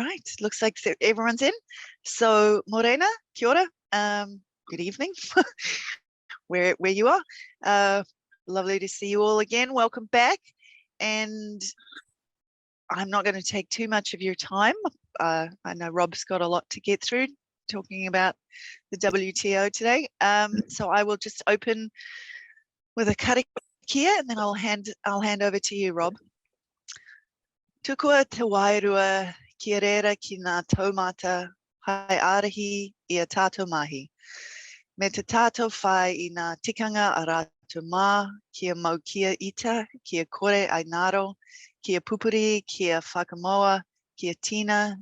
Right, looks like everyone's in. So Morena, kia ora, good evening, where you are. Lovely to see you all again. Welcome back. And I'm not going to take too much of your time. I know Rob's got a lot to get through talking about the WTO today. So I will just open with a karakia and then I'll hand over to you, Rob. Tukua te wairua kia rera ki ngā taumata hai arahi I a tātou mahi. Me te tātou whai I ngā tikanga a rātou mā, kia mau kia ita, kia kore ai ngaro, kia pupuri, kia whakamoa, kia tina,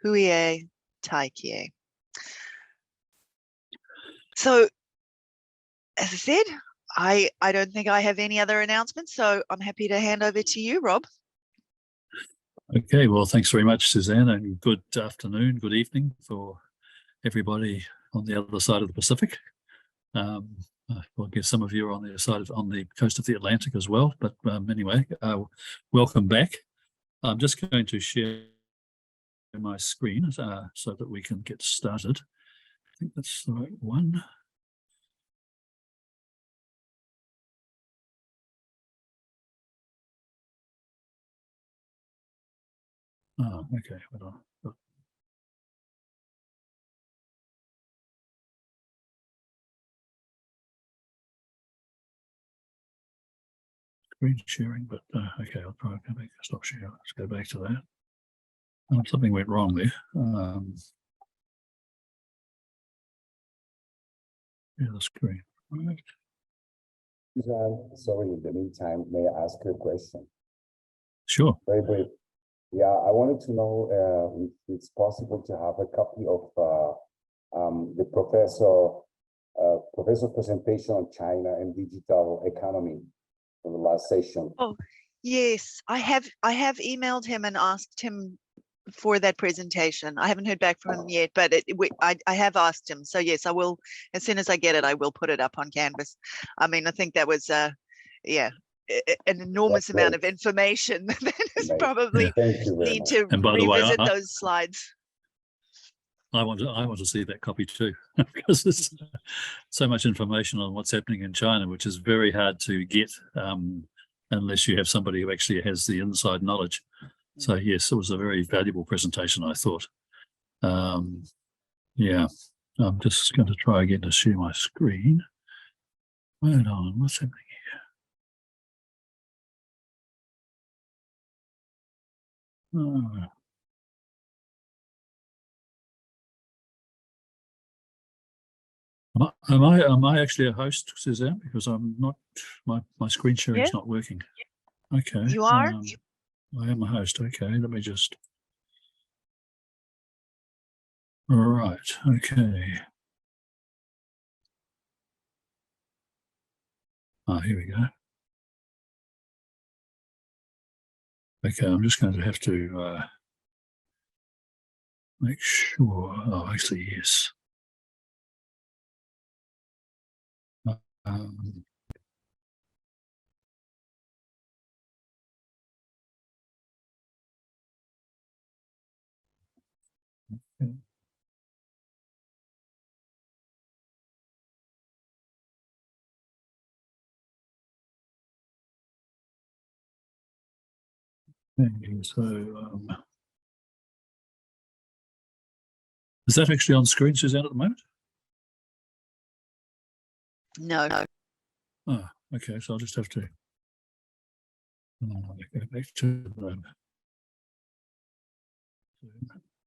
hui e, tai kie. So, as I said, I don't think I have any other announcements, so I'm happy to hand over to you, Rob. Okay, well, thanks very much, Suzanne, and good afternoon, good evening for everybody on the other side of the Pacific. Well, I guess some of you are on the coast of the Atlantic as well, but anyway, welcome back. I'm just going to share my screen so that we can get started. I think that's the right one. Oh, okay, hold on. Screen sharing, but okay, I'll try to stop sharing. Let's go back to that. Something went wrong there. Yeah, the screen. Right. Sorry, in the meantime, may I ask you a question? Sure. Very brief. Yeah, I wanted to know if it's possible to have a copy of the professor's presentation on China and digital economy from the last session. Oh, yes, I have emailed him and asked him for that presentation. I haven't heard back from him yet, but I have asked him. So yes, I will, as soon as I get it, I will put it up on Canvas. I mean, I think that was, yeah, an enormous amount of information that is probably need to revisit those slides. I want to see that copy too, because there's so much information on what's happening in China, which is very hard to get unless you have somebody who actually has the inside knowledge. So yes, it was a very valuable presentation, I thought. Yeah, I'm just going to try again to share my screen. Hold on, what's happening here? Oh. Am I actually a host, Suzanne? Because I'm not. My screen sharing is not working. Okay. You are. I am a host. Okay, let me just. All right. Okay. Here we go. Okay, I'm just going to have to make sure. Oh, actually, yes. Okay. And so, is that actually on screen, Suzanne, at the moment? No. Oh, okay. So I'll just have to go back to the.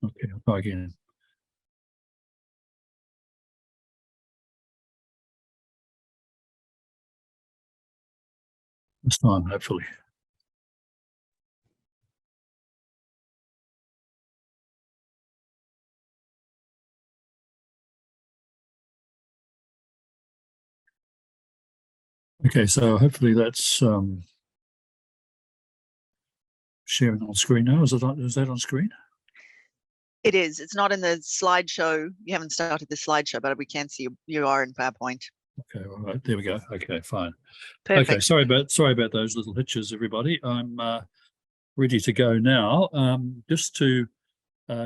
Okay, I'll try again. This time, hopefully. Okay, so hopefully that's sharing on screen now. Is that on screen? It is. It's not in the slideshow. You haven't started the slideshow, but we can see you are in PowerPoint. Okay, all right, there we go. Okay, fine. Perfect. Okay, sorry about those little hitches, everybody. I'm ready to go now. Just to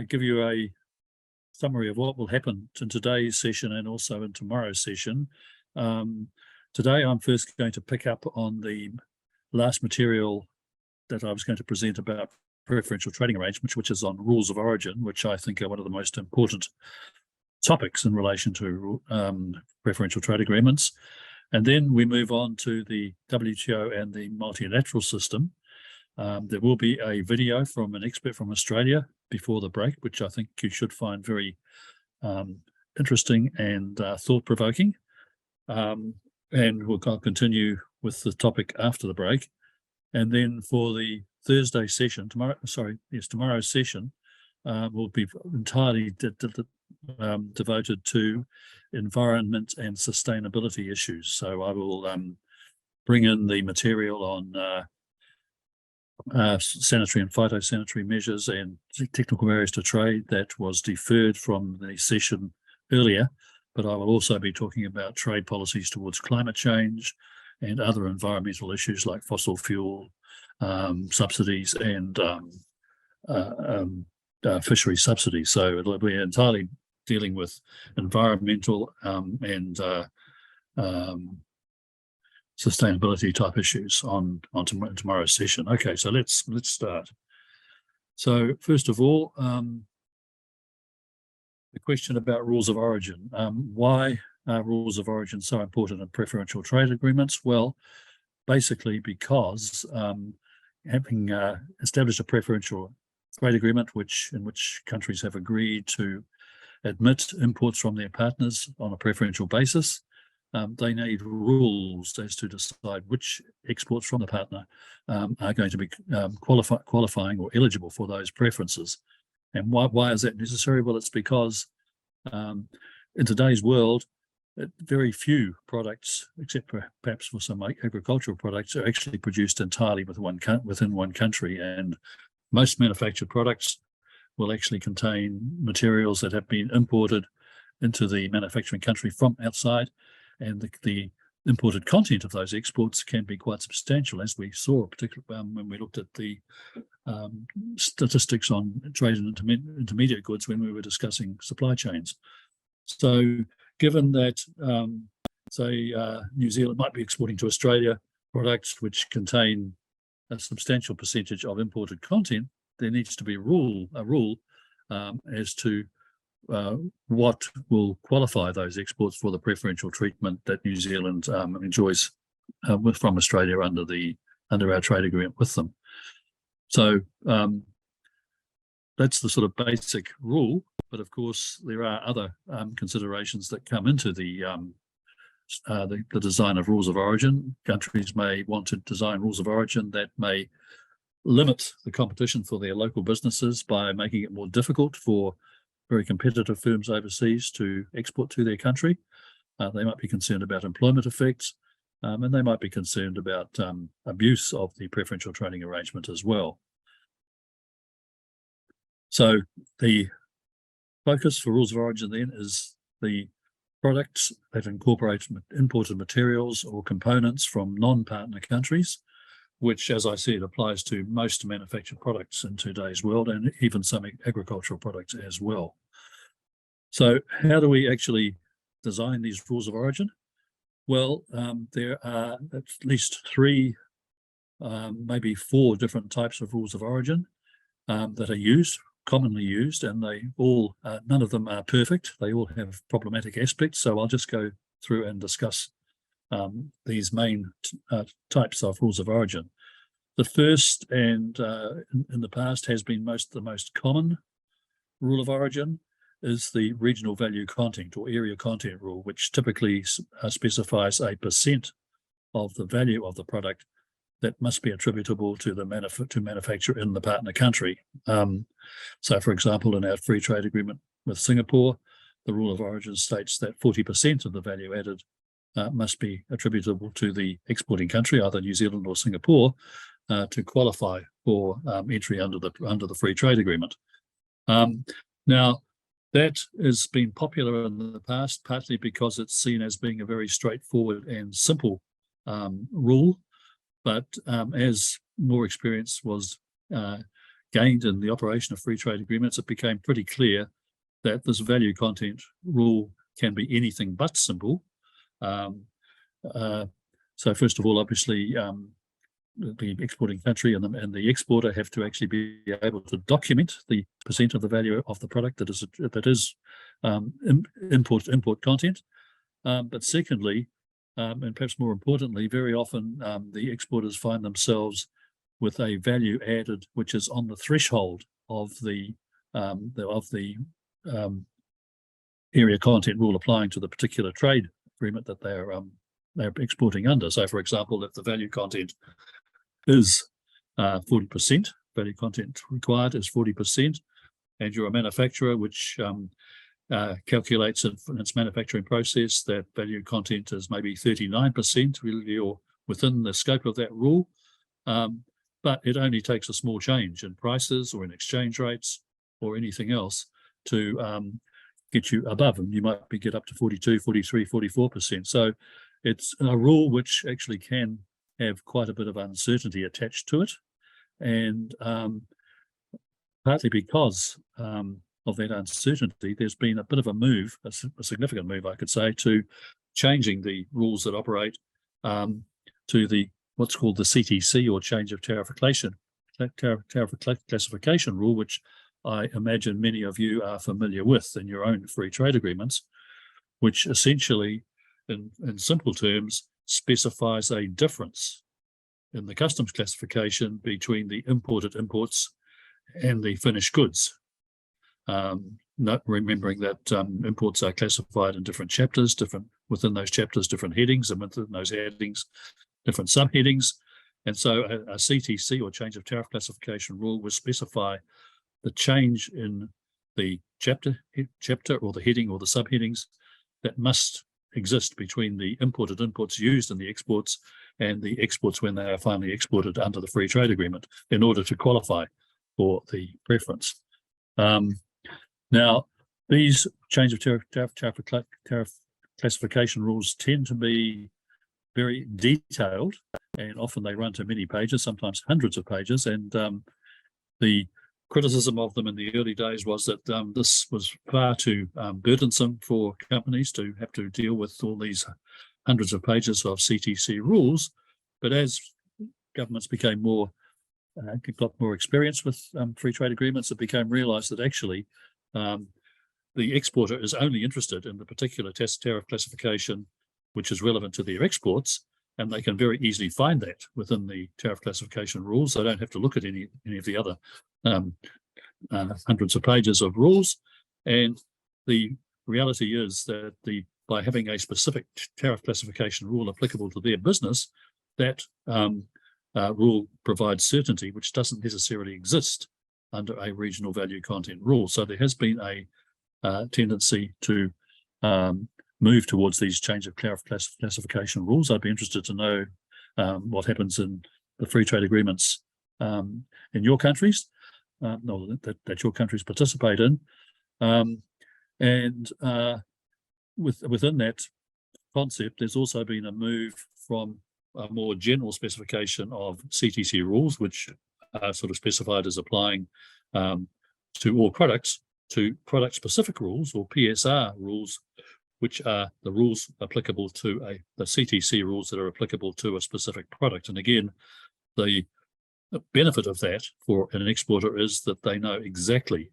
give you a summary of what will happen in today's session and also in tomorrow's session. Today, I'm first going to pick up on the last material that I was going to present about preferential trading arrangements, which is on rules of origin, which I think are one of the most important topics in relation to preferential trade agreements. And then we move on to the WTO and the multilateral system. There will be a video from an expert from Australia before the break, which I think you should find very interesting and thought-provoking. And I'll continue with the topic after the break. And then for the Thursday session, tomorrow's session will be entirely devoted to environment and sustainability issues. So I will bring in the material on sanitary and phytosanitary measures and technical barriers to trade that was deferred from the session earlier, but I will also be talking about trade policies towards climate change and other environmental issues like fossil fuel subsidies and fishery subsidies. So it'll be entirely dealing with environmental and sustainability type issues on tomorrow's session. Okay, so let's start. So first of all, the question about rules of origin. Why are rules of origin so important in preferential trade agreements? Well, basically because having established a preferential trade agreement in which countries have agreed to admit imports from their partners on a preferential basis, they need rules as to decide which exports from the partner are going to be qualifying or eligible for those preferences. And why is that necessary? Well, it's because in today's world, very few products, except perhaps for some agricultural products, are actually produced entirely within one country. And most manufactured products will actually contain materials that have been imported into the manufacturing country from outside. And the imported content of those exports can be quite substantial, as we saw, particularly when we looked at the statistics on trade and intermediate goods when we were discussing supply chains. So given that, say, New Zealand might be exporting to Australia products which contain a substantial percentage of imported content, there needs to be a rule as to what will qualify those exports for the preferential treatment that New Zealand enjoys from Australia under our trade agreement with them. So that's the sort of basic rule, but of course there are other considerations that come into the design of rules of origin. Countries may want to design rules of origin that may limit the competition for their local businesses by making it more difficult for very competitive firms overseas to export to their country. They might be concerned about employment effects, and they might be concerned about abuse of the preferential trading arrangement as well. So the focus for rules of origin then is the products that incorporate imported materials or components from non-partner countries, which, as I said, applies to most manufactured products in today's world and even some agricultural products as well. So how do we actually design these rules of origin? Well, there are at least three, maybe four different types of rules of origin that are commonly used, and they all, none of them are perfect. They all have problematic aspects. So I'll just go through and discuss these main types of rules of origin. The first, and in the past has been the most common rule of origin, is the regional value content or area content rule, which typically specifies a % of the value of the product that must be attributable to the manufacturer in the partner country. So, for example, in our free trade agreement with Singapore, the rule of origin states that 40% of the value added must be attributable to the exporting country, either New Zealand or Singapore, to qualify for entry under the free trade agreement. Now, that has been popular in the past, partly because it's seen as being a very straightforward and simple rule. But as more experience was gained in the operation of free trade agreements, it became pretty clear that this value content rule can be anything but simple. So first of all, obviously, the exporting country and the exporter have to actually be able to document the percent of the value of the product that is import content. But secondly, and perhaps more importantly, very often the exporters find themselves with a value added which is on the threshold of the area content rule applying to the particular trade agreement that they're exporting under. So, for example, if the value content is 40%, value content required is 40%, and you're a manufacturer which calculates in its manufacturing process that value content is maybe 39%, really you're within the scope of that rule, but it only takes a small change in prices or in exchange rates or anything else to get you above, and you might get up to 42, 43, 44%. So it's a rule which actually can have quite a bit of uncertainty attached to it, and partly because of that uncertainty, there's been a bit of a move, a significant move, I could say, to changing the rules that operate to the what's called the CTC, or change of tariff classification rule, which I imagine many of you are familiar with in your own free trade agreements, which essentially, in simple terms, specifies a difference in the customs classification between the imported imports and the finished goods. Not remembering that imports are classified in different chapters, within those chapters, different headings, and within those headings, different subheadings. And so a CTC, or change of tariff classification rule, will specify the change in the chapter or the heading or the subheadings that must exist between the imported imports used in the exports and the exports when they are finally exported under the free trade agreement in order to qualify for the preference. Now, these change of tariff classification rules tend to be very detailed, and often they run to many pages, sometimes hundreds of pages. And the criticism of them in the early days was that this was far too burdensome for companies to have to deal with all these hundreds of pages of CTC rules. But as governments became got more experience with free trade agreements, it became realised that actually the exporter is only interested in the particular tariff classification which is relevant to their exports, and they can very easily find that within the tariff classification rules. They don't have to look at any of the other hundreds of pages of rules. And the reality is that by having a specific tariff classification rule applicable to their business, that rule provides certainty, which doesn't necessarily exist under a regional value content rule. So there has been a tendency to move towards these change of tariff classification rules. I'd be interested to know what happens in the free trade agreements in your countries, that your countries participate in. And within that concept, there's also been a move from a more general specification of CTC rules, which are sort of specified as applying to all products, to product-specific rules, or PSR rules, which are the rules applicable to the CTC rules that are applicable to a specific product. And again, the benefit of that for an exporter is that they know exactly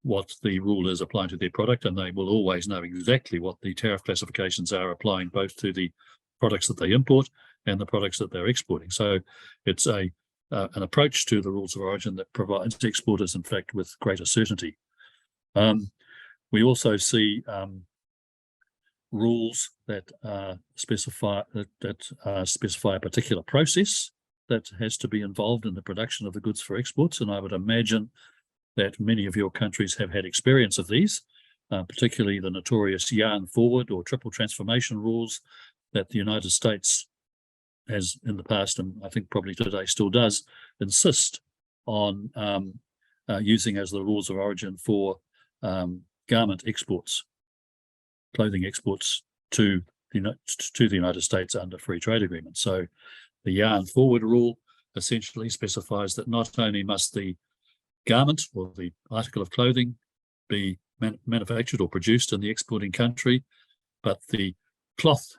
what the rule is applying to their product, and they will always know exactly what the tariff classifications are applying both to the products that they import and the products that they're exporting. So it's an approach to the rules of origin that provides exporters, in fact, with greater certainty. We also see rules that specify a particular process that has to be involved in the production of the goods for exports, and I would imagine that many of your countries have had experience of these, particularly the notorious yarn forward or triple transformation rules that the United States has in the past, and I think probably today still does, insist on using as the rules of origin for garment exports, clothing exports to the United States under free trade agreements. So the yarn forward rule essentially specifies that not only must the garment or the article of clothing be manufactured or produced in the exporting country, but the cloth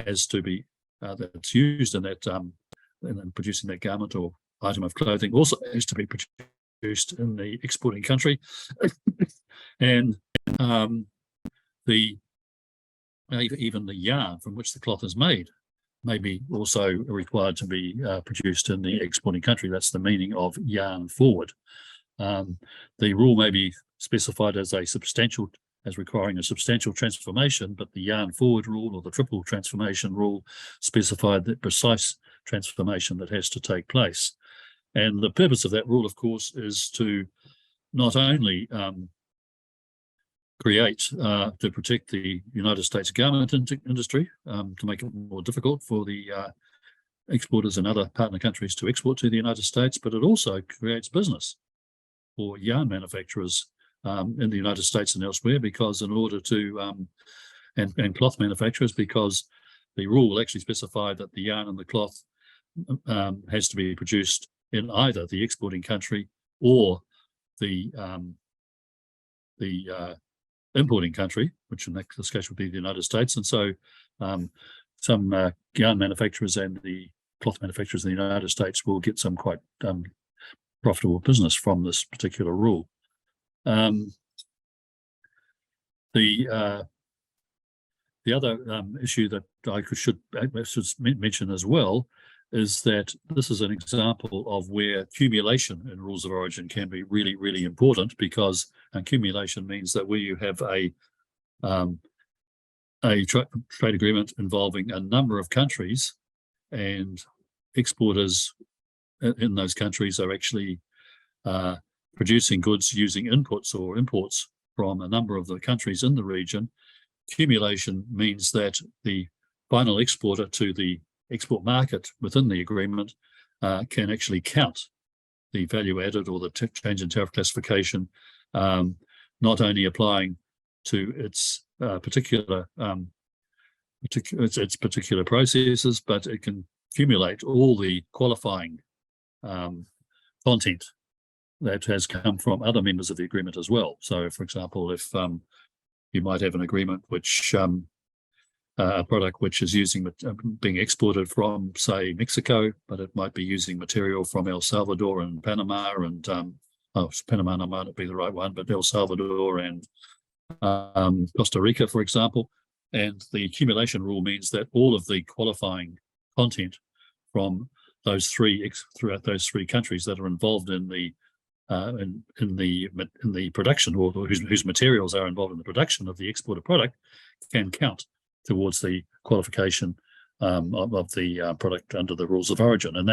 has to be that's used in that in producing that garment or item of clothing also has to be produced in the exporting country. And even the yarn from which the cloth is made may be also required to be produced in the exporting country. That's the meaning of yarn forward. The rule may be specified as requiring a substantial transformation, but the yarn forward rule or the triple transformation rule specified the precise transformation that has to take place. And the purpose of that rule, of course, is to not only to protect the United States garment industry, to make it more difficult for the exporters in other partner countries to export to the United States, but it also creates business for yarn manufacturers in the United States and elsewhere, because in order to and cloth manufacturers, because the rule will actually specify that the yarn and the cloth has to be produced in either the exporting country or the importing country, which in this case would be the United States. And so some yarn manufacturers and the cloth manufacturers in the United States will get some quite profitable business from this particular rule. The other issue that I should mention as well is that this is an example of where accumulation in rules of origin can be really, really important, because accumulation means that where you have a trade agreement involving a number of countries and exporters in those countries are actually producing goods using inputs or imports from a number of the countries in the region, accumulation means that the final exporter to the export market within the agreement can actually count the value added or the change in tariff classification, not only applying to its particular processes, but it can accumulate all the qualifying content that has come from other members of the agreement as well. So, for example, if you might have an agreement which a product which is being exported from, say, Mexico, but it might be using material from El Salvador and Panama, and Panama might not be the right one, but El Salvador and Costa Rica, for example. And the accumulation rule means that all of the qualifying content from throughout those three countries that are involved in the production, or whose materials are involved in the production of the exported product, can count towards the qualification of the product under the rules of origin. And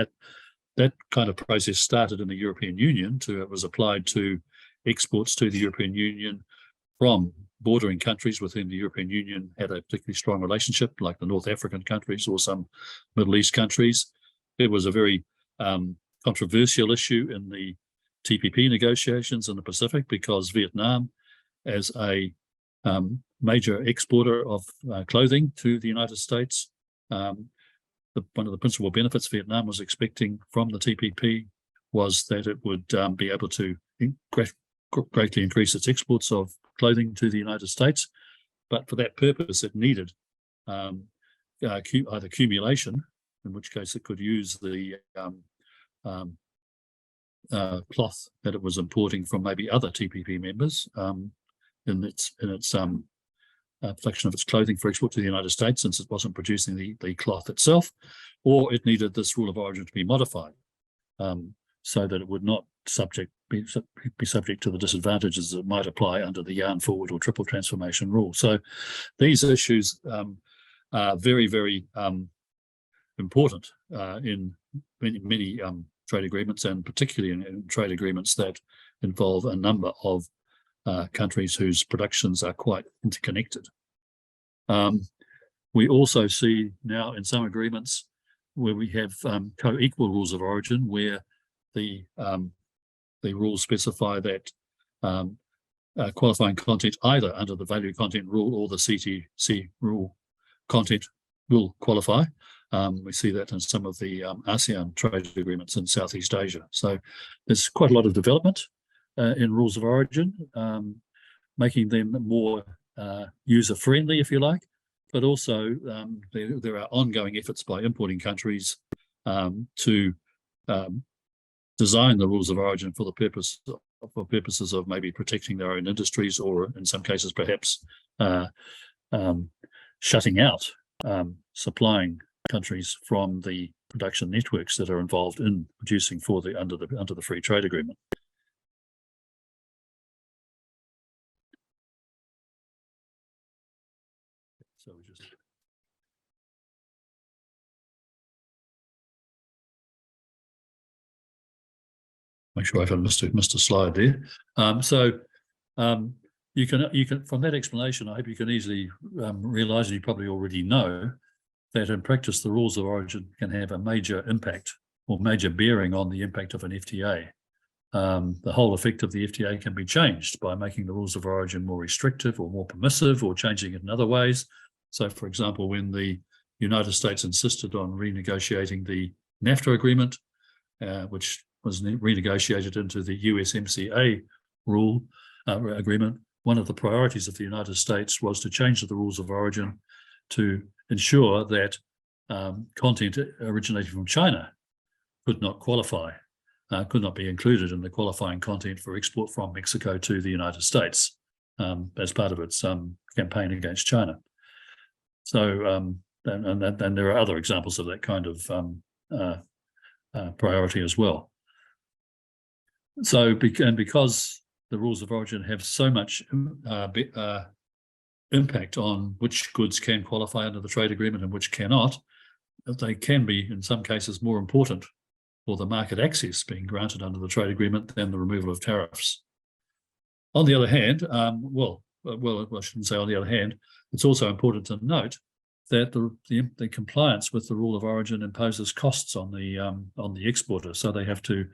that kind of process started in the European Union. It was applied to exports to the European Union from bordering countries within the European Union had a particularly strong relationship, like the North African countries or some Middle East countries. It was a very controversial issue in the TPP negotiations in the Pacific, because Vietnam, as a major exporter of clothing to the United States, one of the principal benefits Vietnam was expecting from the TPP was that it would be able to greatly increase its exports of clothing to the United States. But for that purpose, it needed either accumulation, in which case it could use the cloth that it was importing from maybe other TPP members in its production of its clothing for export to the United States, since it wasn't producing the cloth itself, or it needed this rule of origin to be modified so that it would not be subject to the disadvantages that might apply under the yarn forward or triple transformation rule. So these issues are very, very important in many trade agreements, and particularly in trade agreements that involve a number of countries whose productions are quite interconnected. We also see now in some agreements where we have co-equal rules of origin, where the rules specify that qualifying content either under the value content rule or the CTC rule content will qualify. We see that in some of the ASEAN trade agreements in Southeast Asia. So there's quite a lot of development in rules of origin, making them more user-friendly, if you like, but also there are ongoing efforts by importing countries to design the rules of origin for purposes of maybe protecting their own industries, or in some cases perhaps shutting out supplying countries from the production networks that are involved in producing for the under the free trade agreement. So we just make sure I haven't missed a slide there. You can from that explanation, I hope you can easily realise, and you probably already know, that in practice the rules of origin can have a major impact or major bearing on the impact of an FTA. The whole effect of the FTA can be changed by making the rules of origin more restrictive or more permissive, or changing it in other ways. So, for example, when the United States insisted on renegotiating the NAFTA agreement, which was renegotiated into the USMCA agreement, one of the priorities of the United States was to change the rules of origin to ensure that content originating from China could not qualify, could not be included in the qualifying content for export from Mexico to the United States as part of its campaign against China. So, and there are other examples of that kind of priority as well. So, and because the rules of origin have so much impact on which goods can qualify under the trade agreement and which cannot, they can be, in some cases, more important for the market access being granted under the trade agreement than the removal of tariffs. On the other hand, well, I shouldn't say on the other hand, it's also important to note that the compliance with the rule of origin imposes costs on the exporter, so they have to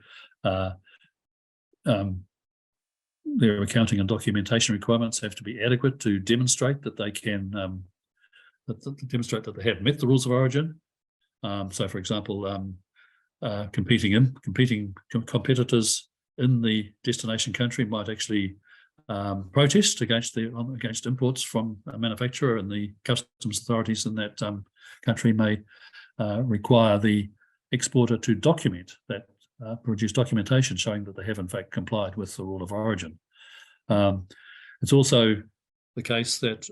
their accounting and documentation requirements have to be adequate to demonstrate that they can demonstrate that they have met the rules of origin. So, for example, competing competitors in the destination country might actually protest against imports from a manufacturer, and the customs authorities in that country may require the exporter to document that, produce documentation showing that they have in fact complied with the rule of origin. It's also the case that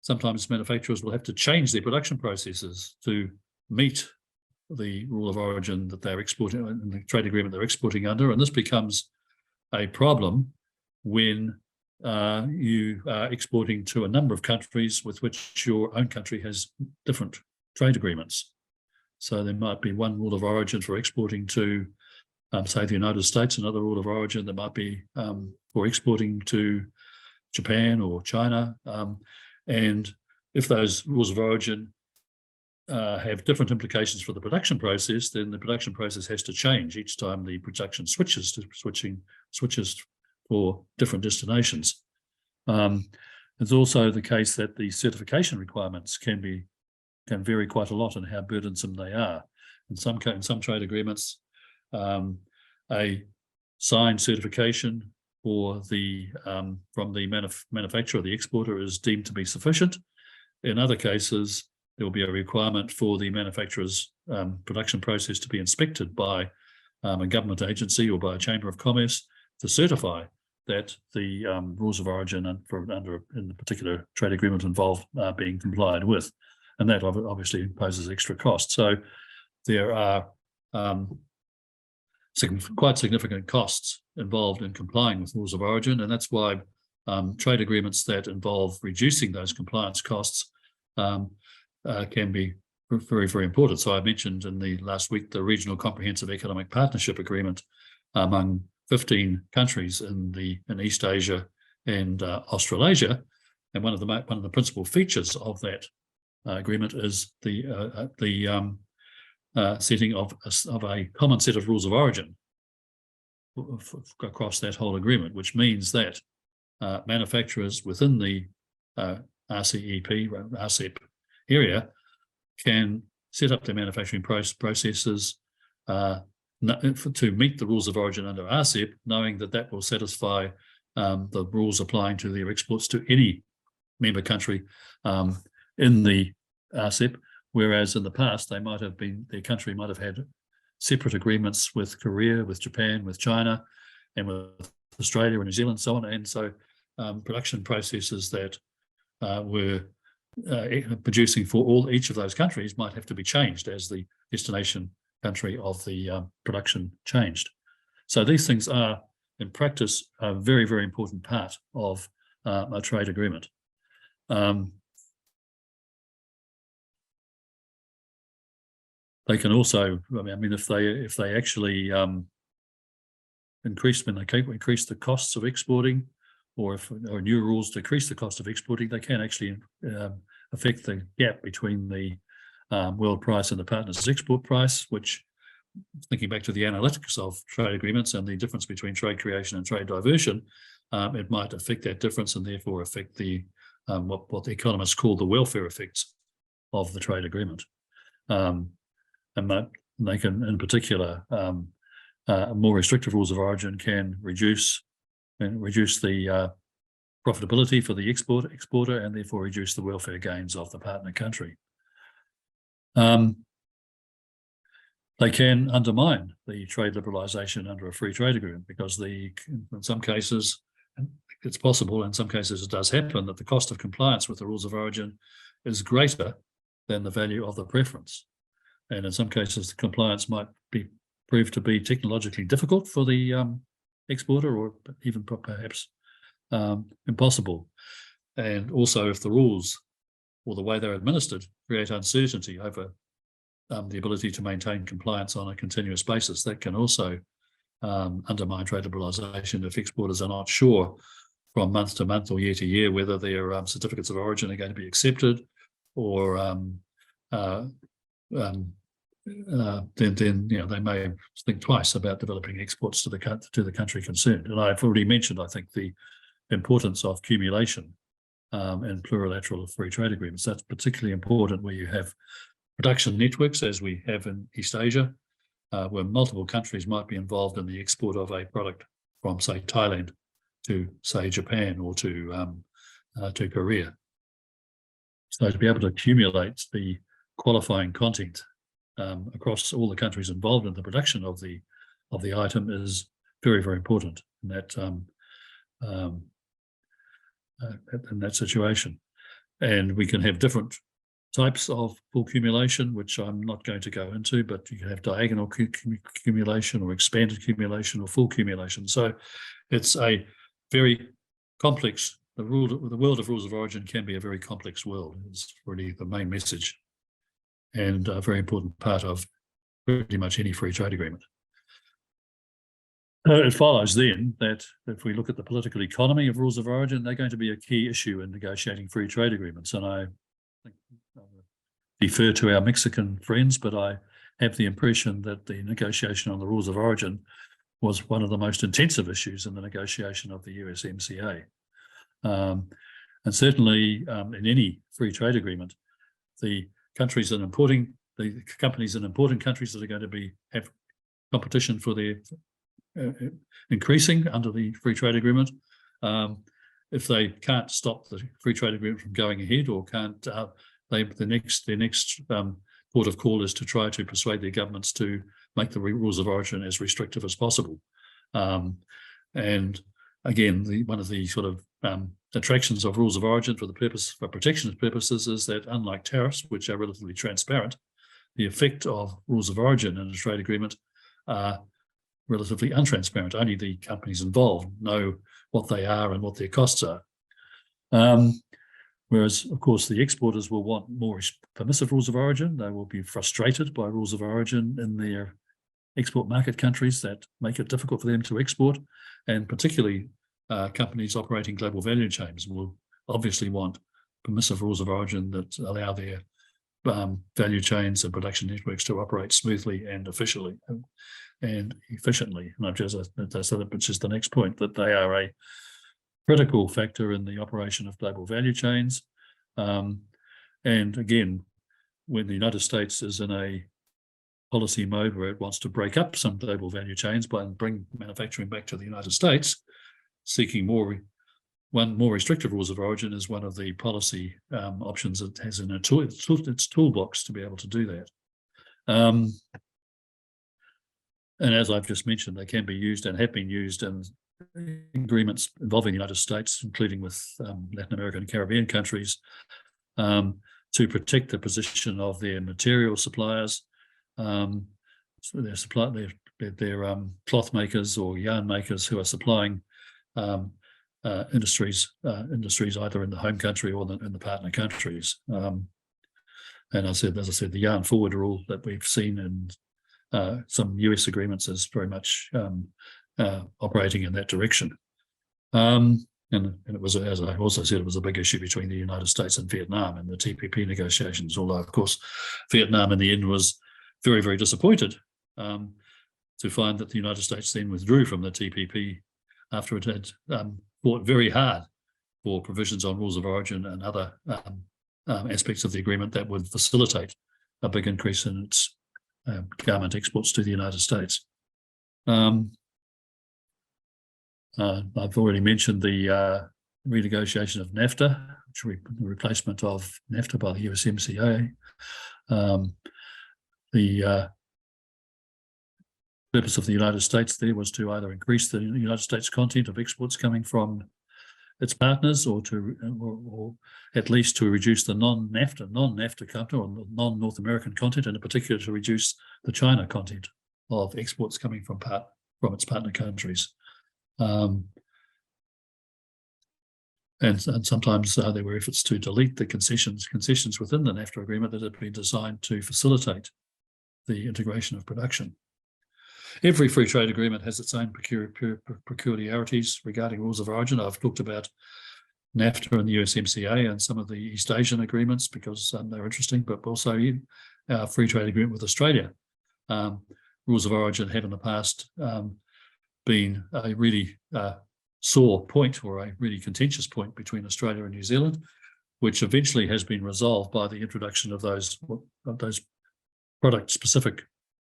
sometimes manufacturers will have to change their production processes to meet the rule of origin that they're exporting in the trade agreement they're exporting under, and this becomes a problem when you are exporting to a number of countries with which your own country has different trade agreements. So there might be one rule of origin for exporting to, say, the United States, another rule of origin that might be for exporting to Japan or China. And if those rules of origin have different implications for the production process, then the production process has to change each time the production switches for different destinations. It's also the case that the certification requirements can vary quite a lot in how burdensome they are. In some trade agreements, a signed certification for from the manufacturer, the exporter, is deemed to be sufficient. In other cases, there will be a requirement for the manufacturer's production process to be inspected by a government agency or by a chamber of commerce to certify that the rules of origin in the particular trade agreement involved are being complied with. And that obviously imposes extra costs. So there are quite significant costs involved in complying with rules of origin, and that's why trade agreements that involve reducing those compliance costs can be very, very important. So I mentioned in the last week the Regional Comprehensive Economic Partnership Agreement among 15 countries in East Asia and Australasia, and one of the principal features of that agreement is the setting of a common set of rules of origin across that whole agreement, which means that manufacturers within the RCEP area can set up their manufacturing processes to meet the rules of origin under RCEP, knowing that that will satisfy the rules applying to their exports to any member country in the RCEP, whereas in the past their country might have had separate agreements with Korea, with Japan, with China, and with Australia and New Zealand, and so on. And so production processes that were producing for each of those countries might have to be changed as the destination country of the production changed. So these things are, in practice, a very, very important part of a trade agreement. They can also, I mean, if they actually increase the costs of exporting, or new rules decrease the cost of exporting, they can actually affect the gap between the world price and the partner's export price, which, thinking back to the analytics of trade agreements and the difference between trade creation and trade diversion, it might affect that difference and therefore affect the what the economists call the welfare effects of the trade agreement. And they can, in particular, more restrictive rules of origin can reduce the profitability for the exporter and therefore reduce the welfare gains of the partner country. They can undermine the trade liberalisation under a free trade agreement because in some cases, it's possible, in some cases it does happen, that the cost of compliance with the rules of origin is greater than the value of the preference. And in some cases, the compliance might prove to be technologically difficult for the exporter, or even perhaps impossible. And also, if the rules or the way they're administered create uncertainty over the ability to maintain compliance on a continuous basis, that can also undermine trade liberalisation if exporters are not sure from month to month or year to year whether their certificates of origin are going to be accepted, or then they may think twice about developing exports to the country concerned. And I've already mentioned, I think, the importance of cumulation and plurilateral free trade agreements. That's particularly important where you have production networks, as we have in East Asia, where multiple countries might be involved in the export of a product from, say, Thailand to, say, Japan or to Korea. So to be able to accumulate the qualifying content across all the countries involved in the production of the item is very, very important in that situation. And we can have different types of full cumulation, which I'm not going to go into, but you can have diagonal cumulation or expanded cumulation or full cumulation. So it's a very complex, the world of rules of origin can be a very complex world, is really the main message, and a very important part of pretty much any free trade agreement. It follows then that if we look at the political economy of rules of origin, they're going to be a key issue in negotiating free trade agreements. And I think I defer to our Mexican friends, but I have the impression that the negotiation on the rules of origin was one of the most intensive issues in the negotiation of the USMCA. And certainly in any free trade agreement, the companies in important countries that are going to have competition for their increasing under the free trade agreement, if they can't stop the free trade agreement from going ahead, or can't, their next port of call is to try to persuade their governments to make the rules of origin as restrictive as possible. And again, one of the sort of attractions of rules of origin for protectionist purposes is that, unlike tariffs, which are relatively transparent, the effect of rules of origin in a trade agreement are relatively untransparent. Only the companies involved know what they are and what their costs are. Whereas, of course, the exporters will want more permissive rules of origin. They will be frustrated by rules of origin in their export market countries that make it difficult for them to export, and particularly companies operating global value chains will obviously want permissive rules of origin that allow their value chains and production networks to operate smoothly and efficiently. And which is the next point, that they are a critical factor in the operation of global value chains. And again, when the United States is in a policy mode where it wants to break up some global value chains and bring manufacturing back to the United States, seeking more restrictive rules of origin is one of the policy options it has in its toolbox to be able to do that. And as I've just mentioned, they can be used and have been used in agreements involving the United States, including with Latin American and Caribbean countries, to protect the position of their material suppliers. So their cloth makers or yarn makers who are supplying industries either in the home country or in the partner countries. And as I said, the yarn forward rule that we've seen in some US agreements is very much operating in that direction. And it was, as I also said, it was a big issue between the United States and Vietnam in the TPP negotiations, although, of course, Vietnam in the end was very, very disappointed to find that the United States then withdrew from the TPP after it had fought very hard for provisions on rules of origin and other aspects of the agreement that would facilitate a big increase in its garment exports to the United States. I've already mentioned the renegotiation of NAFTA, the replacement of NAFTA by the USMCA. The purpose of the United States there was to either increase the United States content of exports coming from its partners, or at least to reduce the non-NAFTA content, or non-North American content, and in particular to reduce the China content of exports coming from its partner countries. And sometimes there were efforts to delete the concessions within the NAFTA agreement that had been designed to facilitate the integration of production. Every free trade agreement has its own peculiarities regarding rules of origin. I've talked about NAFTA and the USMCA and some of the East Asian agreements because they're interesting, but also our free trade agreement with Australia. Rules of origin have in the past been a really sore point, or a really contentious point, between Australia and New Zealand, which eventually has been resolved by the introduction of those product-specific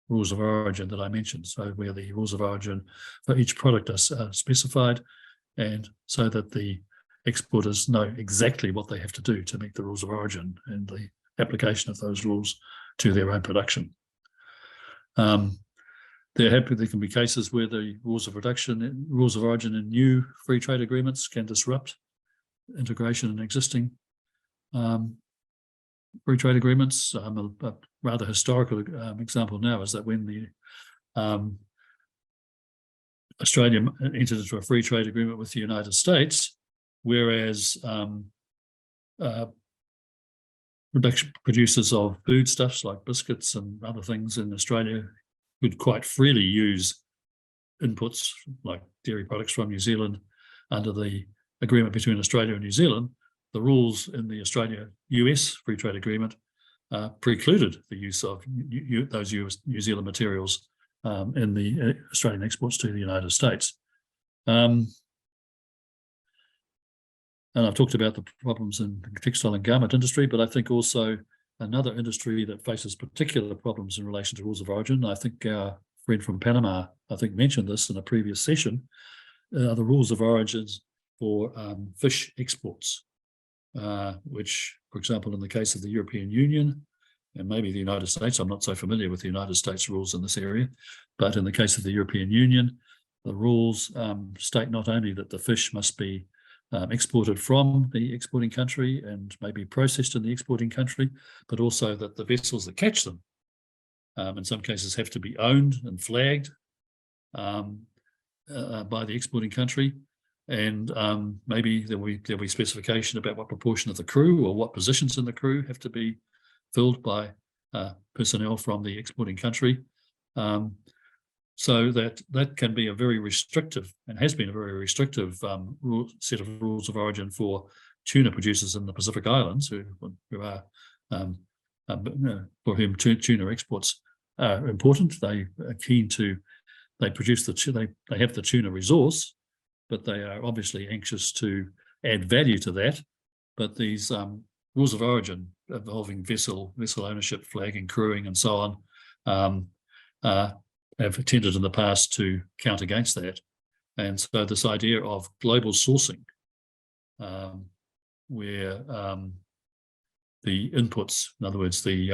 rules of origin that I mentioned. So where the rules of origin for each product are specified, and so that the exporters know exactly what they have to do to meet the rules of origin and the application of those rules to their own production. There can be cases where the rules of origin in new free trade agreements can disrupt integration in existing free trade agreements. A rather historical example now is that when the Australia entered into a free trade agreement with the United States, whereas producers of foodstuffs like biscuits and other things in Australia could quite freely use inputs like dairy products from New Zealand under the agreement between Australia and New Zealand, the rules in the Australia-US free trade agreement precluded the use of those New Zealand materials in the Australian exports to the United States. And I've talked about the problems in the textile and garment industry, but I think also another industry that faces particular problems in relation to rules of origin, I think our friend from Panama, mentioned this in a previous session, are the rules of origins for fish exports, which, for example, in the case of the European Union, and maybe the United States, I'm not so familiar with the United States rules in this area, but in the case of the European Union, the rules state not only that the fish must be exported from the exporting country and may be processed in the exporting country, but also that the vessels that catch them, in some cases, have to be owned and flagged by the exporting country, and maybe there'll be specification about what proportion of the crew or what positions in the crew have to be filled by personnel from the exporting country. So that can be a very restrictive, and has been a very restrictive set of rules of origin for tuna producers in the Pacific Islands, who are for whom tuna exports are important. They are keen to, they produce they have the tuna resource, but they are obviously anxious to add value to that. But these rules of origin involving vessel ownership, flagging, crewing, and so on, have tended in the past to count against that. And so this idea of global sourcing, where the inputs, in other words, the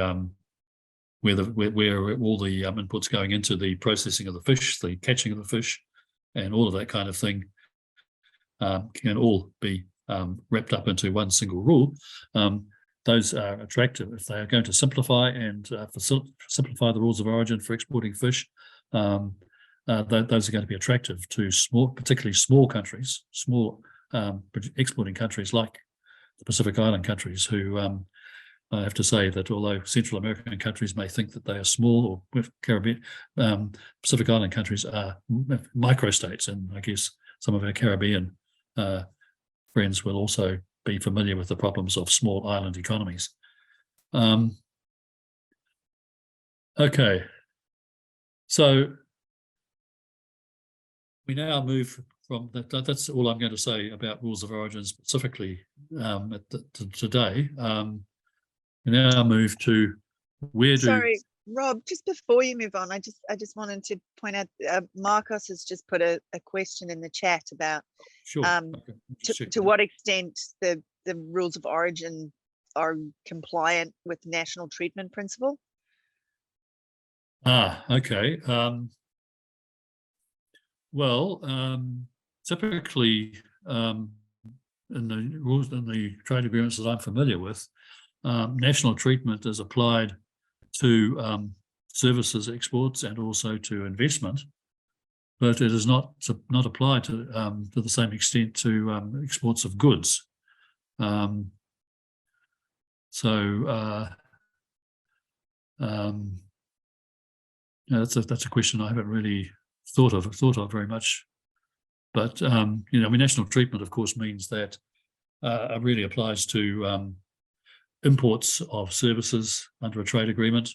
where all the inputs going into the processing of the fish, the catching of the fish, and all of that kind of thing can all be wrapped up into one single rule. Those are attractive if they are going to simplify and simplify the rules of origin for exporting fish. Those are going to be attractive to particularly small countries, exporting countries like the Pacific Island countries, who I have to say that although Central American countries may think that they are small, or with Caribbean, Pacific Island countries are microstates, and I guess some of our Caribbean friends will also be familiar with the problems of small island economies. Okay, so we now move from that. That's all I'm going to say about rules of origin specifically today. We now move to where do. Sorry, Rob, just before you move on, I just wanted to point out, Marcos has just put a question in the chat about Sure. Okay. to what extent the rules of origin are compliant with national treatment principle. Okay. Well, typically in the rules and the trade agreements that I'm familiar with, national treatment is applied to services exports and also to investment, but it is not applied to the same extent to exports of goods. That's a question I haven't really thought of very much. But national treatment, of course, means that it really applies to imports of services under a trade agreement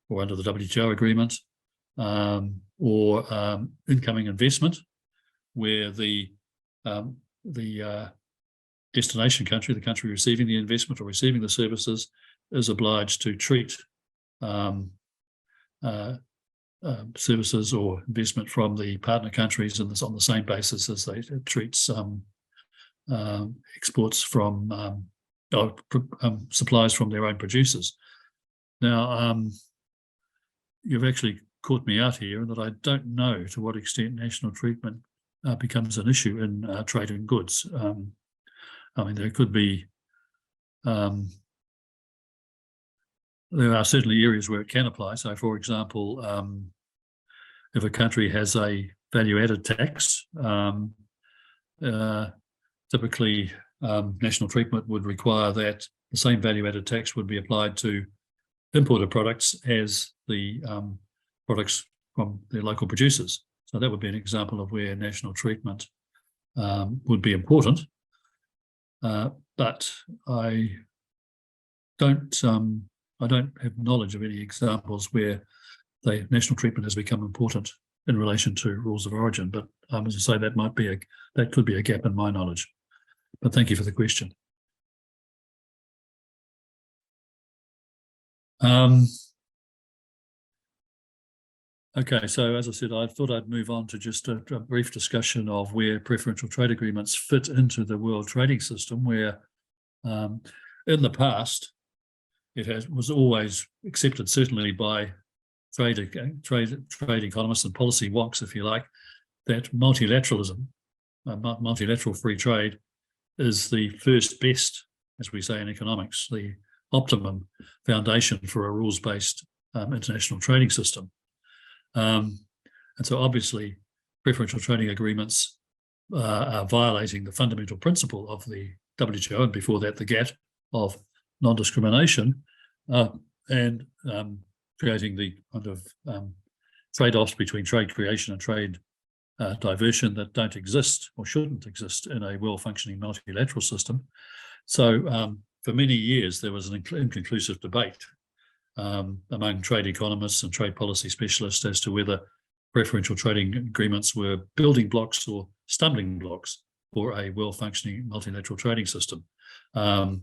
or under the WTO agreement, or incoming investment, where the destination country, the country receiving the investment or receiving the services, is obliged to treat services or investment from the partner countries on the same basis as they treat exports from supplies from their own producers. Now, you've actually caught me out here in that I don't know to what extent national treatment becomes an issue in trade in goods. I mean, there could be, there are certainly areas where it can apply. So, for example, if a country has a value-added tax, typically national treatment would require that the same value-added tax would be applied to imported products as the products from their local producers. So that would be an example of where national treatment would be important. But I don't have knowledge of any examples where the national treatment has become important in relation to rules of origin. But as I say, that could be a gap in my knowledge. But thank you for the question. Okay, so as I said, I thought I'd move on to just a brief discussion of where preferential trade agreements fit into the world trading system, where in the past it was always accepted, certainly by trade economists and policy wonks, if you like, that multilateralism, multilateral free trade, is the first best, as we say in economics, the optimum foundation for a rules-based international trading system. And so obviously preferential trading agreements are violating the fundamental principle of the WTO, and before that the GATT, of non-discrimination, and creating the kind of trade-offs between trade creation and trade diversion that don't exist or shouldn't exist in a well-functioning multilateral system. So for many years there was an inconclusive debate among trade economists and trade policy specialists as to whether preferential trading agreements were building blocks or stumbling blocks for a well-functioning multilateral trading system. In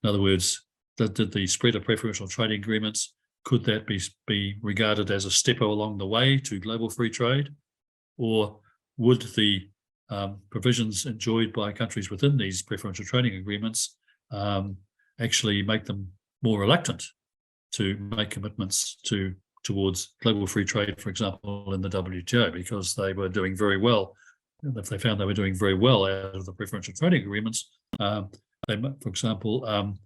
other words, did the spread of preferential trading agreements, could that be regarded as a step along the way to global free trade? Or would the provisions enjoyed by countries within these preferential trading agreements actually make them more reluctant to make commitments towards global free trade, for example, in the WTO, because they were doing very well. If they found they were doing very well out of the preferential trading agreements, they, for example,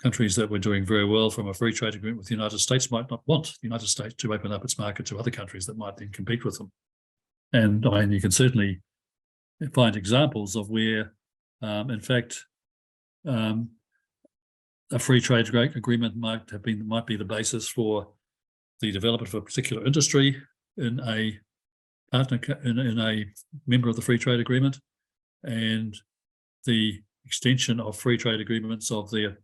countries that were doing very well from a free trade agreement with the United States might not want the United States to open up its market to other countries that might then compete with them. And I mean, you can certainly find examples of where, in fact, a free trade agreement might be the basis for the development of a particular industry in a partner in a member of the free trade agreement, and the extension of free trade agreements of their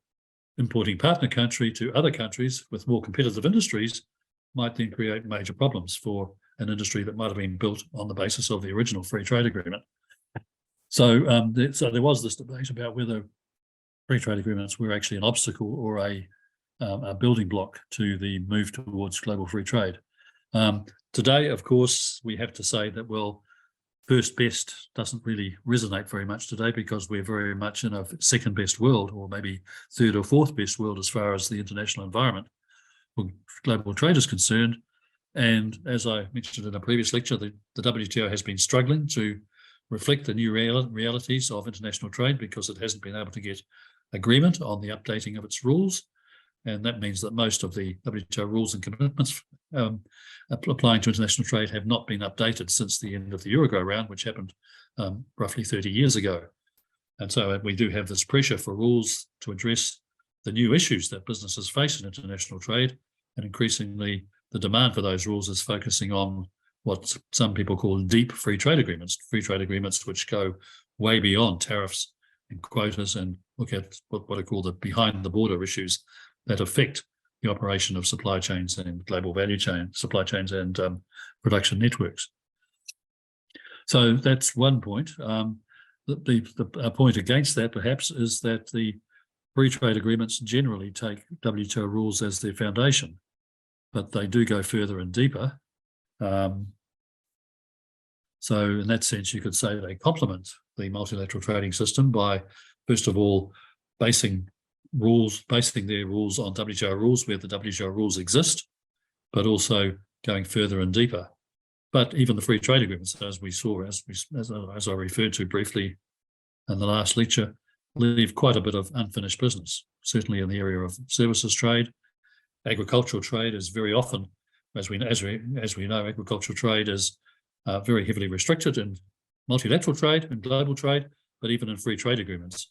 importing partner country to other countries with more competitive industries might then create major problems for an industry that might have been built on the basis of the original free trade agreement. So, there was this debate about whether free trade agreements were actually an obstacle or a building block to the move towards global free trade. Today, of course, we have to say that, well, first best doesn't really resonate very much today, because we're very much in a second best world, or maybe third or fourth best world as far as the international environment for global trade is concerned. And as I mentioned in a previous lecture, the WTO has been struggling to reflect the new realities of international trade, because it hasn't been able to get agreement on the updating of its rules. And that means that most of the WTO rules and commitments applying to international trade have not been updated since the end of the Uruguay round, which happened roughly 30 years ago. And so we do have this pressure for rules to address the new issues that businesses face in international trade, and increasingly the demand for those rules is focusing on what some people call deep free trade agreements which go way beyond tariffs and quotas and look at what are called the behind the border issues that affect the operation of supply chains and global value chain, supply chains and production networks. So that's one point. The point against that, perhaps, is that the free trade agreements generally take WTO rules as their foundation, but they do go further and deeper. So in that sense, you could say they complement the multilateral trading system by, first of all, basing their rules on WTO rules where the WTO rules exist, but also going further and deeper. But even the free trade agreements, as we saw, as I referred to briefly in the last lecture, leave quite a bit of unfinished business, certainly in the area of services trade. Agricultural trade is very often, as we know, agricultural trade is very heavily restricted in multilateral trade and global trade, but even in free trade agreements.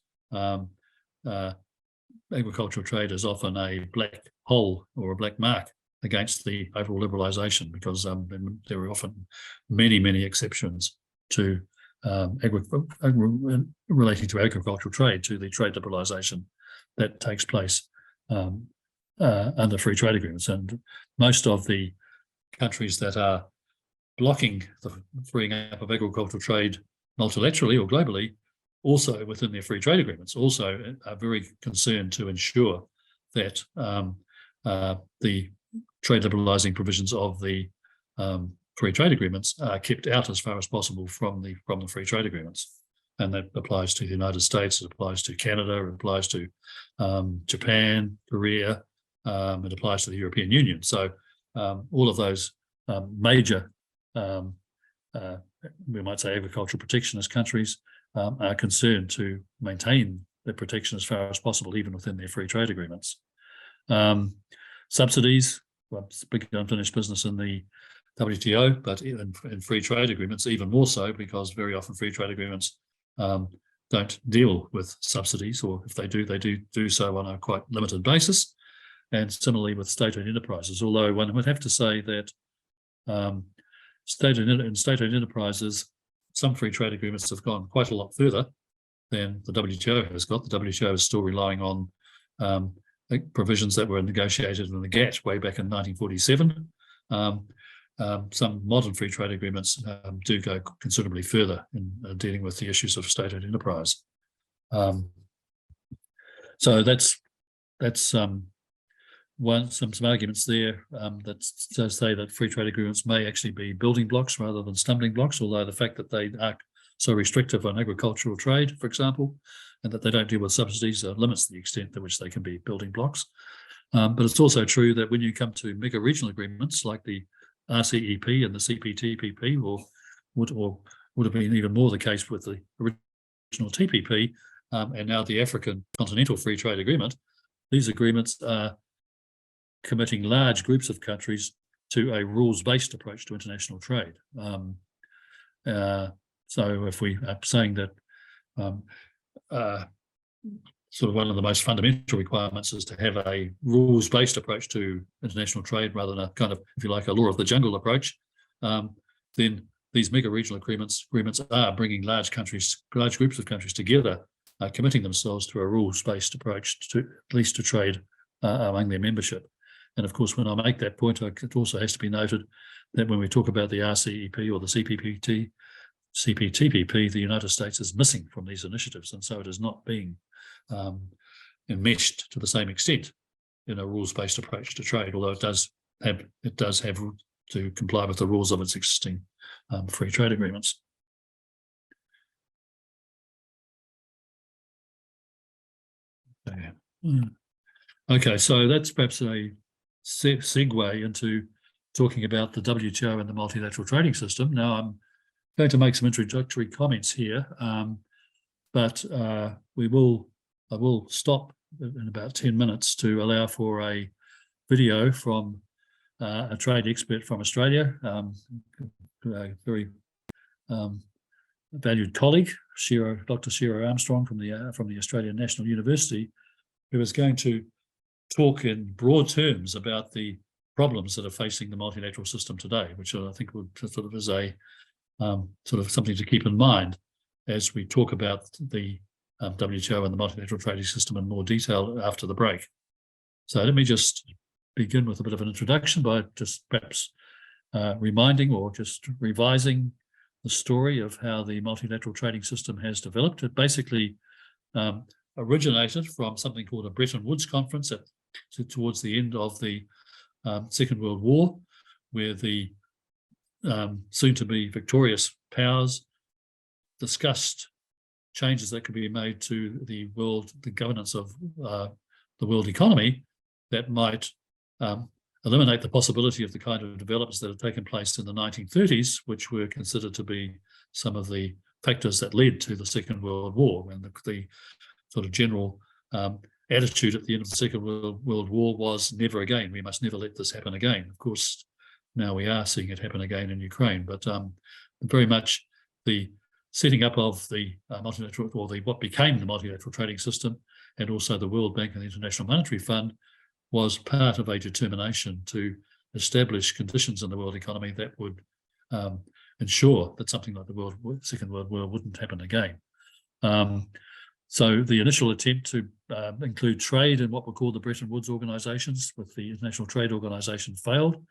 Agricultural trade is often a black hole or a black mark against the overall liberalisation, because there are often many exceptions to relating to agricultural trade, to the trade liberalisation that takes place under free trade agreements. And most of the countries that are blocking the freeing up of agricultural trade multilaterally or globally, also within their free trade agreements, also are very concerned to ensure that the trade liberalising provisions of the free trade agreements are kept out as far as possible from the free trade agreements. And that applies to the United States, it applies to Canada, it applies to Japan, Korea, it applies to the European Union. So all of those major, we might say, agricultural protectionist countries are concerned to maintain their protection as far as possible, even within their free trade agreements. Subsidies, well, it's big unfinished business in the WTO, but in free trade agreements even more so, because very often free trade agreements don't deal with subsidies, or if they do so on a quite limited basis. And similarly with state-owned enterprises, although one would have to say that state-owned enterprises, some free trade agreements have gone quite a lot further than the WTO has got. The WTO is still relying on provisions that were negotiated in the GATT way back in 1947. Some modern free trade agreements do go considerably further in dealing with the issues of state-owned enterprise. So that's that's some arguments there that say that free trade agreements may actually be building blocks rather than stumbling blocks, although the fact that they are so restrictive on agricultural trade, for example, and that they don't deal with subsidies limits the extent to which they can be building blocks. But it's also true that when you come to mega regional agreements like the RCEP and the CPTPP, or would have been even more the case with the original TPP, and now the African Continental Free Trade Agreement, these agreements are committing large groups of countries to a rules-based approach to international trade. So if we are saying that sort of one of the most fundamental requirements is to have a rules-based approach to international trade rather than a kind of, if you like, a law of the jungle approach, then these mega regional agreements are bringing large groups of countries together, committing themselves to a rules-based approach to at least to trade among their membership. And of course, when I make that point, it also has to be noted that when we talk about the RCEP or the CPTPP, the United States is missing from these initiatives, and so it is not being enmeshed to the same extent in a rules-based approach to trade, although it does have to comply with the rules of its existing free trade agreements. Okay, so that's perhaps a segue into talking about the WTO and the multilateral trading system. Now, I'm going to make some introductory comments here, but I will stop in about 10 minutes to allow for a video from a trade expert from Australia, a very valued colleague, Dr. Shiro Armstrong from the Australian National University, who is going to talk in broad terms about the problems that are facing the multilateral system today, which I think would sort of is a sort of something to keep in mind as we talk about the WTO and the multilateral trading system in more detail after the break. So let me just begin with a bit of an introduction by just perhaps reminding or just revising the story of how the multilateral trading system has developed. It basically originated from something called a Bretton Woods conference towards the end of the Second World War, where the soon-to-be victorious powers discussed changes that could be made to the governance of the world economy that might eliminate the possibility of the kind of developments that had taken place in the 1930s, which were considered to be some of the factors that led to the Second World War, when the sort of general attitude at the end of the Second World War was never again. We must never let this happen again. Of course, now we are seeing it happen again in Ukraine, but very much the setting up of the multilateral, or what became the multilateral trading system, and also the World Bank and the International Monetary Fund, was part of a determination to establish conditions in the world economy that would ensure that something like the Second World War wouldn't happen again. So the initial attempt to include trade in what were called the Bretton Woods organisations with the International Trade Organization failed,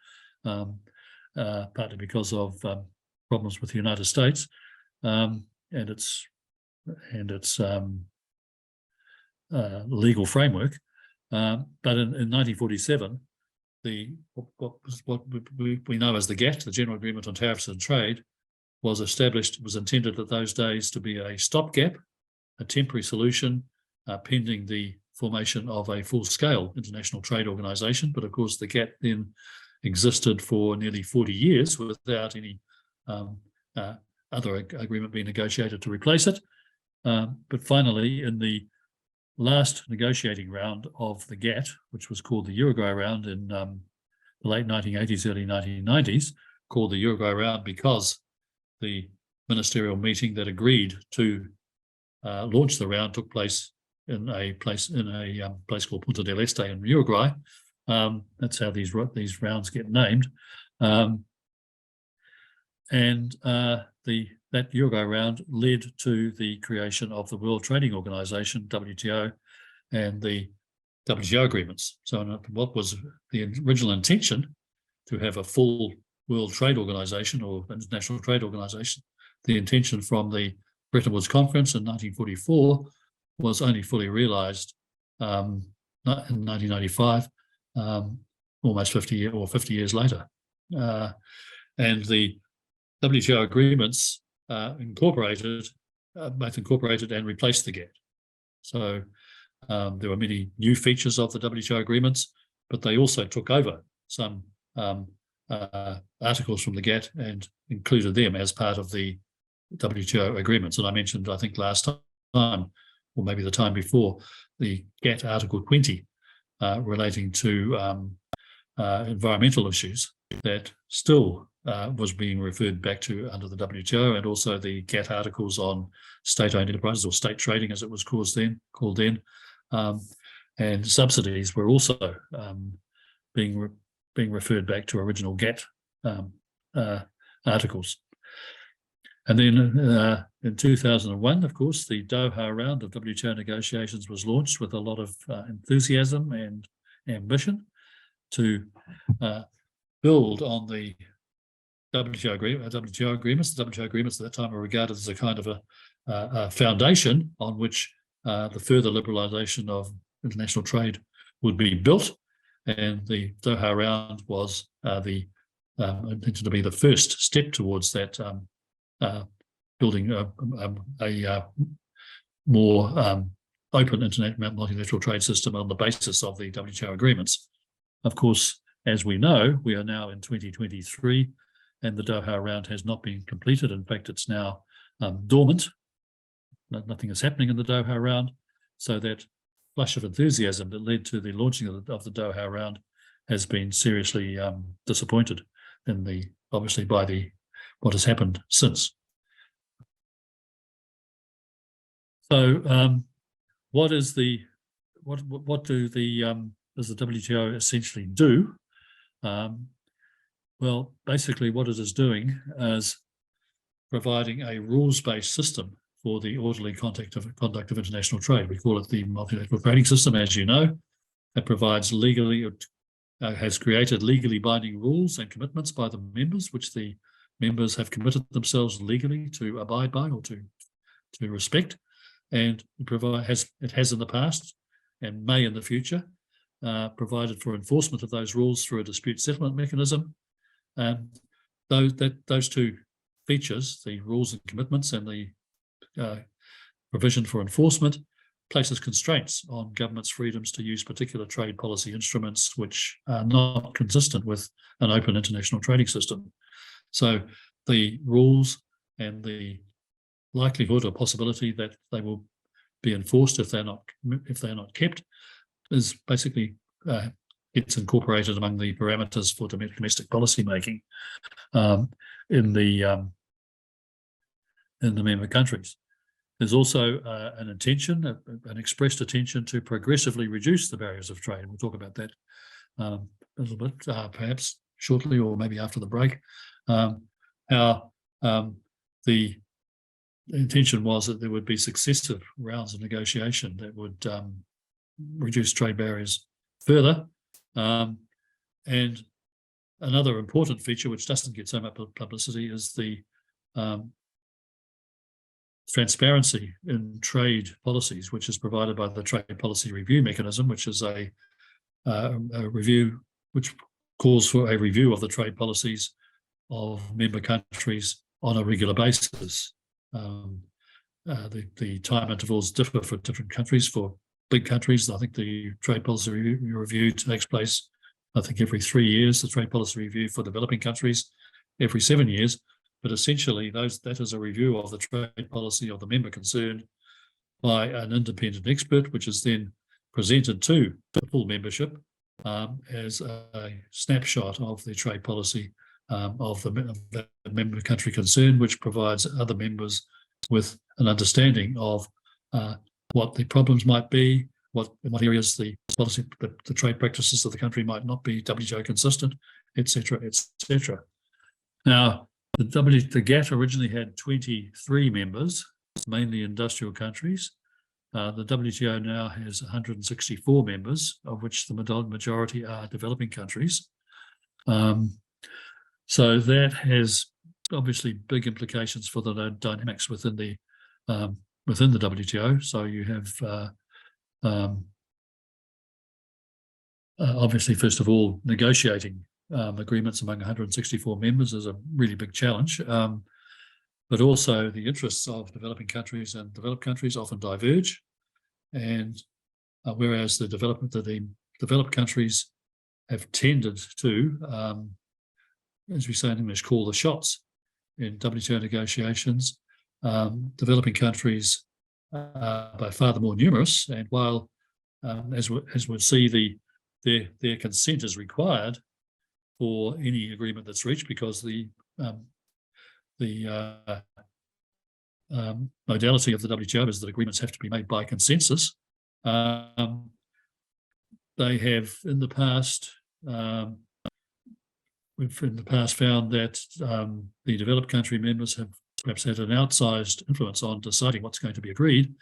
partly because of problems with the United States and its legal framework. But in 1947, what we know as the GATT, the General Agreement on Tariffs and Trade, was established, was intended at those days to be a stopgap, a temporary solution, pending the formation of a full-scale international trade organisation. But of course, the GATT then existed for nearly 40 years without any other agreement being negotiated to replace it. But finally, in the last negotiating round of the GATT, which was called the Uruguay round in the late 1980s, early 1990s, called the Uruguay round because the ministerial meeting that agreed to launch the round took place in a place called Punta del Este in Uruguay. That's how these rounds get named. That Uruguay round led to the creation of the World Trading Organization, WTO, and the WTO agreements. So what was the original intention, to have a full World Trade Organization or International Trade Organization, the intention from the Bretton Woods Conference in 1944 was only fully realized in 1995, almost 50 years later. And the WTO agreements both incorporated and replaced the GATT. So there were many new features of the WTO agreements, but they also took over some articles from the GATT and included them as part of the WTO agreements. And I mentioned, I think last time, or maybe the time before, the GATT Article 20 relating to environmental issues that still was being referred back to under the WTO, and also the GATT articles on state-owned enterprises, or state trading as it was called then. And subsidies were also being referred back to original GATT articles. And then in 2001, of course, the Doha round of WTO negotiations was launched with a lot of enthusiasm and ambition to build on the WTO agreements. The WTO agreements at that time were regarded as a kind of a foundation on which the further liberalisation of international trade would be built. And the Doha round was intended to be the first step towards that, building a more open multilateral trade system on the basis of the WTO agreements. Of course, as we know, we are now in 2023, and the Doha round has not been completed. In fact, it's now dormant. Nothing is happening in the Doha round. So that flush of enthusiasm that led to the launching of the Doha round has been seriously disappointed obviously by what has happened since. So what does the WTO essentially do? Well, basically what it is doing is providing a rules-based system for the orderly conduct of international trade. We call it the multilateral trading system, as you know. It provides has created legally binding rules and commitments by the members, which the members have committed themselves legally to abide by or to respect. And it has in the past and may in the future provided for enforcement of those rules through a dispute settlement mechanism. Those two features, the rules and commitments and the provision for enforcement, places constraints on governments' freedoms to use particular trade policy instruments which are not consistent with an open international trading system. So the rules and the likelihood or possibility that they will be enforced if they're not kept is basically it's incorporated among the parameters for domestic policy making in the member countries. There's also an expressed intention to progressively reduce the barriers of trade. We'll talk about that a little bit, perhaps shortly, or maybe after the break. How the intention was that there would be successive rounds of negotiation that would reduce trade barriers further. And another important feature, which doesn't get so much publicity, is the transparency in trade policies, which is provided by the Trade Policy Review Mechanism, which is a review which calls for a review of the trade policies of member countries on a regular basis. The time intervals differ for different countries. For big countries, I think the Trade Policy Review takes place, I think, every 3 years. The Trade Policy Review for developing countries every 7 years. But essentially, that is a review of the trade policy of the member concerned by an independent expert, which is then presented to the full membership as a snapshot of the trade policy of the member country concerned, which provides other members with an understanding of what the problems might be, what areas the policy, the trade practices of the country might not be WTO consistent, etc., etc. Now, the GATT originally had 23 members, mainly industrial countries. The WTO now has 164 members, of which the majority are developing countries. So that has obviously big implications for the dynamics within the WTO. So you have obviously, first of all, negotiating agreements among 164 members is a really big challenge. But also the interests of developing countries and developed countries often diverge. And whereas the developed countries have tended to, as we say in English, call the shots in WTO negotiations, developing countries are by far the more numerous. And while, as we'll see, their consent is required for any agreement that's reached, because the modality of the WTO is that agreements have to be made by consensus. They have in the past, we've in the past found that the developed country members have perhaps had an outsized influence on deciding what's going to be agreed.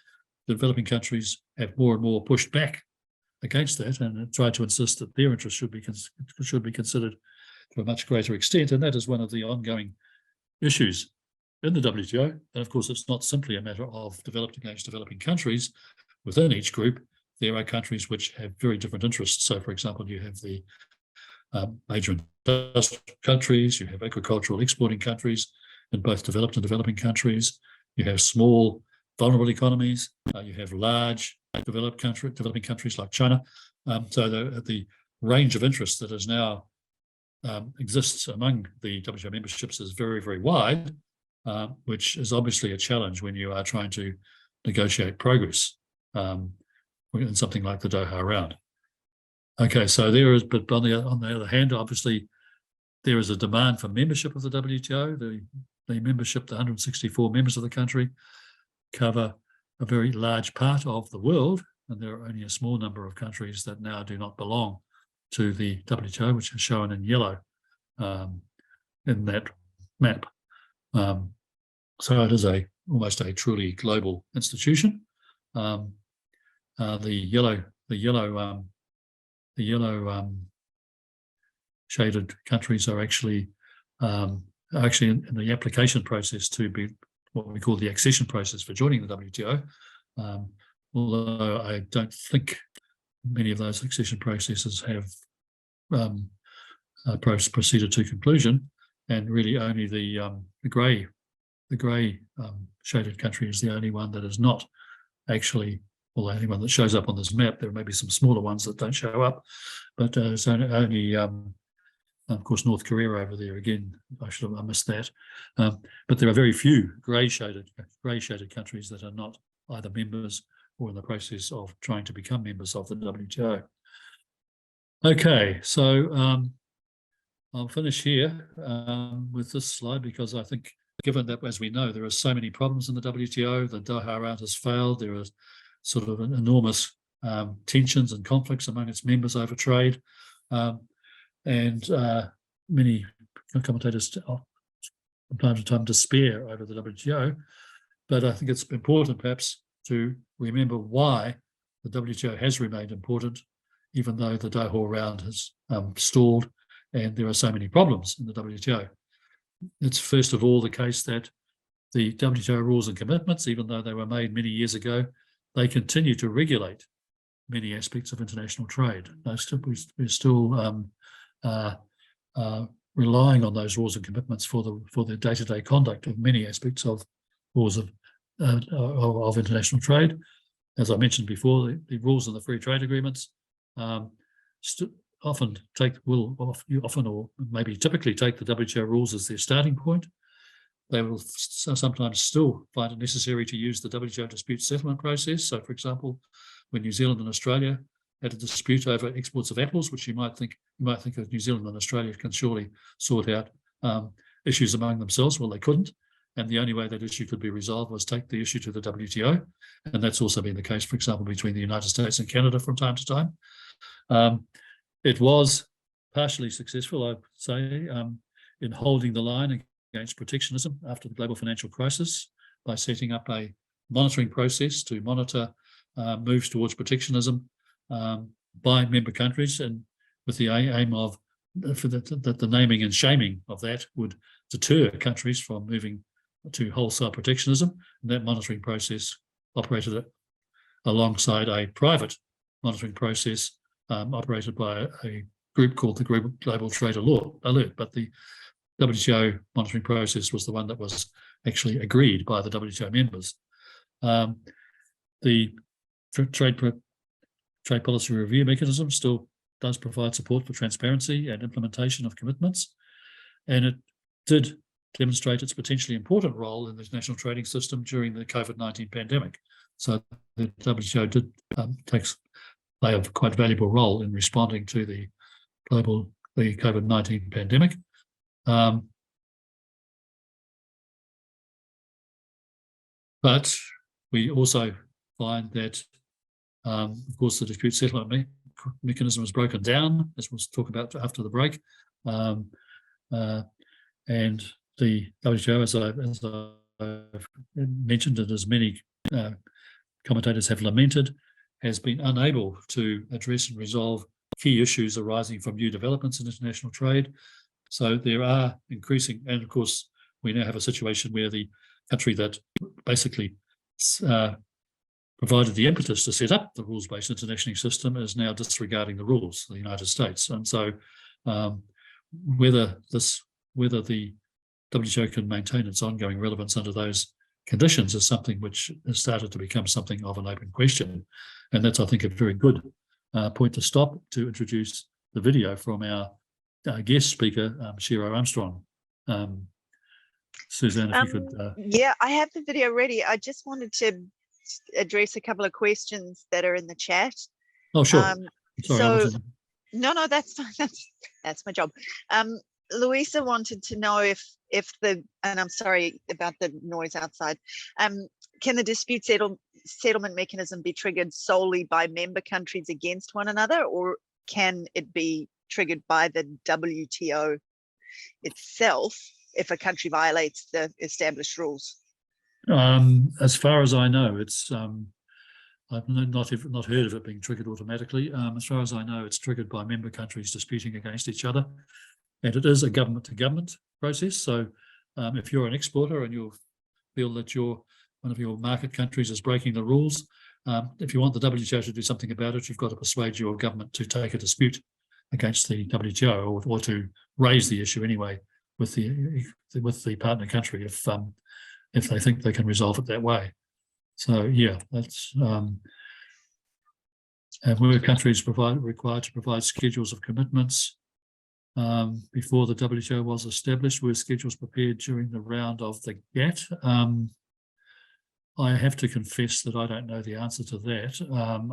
The developing countries have more and more pushed back against that and tried to insist that their interests should be considered to a much greater extent, and that is one of the ongoing issues in the WTO. And of course, it's not simply a matter of developed against developing countries. Within each group, there are countries which have very different interests. So, for example, you have the major industrial countries, you have agricultural exporting countries in both developed and developing countries, you have small vulnerable economies, you have large developing countries like China. So the range of interests that is now exists among the WTO memberships is very, very wide, which is obviously a challenge when you are trying to negotiate progress in something like the Doha round. Okay, so there is, but on the other hand, obviously, there is a demand for membership of the WTO. The membership, the 164 members of the country, cover a very large part of the world, and there are only a small number of countries that now do not belong to the WTO, which is shown in yellow in that map. So it is almost a truly global institution. The yellow shaded countries are actually in the application process to be what we call the accession process for joining the WTO. Although I don't think many of those accession processes have proceeded to conclusion, and really only the grey shaded country is the only one that is not actually, well, the only one that shows up on this map. There may be some smaller ones that don't show up, but it's only of course, North Korea over there again. I missed that. But there are very few grey shaded countries that are not either members or in the process of trying to become members of the WTO. Okay, so I'll finish here with this slide, because I think, given that, as we know, there are so many problems in the WTO, the Doha round has failed, there are sort of enormous tensions and conflicts among its members over trade. And many commentators from time to time despair over the WTO. But I think it's important perhaps to remember why the WTO has remained important, even though the Doha round has stalled and there are so many problems in the WTO. It's first of all the case that the WTO rules and commitments, even though they were made many years ago, they continue to regulate many aspects of international trade. We're still relying on those rules and commitments for the day-to-day conduct of many aspects of rules of international trade. As I mentioned before, the rules of the free trade agreements often or maybe typically take the WTO rules as their starting point. They will sometimes still find it necessary to use the WTO dispute settlement process. So, for example, when New Zealand and Australia had a dispute over exports of apples, which you might think of New Zealand and Australia can surely sort out issues among themselves. Well, they couldn't. And the only way that issue could be resolved was take the issue to the WTO. And that's also been the case, for example, between the United States and Canada from time to time. It was partially successful, I would say, in holding the line against protectionism after the global financial crisis by setting up a monitoring process to monitor moves towards protectionism by member countries, and with the aim of that the naming and shaming of that would deter countries from moving to wholesale protectionism. And that monitoring process operated alongside a private monitoring process operated by a group called the Global Trade Alert, but the WTO monitoring process was the one that was actually agreed by the WTO members. The trade policy review mechanism still does provide support for transparency and implementation of commitments, and it did demonstrate its potentially important role in the international trading system during the COVID-19 pandemic. So the WTO did play a quite valuable role in responding to the COVID-19 pandemic. But we also find that, of course, the dispute settlement mechanism was broken down, as we'll talk about after the break. And the WTO, as I've mentioned, and as many commentators have lamented, has been unable to address and resolve key issues arising from new developments in international trade. So there are increasing, and of course, we now have a situation where the country that basically provided the impetus to set up the rules-based international system is now disregarding the rules, the United States. And so whether the WTO can maintain its ongoing relevance under those conditions is something which has started to become something of an open question. And that's, I think, a very good point to stop to introduce the video from our guest speaker, Shiro Armstrong. Suzanne, if you could... Yeah, I have the video ready. I just wanted to address a couple of questions that are in the chat. Oh, sure. Sorry, No, that's fine. That's my job. Louisa wanted to know if the, and I'm sorry about the noise outside, can the dispute settlement mechanism be triggered solely by member countries against one another, or can it be triggered by the WTO itself if a country violates the established rules? As far as I know, it's I've not heard of it being triggered automatically. As far as I know, it's triggered by member countries disputing against each other, and it is a government-to-government process. So if you're an exporter and you feel that one of your market countries is breaking the rules, if you want the WTO to do something about it, you've got to persuade your government to take a dispute against the WTO, or to raise the issue anyway with the partner country if they think they can resolve it that way. So yeah, that's and were countries required to provide schedules of commitments before the WTO was established? Were schedules prepared during the round of the GATT? I have to confess that I don't know the answer to that.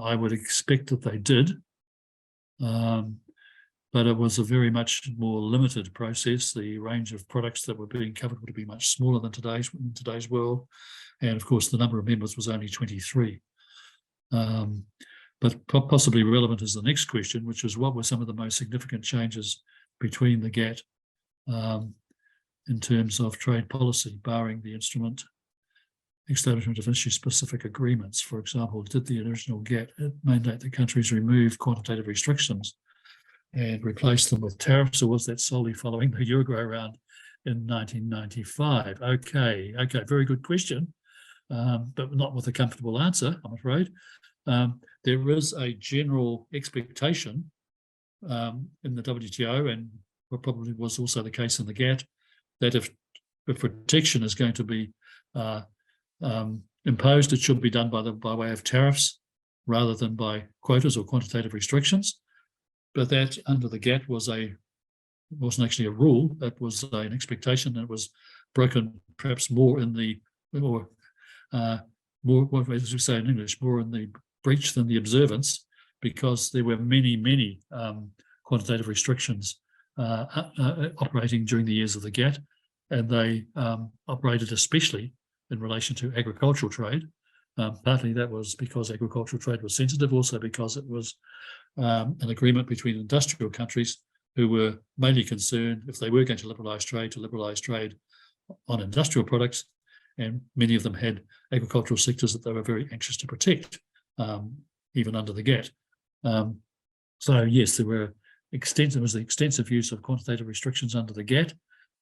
I would expect that they did, but it was a very much more limited process. The range of products that were being covered would be much smaller than in today's world. And of course, the number of members was only 23. But possibly relevant is the next question, which is what were some of the most significant changes between the GATT in terms of trade policy, barring the establishment of issue-specific agreements? For example, did the original GATT mandate that countries remove quantitative restrictions and replace them with tariffs, or was that solely following the Uruguay round in 1995? Okay, very good question, but not with a comfortable answer, I'm afraid. There is a general expectation in the WTO, and what probably was also the case in the GATT, that if protection is going to be imposed, it should be done by way of tariffs rather than by quotas or quantitative restrictions. But that under the GATT wasn't actually a rule. That was an expectation that was broken perhaps more in the more what as we say in English, more in the breach than the observance, because there were many quantitative restrictions operating during the years of the GATT, and they operated especially in relation to agricultural trade. Partly that was because agricultural trade was sensitive, also because it was an agreement between industrial countries who were mainly concerned, if they were going to liberalise trade on industrial products, and many of them had agricultural sectors that they were very anxious to protect, even under the GATT. So yes, there was the extensive use of quantitative restrictions under the GATT,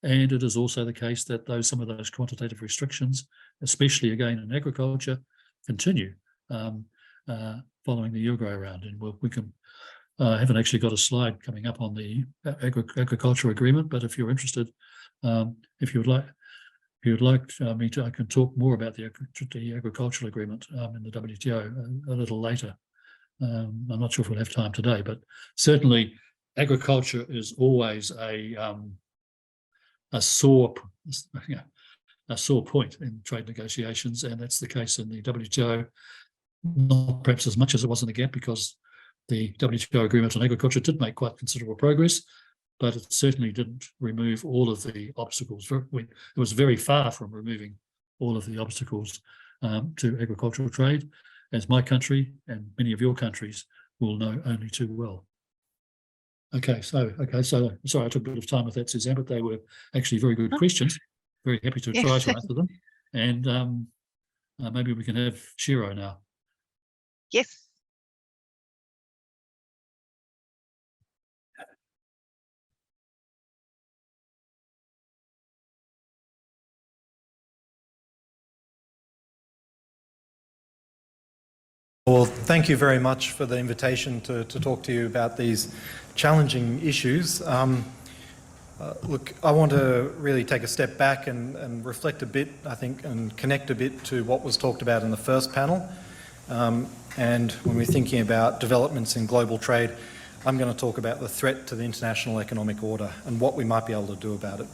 and it is also the case that some of those quantitative restrictions, especially again in agriculture, continue following the Uruguay round. And we can I haven't actually got a slide coming up on the agricultural agreement, but if you're interested, if you would like me to, I can talk more about the agricultural agreement in the WTO a little later. I'm not sure if we'll have time today, but certainly agriculture is always a sore point in trade negotiations, and that's the case in the WTO. Not perhaps as much as it was in the GATT, because the WTO agreement on agriculture did make quite considerable progress, but it certainly didn't remove all of the obstacles. It was very far from removing all of the obstacles to agricultural trade, as my country and many of your countries will know only too well. Okay, so sorry I took a bit of time with that, Suzanne, but they were actually very good questions. Very happy to try to answer them. And maybe we can have Shiro now. Yes. Well, thank you very much for the invitation to talk to you about these challenging issues. Look, I want to really take a step back and reflect a bit, I think, and connect a bit to what was talked about in the first panel. And when we're thinking about developments in global trade, I'm going to talk about the threat to the international economic order and what we might be able to do about it.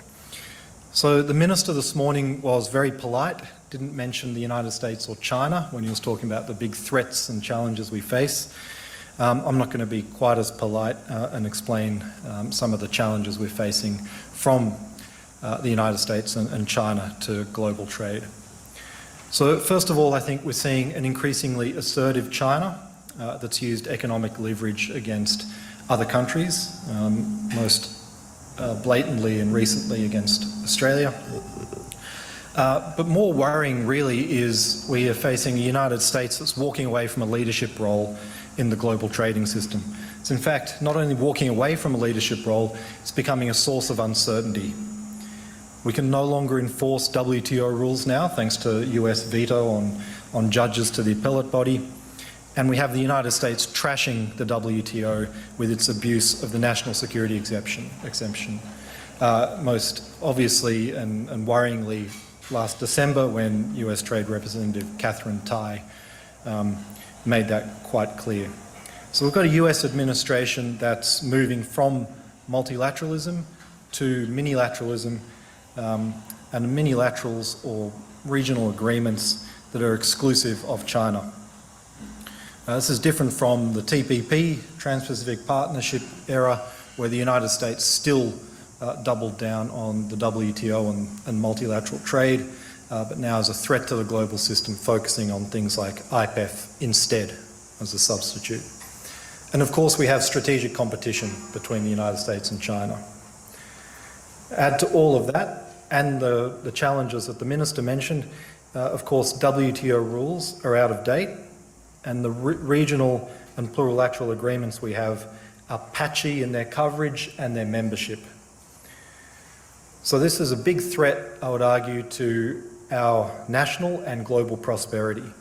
So the Minister this morning was very polite, didn't mention the United States or China when he was talking about the big threats and challenges we face. I'm not going to be quite as polite and explain some of the challenges we're facing from the United States and China to global trade. So first of all, I think we're seeing an increasingly assertive China that's used economic leverage against other countries, most blatantly and recently against Australia. But more worrying really is we are facing a United States that's walking away from a leadership role in the global trading system. It's in fact not only walking away from a leadership role, it's becoming a source of uncertainty. We can no longer enforce WTO rules now, thanks to US veto on judges to the appellate body. And we have the United States trashing the WTO with its abuse of the national security exemption. Most obviously and worryingly last December, when US Trade Representative Catherine Tai made that quite clear. So we've got a US administration that's moving from multilateralism to minilateralism, and minilaterals or regional agreements that are exclusive of China. This is different from the TPP, Trans-Pacific Partnership era, where the United States still doubled down on the WTO and multilateral trade, but now as a threat to the global system, focusing on things like IPEF instead as a substitute. And of course, we have strategic competition between the United States and China. Add to all of that and the challenges that the Minister mentioned, of course, WTO rules are out of date, and the regional and plurilateral agreements we have are patchy in their coverage and their membership. So this is a big threat, I would argue, to our national and global prosperity.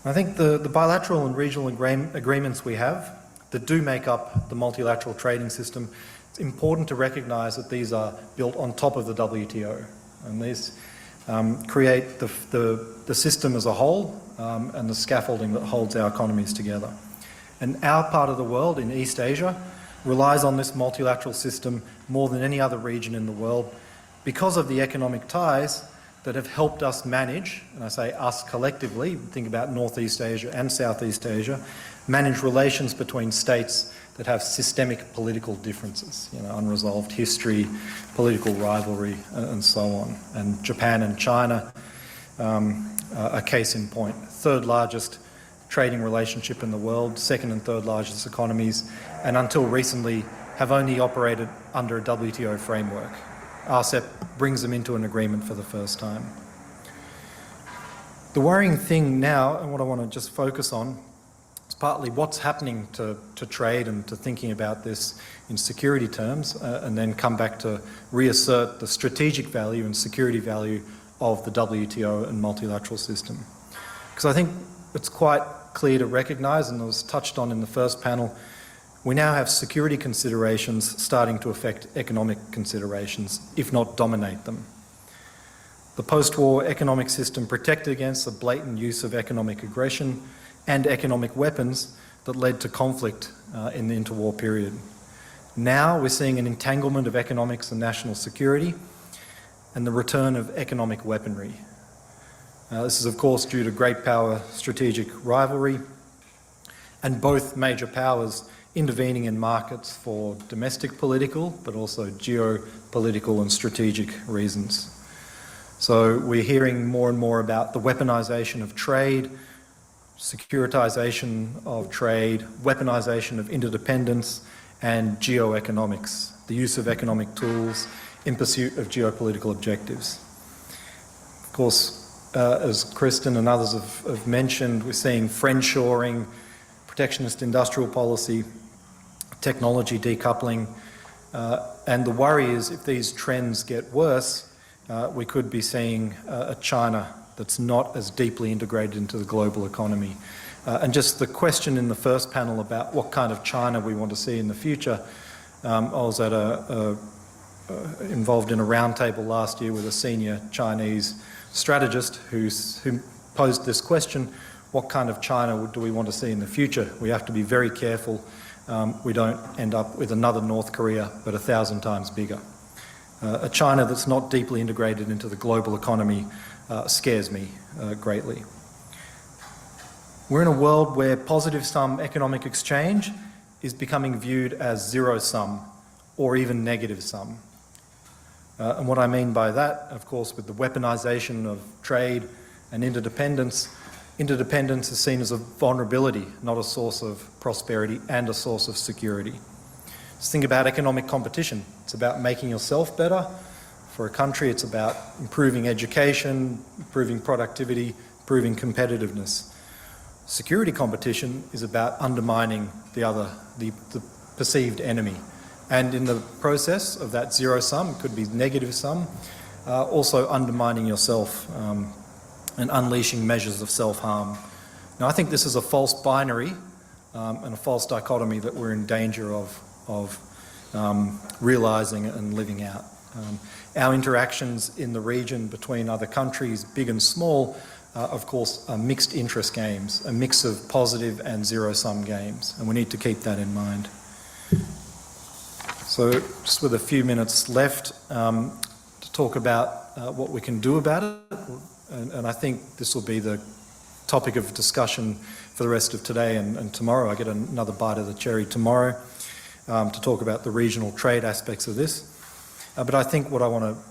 I think the bilateral and regional agreements we have that do make up the multilateral trading system, it's important to recognise that these are built on top of the WTO, and these create the system as a whole and the scaffolding that holds our economies together. And our part of the world in East Asia relies on this multilateral system more than any other region in the world because of the economic ties that have helped us manage, and I say us collectively, think about Northeast Asia and Southeast Asia, manage relations between states that have systemic political differences, unresolved history, political rivalry, and so on. And Japan and China, a case in point. Third largest trading relationship in the world, second and third largest economies, and until recently have only operated under a WTO framework. RCEP brings them into an agreement for the first time. The worrying thing now, and what I want to just focus on, is partly what's happening to trade and to thinking about this in security terms, and then come back to reassert the strategic value and security value of the WTO and multilateral system. Because I think it's quite clear to recognise, and it was touched on in the first panel, we now have security considerations starting to affect economic considerations, if not dominate them. The post-war economic system protected against the blatant use of economic aggression and economic weapons that led to conflict in the interwar period. Now we're seeing an entanglement of economics and national security and the return of economic weaponry. This is of course due to great power strategic rivalry and both major powers intervening in markets for domestic political but also geopolitical and strategic reasons. So we're hearing more and more about the weaponization of trade, securitization of trade, weaponization of interdependence and geoeconomics, the use of economic tools in pursuit of geopolitical objectives. Of course, as Kristen and others have mentioned, we're seeing friendshoring, protectionist industrial policy, technology decoupling, and the worry is if these trends get worse, we could be seeing a China that's not as deeply integrated into the global economy. And just the question in the first panel about what kind of China we want to see in the future, I was at involved in a roundtable last year with a senior Chinese strategist who posed this question: what kind of China do we want to see in the future? We have to be very careful we don't end up with another North Korea, but 1,000 times bigger. A China that's not deeply integrated into the global economy scares me greatly. We're in a world where positive-sum economic exchange is becoming viewed as zero-sum or even negative-sum. And what I mean by that, of course, with the weaponization of trade and interdependence, interdependence is seen as a vulnerability, not a source of prosperity and a source of security. Just think about economic competition. It's about making yourself better. For a country, it's about improving education, improving productivity, improving competitiveness. Security competition is about undermining the perceived enemy. And in the process of that zero sum, it could be negative sum, also undermining yourself and unleashing measures of self-harm. Now, I think this is a false binary and a false dichotomy that we're in danger of realising and living out. Our interactions in the region between other countries, big and small, of course, are mixed interest games, a mix of positive and zero-sum games, and we need to keep that in mind. So just with a few minutes left to talk about what we can do about it, and I think this will be the topic of discussion for the rest of today and tomorrow. I get another bite of the cherry tomorrow to talk about the regional trade aspects of this. But I think what I want to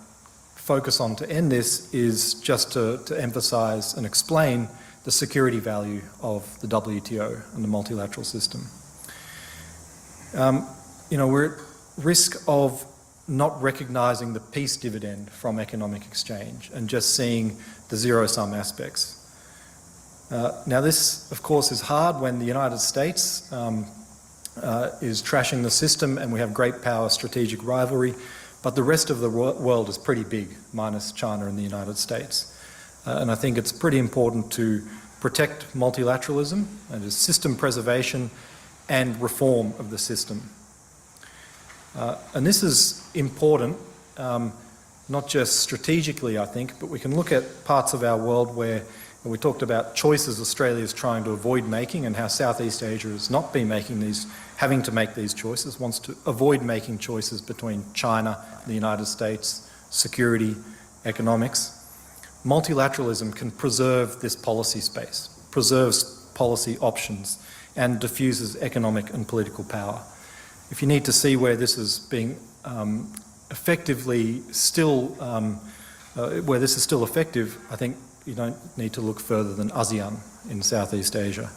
focus on to end this is just to emphasise and explain the security value of the WTO and the multilateral system. We're at risk of not recognising the peace dividend from economic exchange and just seeing the zero-sum aspects. Now this, of course, is hard when the United States is trashing the system and we have great power strategic rivalry, but the rest of the world is pretty big, minus China and the United States. And I think it's pretty important to protect multilateralism and system preservation and reform of the system. And this is important, not just strategically, I think, but we can look at parts of our world where we talked about choices Australia is trying to avoid making and how Southeast Asia has not been having to make these choices, wants to avoid making choices between China and the United States, security, economics. Multilateralism can preserve this policy space, preserves policy options, and diffuses economic and political power. If you need to see where this is being effectively still, where this is still effective, I think you don't need to look further than ASEAN in Southeast Asia.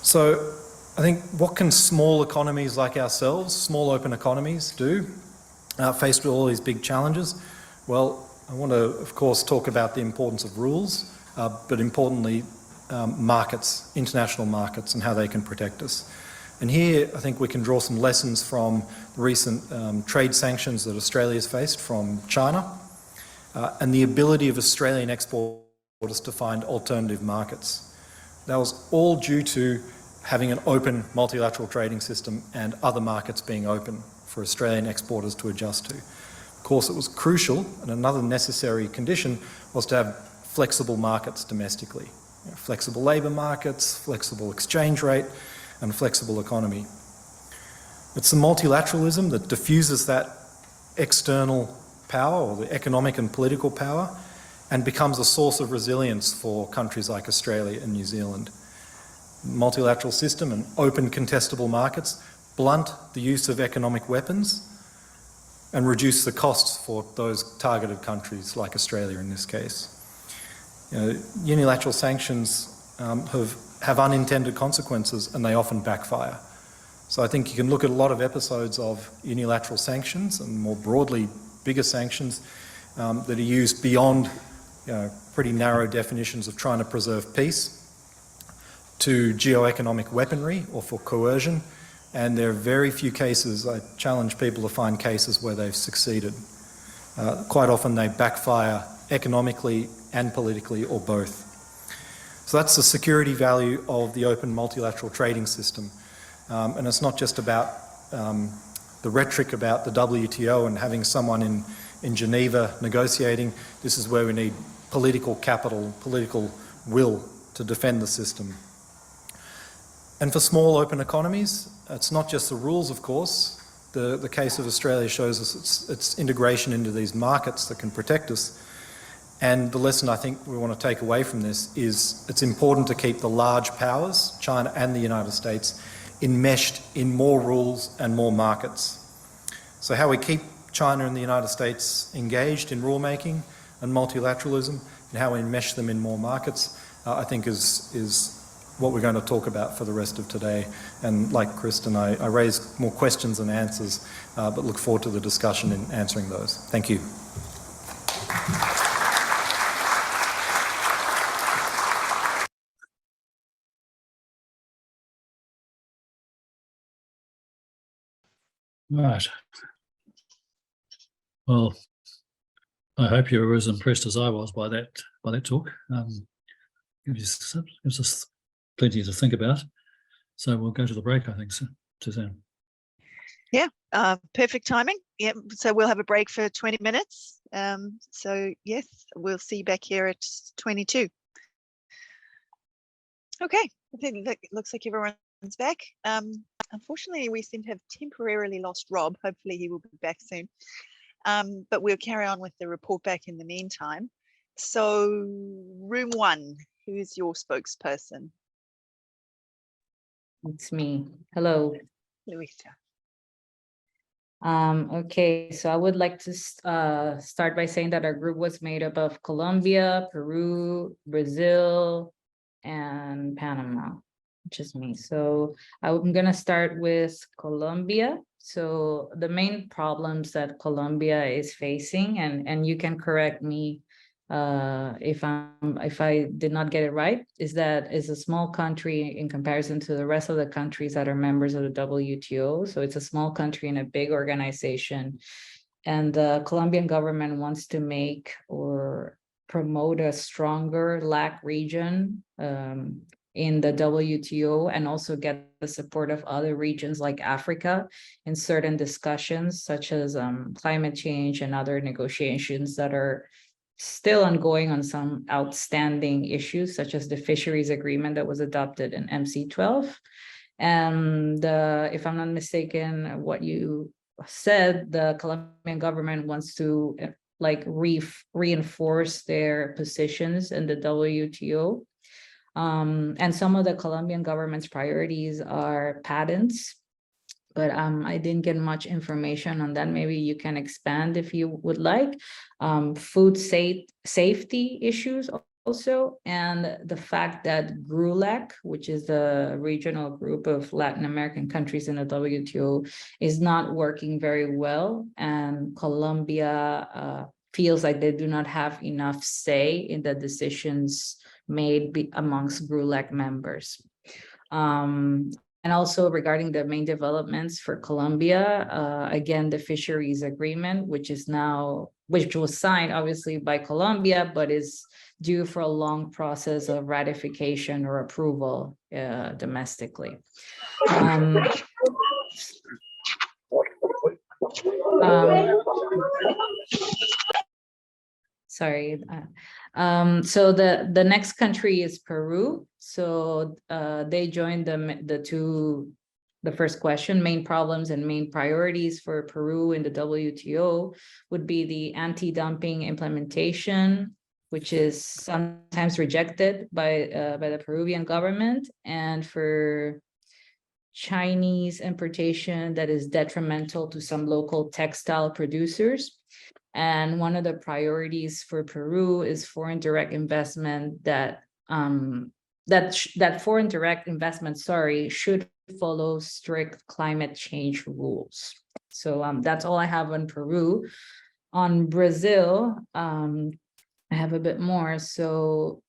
So I think what can small economies like ourselves, small open economies, do faced with all these big challenges? Well, I want to, of course, talk about the importance of rules, but importantly, markets, international markets, and how they can protect us. And here, I think we can draw some lessons from the recent trade sanctions that Australia has faced from China, and the ability of Australian exporters to find alternative markets. That was all due to having an open multilateral trading system and other markets being open for Australian exporters to adjust to. Of course, it was crucial, and another necessary condition was to have flexible markets domestically. Flexible labour markets, flexible exchange rate, and flexible economy. It's the multilateralism that diffuses that external power, or the economic and political power, and becomes a source of resilience for countries like Australia and New Zealand. Multilateral system and open contestable markets blunt the use of economic weapons and reduce the costs for those targeted countries like Australia in this case. Unilateral sanctions have unintended consequences, and they often backfire. So I think you can look at a lot of episodes of unilateral sanctions and more broadly bigger sanctions that are used beyond pretty narrow definitions of trying to preserve peace to geoeconomic weaponry or for coercion, and there are very few cases. I challenge people to find cases where they've succeeded. Quite often they backfire economically and politically, or both. So that's the security value of the open multilateral trading system. And it's not just about the rhetoric about the WTO and having someone in Geneva negotiating. This is where we need political capital, political will to defend the system. And for small open economies, it's not just the rules, of course. The case of Australia shows us its integration into these markets that can protect us. And the lesson I think we want to take away from this is it's important to keep the large powers, China and the United States, enmeshed in more rules and more markets. So how we keep China and the United States engaged in rulemaking and multilateralism, and how we enmesh them in more markets, I think is what we're going to talk about for the rest of today. And like Kristen, I raised more questions than answers, but look forward to the discussion in answering those. Thank you. Right. Well, I hope you were as impressed as I was by that talk. Gives us plenty to think about. So we'll go to the break, I think, Suzanne. Yeah, perfect timing. Yeah, so we'll have a break for 20 minutes. So yes, we'll see you back here at 22. Okay, I think that looks like everyone's back. Unfortunately, we seem to have temporarily lost Rob. Hopefully he will be back soon. But we'll carry on with the report back in the meantime. So room 1, who's your spokesperson? It's me. Hello. Louisa. Okay, so I would like to start by saying that our group was made up of Colombia, Peru, Brazil, and Panama, which is me. So I'm going to start with Colombia. So the main problems that Colombia is facing, and you can correct me if I did not get it right, is that it's a small country in comparison to the rest of the countries that are members of the WTO. So it's a small country in a big organization, and the Colombian government wants to make or promote a stronger LAC region in the WTO, and also get the support of other regions like Africa in certain discussions, such as climate change and other negotiations that are still ongoing on some outstanding issues, such as the fisheries agreement that was adopted in MC12. And if I'm not mistaken, what you said, the Colombian government wants to reinforce their positions in the WTO. And some of the Colombian government's priorities are patents, but I didn't get much information on that. Maybe you can expand if you would like. Food safety issues also, and the fact that GRULAC, which is the regional group of Latin American countries in the WTO, is not working very well, and Colombia feels like they do not have enough say in the decisions made amongst GRULAC members. And also regarding the main developments for Colombia, again, the fisheries agreement, which was signed obviously by Colombia, but is due for a long process of ratification or approval domestically. Sorry. So the next country is Peru. So they joined the first question, main problems and main priorities for Peru in the WTO would be the anti-dumping implementation, which is sometimes rejected by the Peruvian government, and for Chinese importation that is detrimental to some local textile producers. And one of the priorities for Peru is foreign direct investment that foreign direct investment, should follow strict climate change rules. So that's all I have on Peru. On Brazil, I have a bit more. So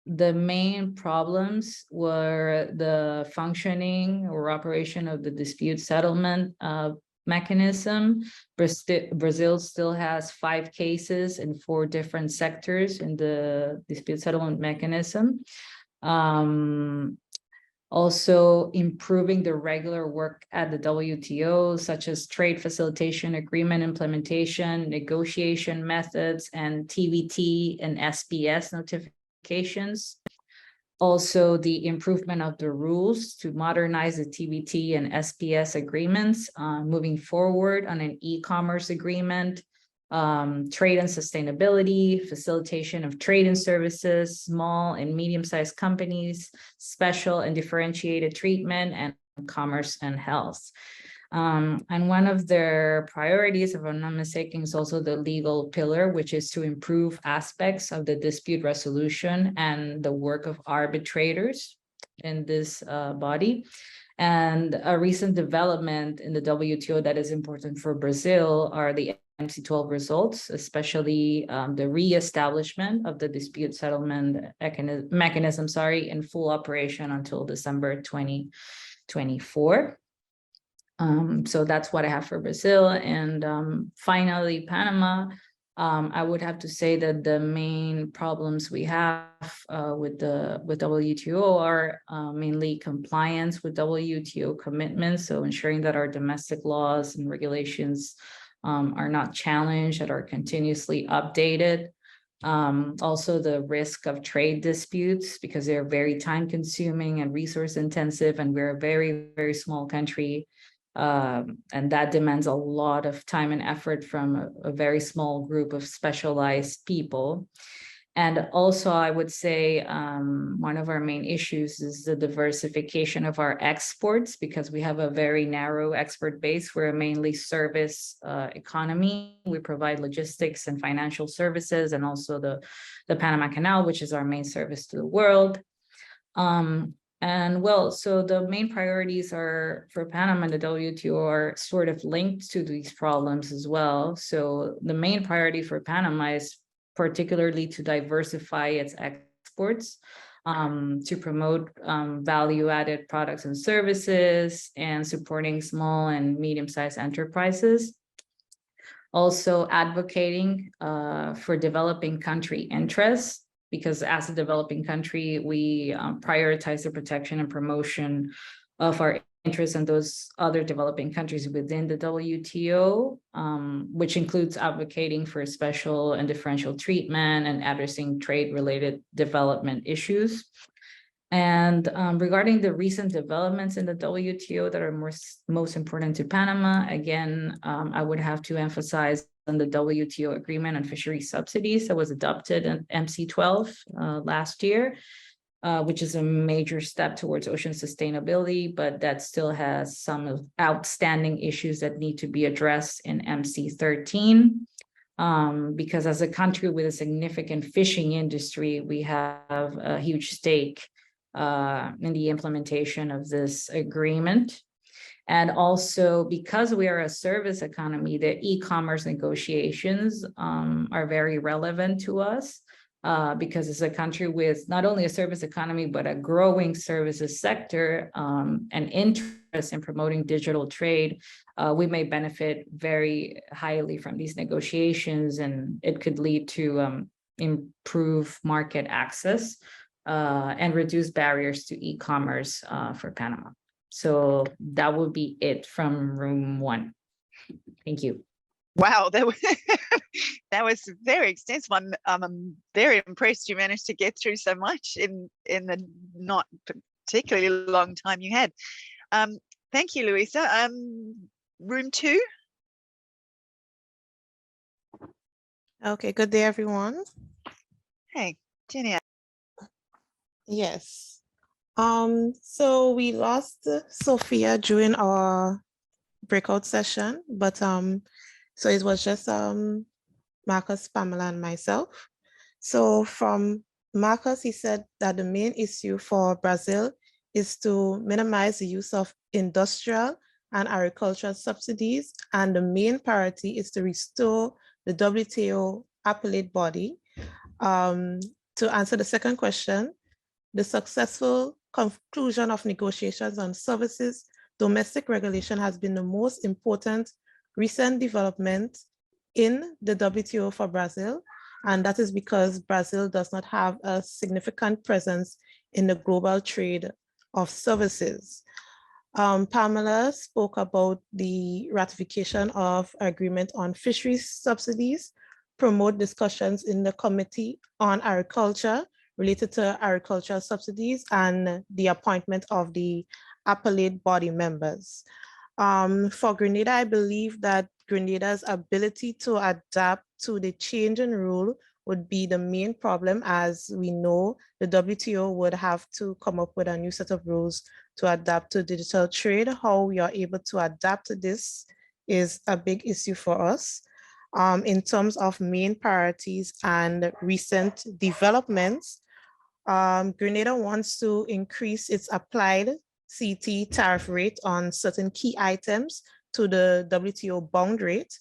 the main problems were the functioning or operation of the dispute settlement mechanism. Brazil still has 5 cases in 4 different sectors in the dispute settlement mechanism. Also improving the regular work at the WTO, such as trade facilitation agreement implementation, negotiation methods, and TVT and SPS notifications. Also, the improvement of the rules to modernize the TVT and SPS agreements, moving forward on an e-commerce agreement, trade and sustainability, facilitation of trade and services, small and medium-sized companies, special and differentiated treatment, and commerce and health. And one of their priorities, if I'm not mistaken, is also the legal pillar, which is to improve aspects of the dispute resolution and the work of arbitrators in this body. And a recent development in the WTO that is important for Brazil are the MC12 results, especially the re-establishment of the dispute settlement mechanism, in full operation until December 2024. So that's what I have for Brazil. And finally, Panama. I would have to say that the main problems we have with WTO are mainly compliance with WTO commitments, so ensuring that our domestic laws and regulations are not challenged, that are continuously updated. Also the risk of trade disputes, because they're very time consuming and resource intensive, and we're a very, very small country. And that demands a lot of time and effort from a very small group of specialized people. And also, I would say one of our main issues is the diversification of our exports, because we have a very narrow export base. We're a mainly service economy. We provide logistics and financial services, and also the Panama Canal, which is our main service to the world. And well, so the main priorities are for Panama and the WTO are sort of linked to these problems as well. So the main priority for Panama is particularly to diversify its exports, to promote value-added products and services, and supporting small and medium-sized enterprises. Also advocating for developing country interests, because as a developing country, we prioritize the protection and promotion of our interests in those other developing countries within the WTO, which includes advocating for special and differential treatment and addressing trade-related development issues. And regarding the recent developments in the WTO that are most important to Panama, again, I would have to emphasize on the WTO agreement on fishery subsidies that was adopted in MC12 last year, which is a major step towards ocean sustainability, but that still has some outstanding issues that need to be addressed in MC13. Because as a country with a significant fishing industry, we have a huge stake in the implementation of this agreement. And also, because we are a service economy, the e-commerce negotiations are very relevant to us, because it's a country with not only a service economy, but a growing services sector and interest in promoting digital trade. We may benefit very highly from these negotiations, and it could lead to improve market access and reduce barriers to e-commerce for Panama. So that would be it from room 1. Thank you. Wow, that was that was very extensive. I'm very impressed you managed to get through so much in the not particularly long time you had. Thank you, Luisa. Room 2. Okay, good day, everyone. Hey, Jenny. Yes. So we lost Sophia during our breakout session, but so it was just Marcus, Pamela, and myself. So from Marcus, he said that the main issue for Brazil is to minimize the use of industrial and agricultural subsidies, and the main priority is to restore the WTO appellate body. To answer the second question, the successful conclusion of negotiations on services domestic regulation has been the most important recent development in the WTO for Brazil, and that is because Brazil does not have a significant presence in the global trade of services. Pamela spoke about the ratification of agreement on fisheries subsidies, promote discussions in the Committee on Agriculture related to agricultural subsidies, and the appointment of the appellate body members. For Grenada, I believe that Grenada's ability to adapt to the change in rule would be the main problem. As we know, the WTO would have to come up with a new set of rules to adapt to digital trade. How we are able to adapt to this is a big issue for us. In terms of main priorities and recent developments, Grenada wants to increase its applied CT tariff rate on certain key items to the WTO bound rate.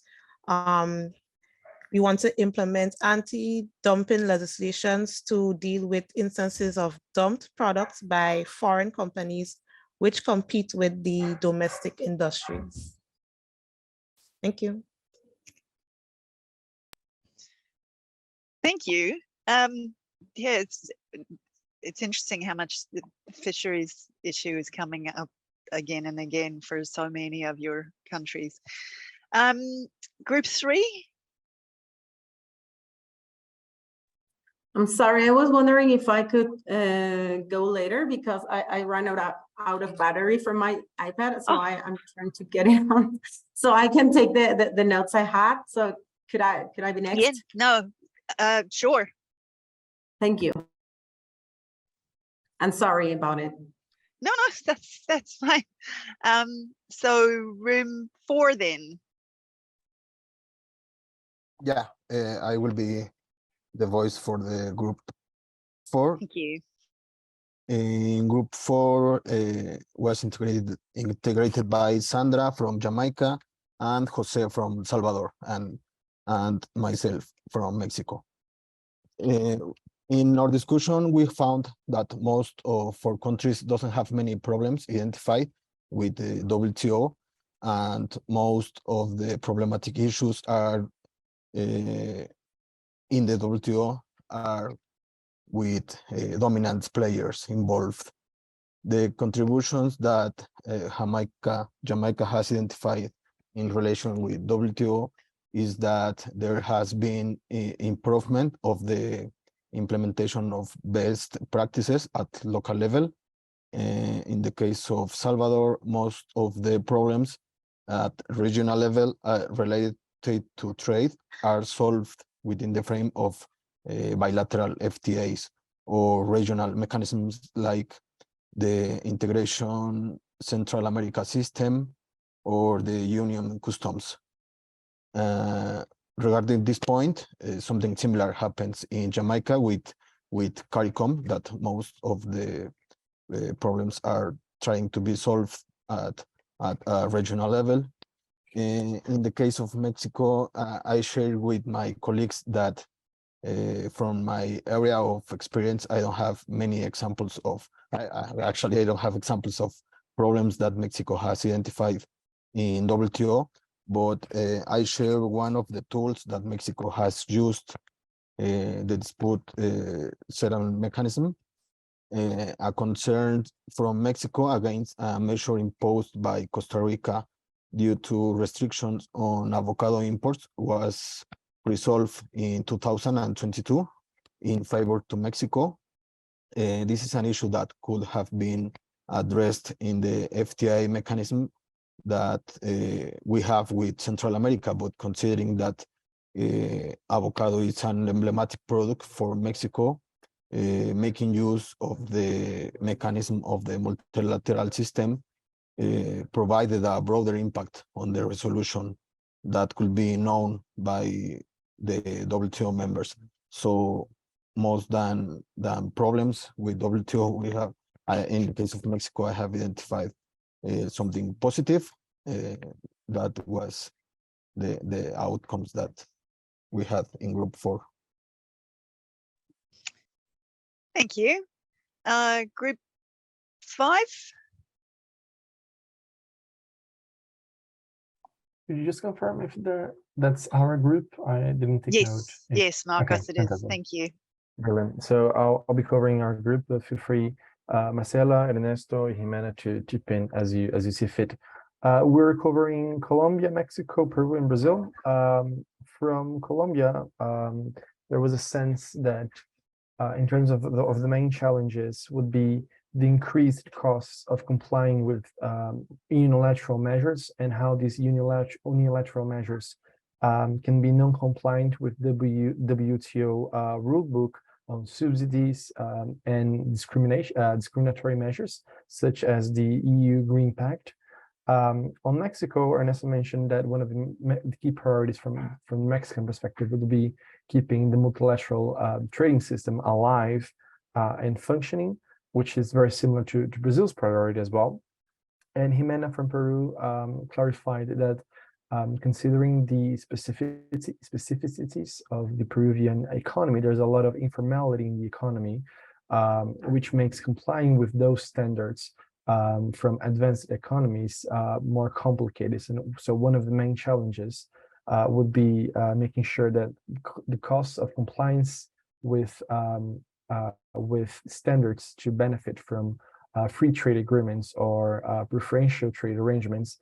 We want to implement anti-dumping legislations to deal with instances of dumped products by foreign companies which compete with the domestic industries. Thank you. Thank you. Yeah, it's interesting how much the fisheries issue is coming up again and again for so many of your countries. Group 3. I'm sorry, I was wondering if I could go later because I ran out of battery from my iPad, so I'm trying to get it on so I can take the notes I had. So could I be next? Yeah, no, sure. Thank you. And sorry about it. No, that's fine. So room 4 then. Yeah, I will be the voice for the group 4. Thank you. In group 4 was integrated by Sandra from Jamaica and Jose from Salvador and myself from Mexico. In our discussion, we found that most of our countries doesn't have many problems identified with the WTO, and most of the problematic issues are in the WTO are with dominant players involved. The contributions that Jamaica has identified in relation with WTO is that there has been improvement of the implementation of best practices at local level. In the case of Salvador, most of the problems at regional level related to trade are solved within the frame of bilateral FTAs or regional mechanisms like the Integration Central America System or the Union Customs. Regarding this point, something similar happens in Jamaica with CARICOM, that most of the problems are trying to be solved at a regional level. In the case of Mexico, I share with my colleagues that from my area of experience, I don't have many examples of, I don't have examples of problems that Mexico has identified in WTO, but I share one of the tools that Mexico has used the dispute settlement mechanism, a concern from Mexico against a measure imposed by Costa Rica due to restrictions on avocado imports was resolved in 2022 in favor to Mexico. This is an issue that could have been addressed in the FTA mechanism that we have with Central America, but considering that avocado is an emblematic product for Mexico, making use of the mechanism of the multilateral system provided a broader impact on the resolution that could be known by the WTO members. So most than problems with WTO, we have, in the case of Mexico, I have identified something positive. That was the outcomes that we had in Group 4. Thank you. Group 5. Could you just confirm if that's our group? I didn't take note. Yes, Marcos, Okay, it is. fantastic. Thank you. Brilliant. So I'll be covering our group, but feel free, Marcela, Ernesto, Jimena, to chip in as you see fit. We're covering Colombia, Mexico, Peru, and Brazil. From Colombia, there was a sense that in terms of the main challenges would be the increased costs of complying with unilateral measures and how these unilateral measures can be non-compliant with WTO rulebook on subsidies and discriminatory measures, such as the EU Green Pact. On Mexico, Ernesto mentioned that one of the key priorities from the Mexican perspective would be keeping the multilateral trading system alive and functioning, which is very similar to Brazil's priority as well. And Jimena from Peru clarified that considering the specificities of the Peruvian economy, there's a lot of informality in the economy, which makes complying with those standards from advanced economies more complicated. So one of the main challenges would be making sure that the costs of compliance with standards to benefit from free trade agreements or preferential trade arrangements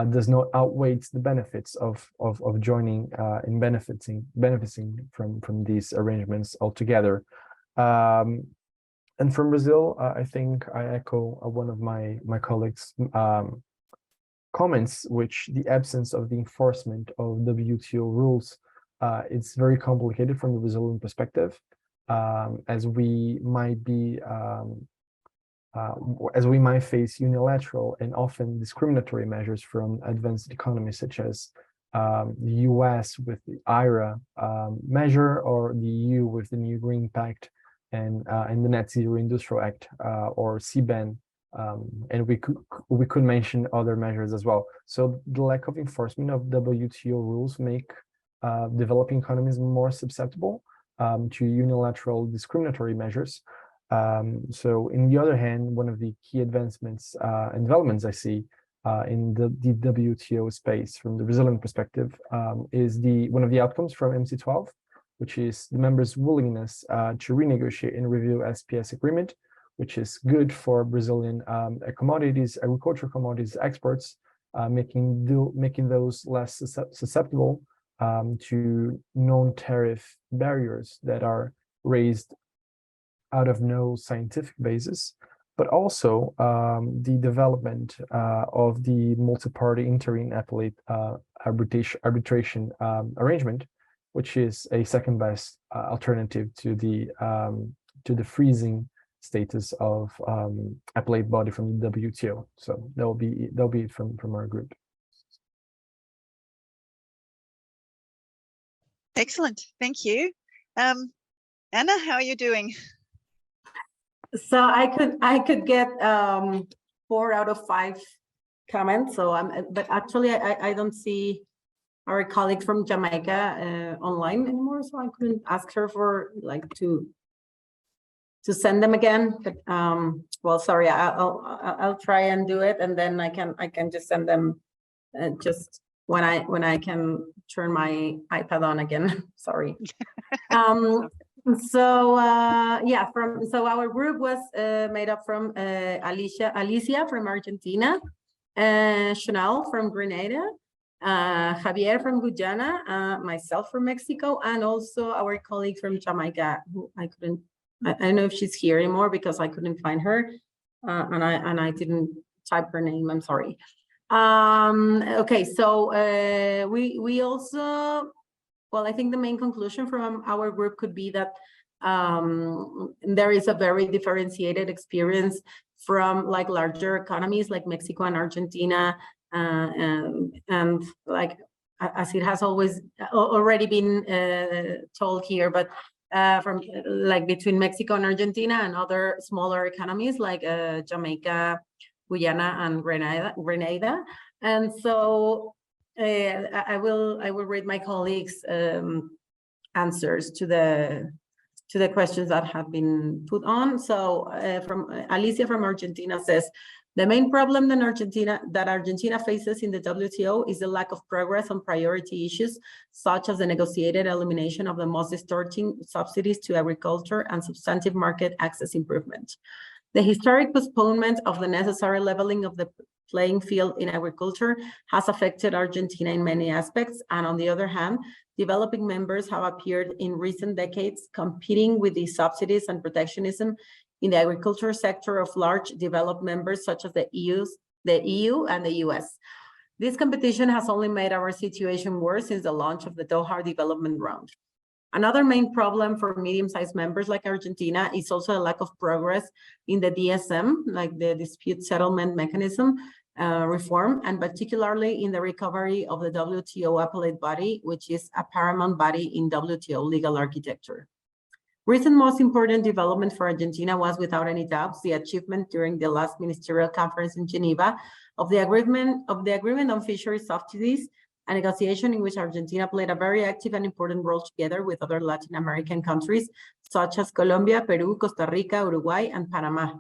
does not outweigh the benefits of joining and benefiting from these arrangements altogether. And from Brazil, I think I echo one of my colleagues' comments, which the absence of the enforcement of WTO rules, it's very complicated from the Brazilian perspective, as we might face unilateral and often discriminatory measures from advanced economies such as the US with the IRA measure, or the EU with the new Green Pact and the Net Zero Industrial Act, or CBAM, and we could mention other measures as well. So the lack of enforcement of WTO rules make developing economies more susceptible to unilateral discriminatory measures. So in the other hand, one of the key advancements and developments I see in the WTO space from the Brazilian perspective is one of the outcomes from MC12, which is the members' willingness to renegotiate and review SPS agreement, which is good for Brazilian agricultural commodities exports, making those less susceptible to non-tariff barriers that are raised out of no scientific basis, but also the development of the multi-party interim appellate arbitration arrangement, which is a second best alternative to the freezing status of appellate body from the WTO. So that'll be it from our group. Excellent, thank you. Anna, how are you doing? So I could get 4 out of 5 comments. So but actually I don't see our colleague from Jamaica online anymore, so I couldn't ask her for to send them again. But well, sorry, I'll try and do it, and then I can just send them just when I can turn my iPad on again. Sorry. So our group was made up from Alicia from Argentina, Chanel from Grenada, Javier from Guyana, myself from Mexico, and also our colleague from Jamaica, who I don't know if she's here anymore because I couldn't find her, and I didn't type her name. I'm sorry. Okay, so we also, well, I think the main conclusion from our group could be that there is a very differentiated experience from like larger economies like Mexico and Argentina, and like as it has always already been told here, but from like between Mexico and Argentina and other smaller economies like Jamaica, Guyana, and Grenada. And so I will read my colleagues' answers to the questions that have been put on. So from Alicia from Argentina says, the main problem that Argentina faces in the WTO is the lack of progress on priority issues, such as the negotiated elimination of the most distorting subsidies to agriculture and substantive market access improvement. The historic postponement of the necessary leveling of the playing field in agriculture has affected Argentina in many aspects, and on the other hand, developing members have appeared in recent decades competing with the subsidies and protectionism in the agriculture sector of large developed members such as the EU and the US. This competition has only made our situation worse since the launch of the Doha development round. Another main problem for medium-sized members like Argentina is also a lack of progress in the DSM, like the dispute settlement mechanism reform, and particularly in the recovery of the WTO appellate body, which is a paramount body in WTO legal architecture. Recent most important development for Argentina was, without any doubts, the achievement during the last ministerial conference in Geneva of the agreement on fisheries subsidies, a negotiation in which Argentina played a very active and important role together with other Latin American countries, such as Colombia, Peru, Costa Rica, Uruguay, and Panama.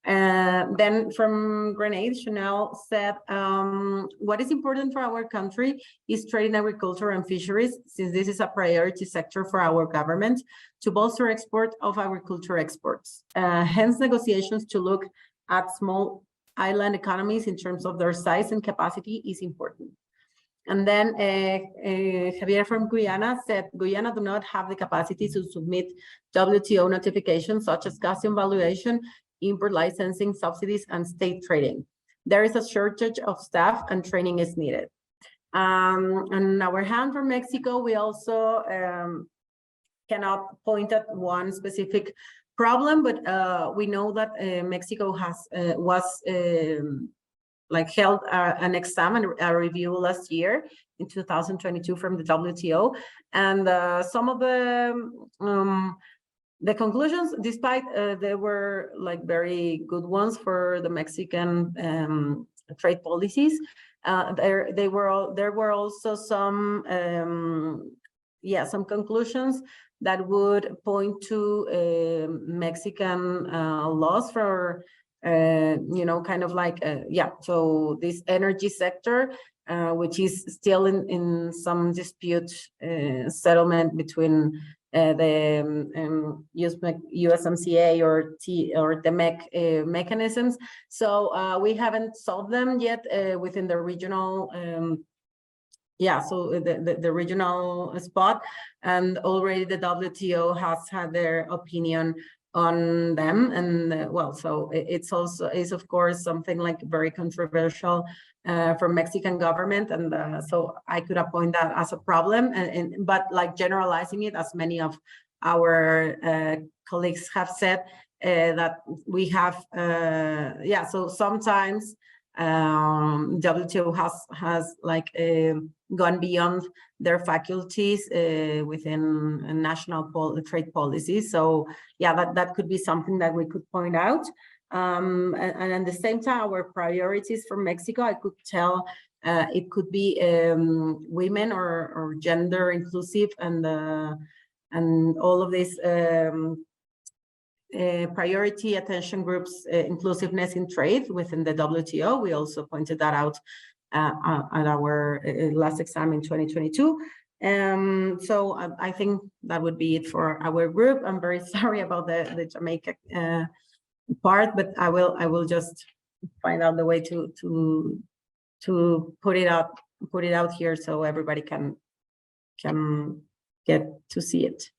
Then from Grenade, Chanel said, what is important for our country is trade in agriculture and fisheries, since this is a priority sector for our government to bolster export of agriculture exports. Hence, negotiations to look at small island economies in terms of their size and capacity is important. And then Javier from Guyana said, Guyana do not have the capacity to submit WTO notifications such as custom valuation, import licensing, subsidies, and state trading. There is a shortage of staff and training is needed. On our hand from Mexico, we also cannot point at one specific problem, but we know that Mexico was held an exam and a review last year in 2022 from the WTO, and some of the conclusions, despite they were like very good ones for the Mexican trade policies, there were also some some conclusions that would point to Mexican laws for so this energy sector, which is still in some dispute settlement between the USMCA or the MEC mechanisms. So we haven't solved them yet within the regional the regional spot, and already the WTO has had their opinion on them, and so it's also of course something like very controversial for Mexican government, and so I could appoint that as a problem, but like generalizing it, as many of our colleagues have said, that we have so sometimes WTO has gone beyond their faculties within national trade policies. So that could be something that we could point out. And at the same time, our priorities for Mexico, I could tell it could be women or gender inclusive, and all of these priority attention groups, inclusiveness in trade within the WTO. We also pointed that out at our last exam in 2022. So I think that would be it for our group. I'm very sorry about the Jamaica part, but I will just find out the way to put it out here so everybody can get to see it.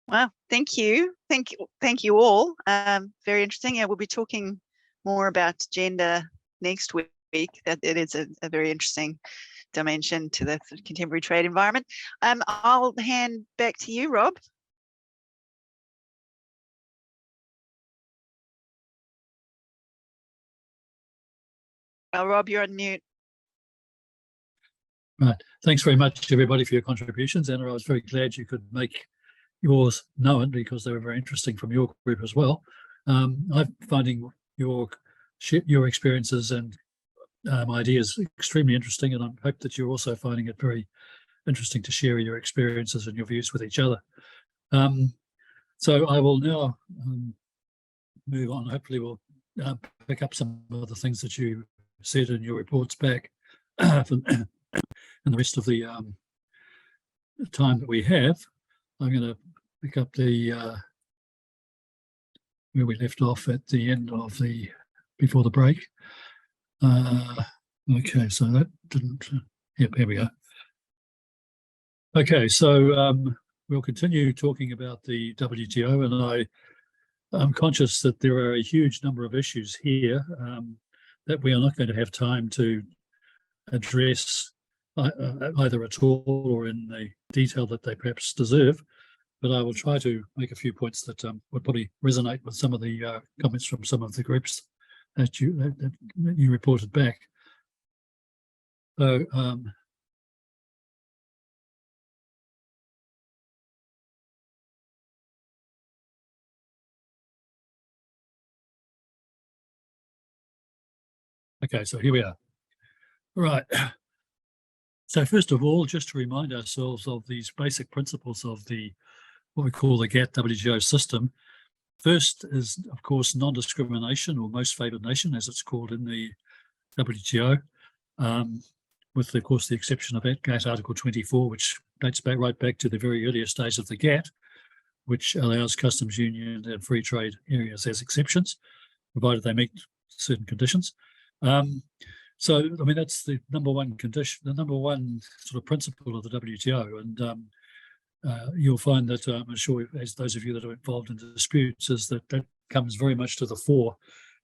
Wow, thank you all. Very interesting. Yeah, we'll be talking more about gender next week. That it is a very interesting dimension to the contemporary trade environment. I'll hand back to you, Rob. Rob, you're on mute. Right. Thanks very much, everybody, for your contributions. Anna, I was very glad you could make yours known because they were very interesting from your group as well. I'm finding your experiences and ideas extremely interesting, and I hope that you're also finding it very interesting to share your experiences and your views with each other. So I will now move on. Hopefully we'll pick up some of the things that you said in your reports back and the rest of the time that we have. I'm going to pick up the where we left off at the end of before the break. Okay, so that didn't. Yep, here we go. Okay, so we'll continue talking about the WTO, and I'm conscious that there are a huge number of issues here that we are not going to have time to address either at all or in the detail that they perhaps deserve. But I will try to make a few points that would probably resonate with some of the comments from some of the groups that you reported back. So okay, so here we are. Right. So first of all, just to remind ourselves of these basic principles of what we call the GATT-WTO system. First is, of course, non-discrimination, or most favoured nation, as it's called in the WTO, with, of course, the exception of GATT Article 24, which dates right back to the very earliest days of the GATT, which allows customs union and free trade areas as exceptions, provided they meet certain conditions. So, I mean, that's the number one condition, the number one sort of principle of the WTO. And you'll find that, I'm sure, as those of you that are involved in disputes, is that comes very much to the fore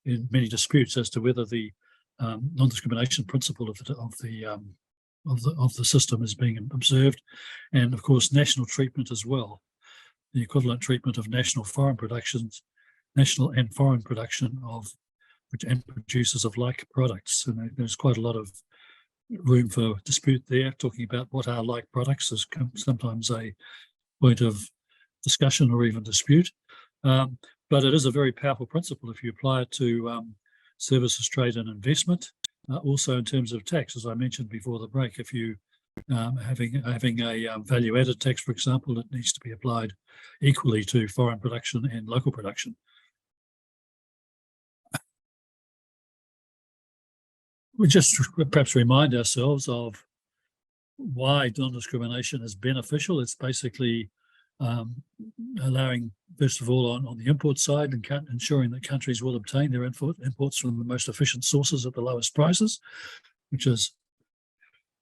in many disputes as to whether the non-discrimination principle of the system is being observed, and of course national treatment as well, the equivalent treatment of national and foreign production and producers of like products. And there's quite a lot of room for dispute there. Talking about what are like products is sometimes a point of discussion or even dispute. But it is a very powerful principle if you apply it to services, trade and investment. Also in terms of tax, as I mentioned before the break, if you having a value-added tax, for example, it needs to be applied equally to foreign production and local production. We just perhaps remind ourselves of why non-discrimination is beneficial. It's basically allowing, first of all, on the import side, and ensuring that countries will obtain their imports from the most efficient sources at the lowest prices, which is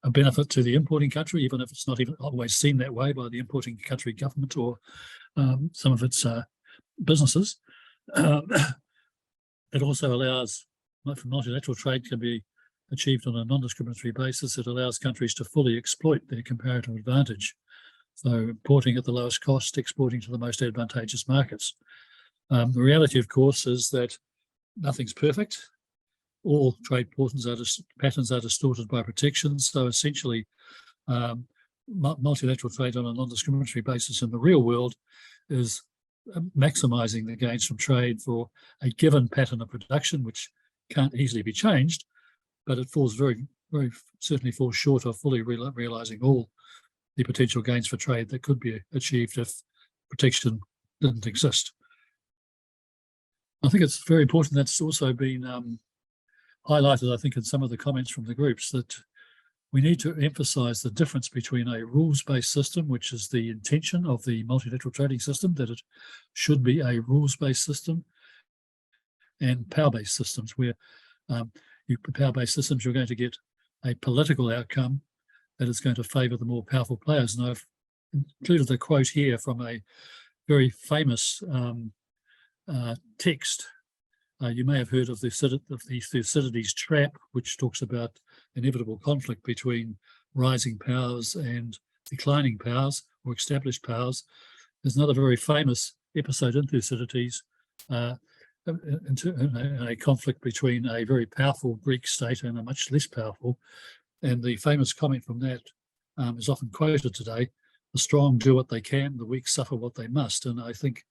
a benefit to the importing country, even if it's not even always seen that way by the importing country government or some of its businesses. It also allows, multilateral trade can be achieved on a non-discriminatory basis. It allows countries to fully exploit their comparative advantage. So importing at the lowest cost, exporting to the most advantageous markets. The reality, of course, is that nothing's perfect. All trade patterns are distorted by protections. So essentially, multilateral trade on a non-discriminatory basis in the real world is maximizing the gains from trade for a given pattern of production, which can't easily be changed, but it falls very certainly falls short of fully realizing all the potential gains for trade that could be achieved if protection didn't exist. I think it's very important that's also been highlighted, I think, in some of the comments from the groups, that we need to emphasize the difference between a rules-based system, which is the intention of the multilateral trading system, that it should be a rules-based system, and power-based systems, where power-based systems, you're going to get a political outcome that is going to favor the more powerful players. And I've included a quote here from a very famous text. You may have heard of the Thucydides trap, which talks about inevitable conflict between rising powers and declining powers or established powers. There's another very famous episode in Thucydides, a conflict between a very powerful Greek state and a much less powerful. And the famous comment from that is often quoted today: the strong do what they can, the weak suffer what they must. And I think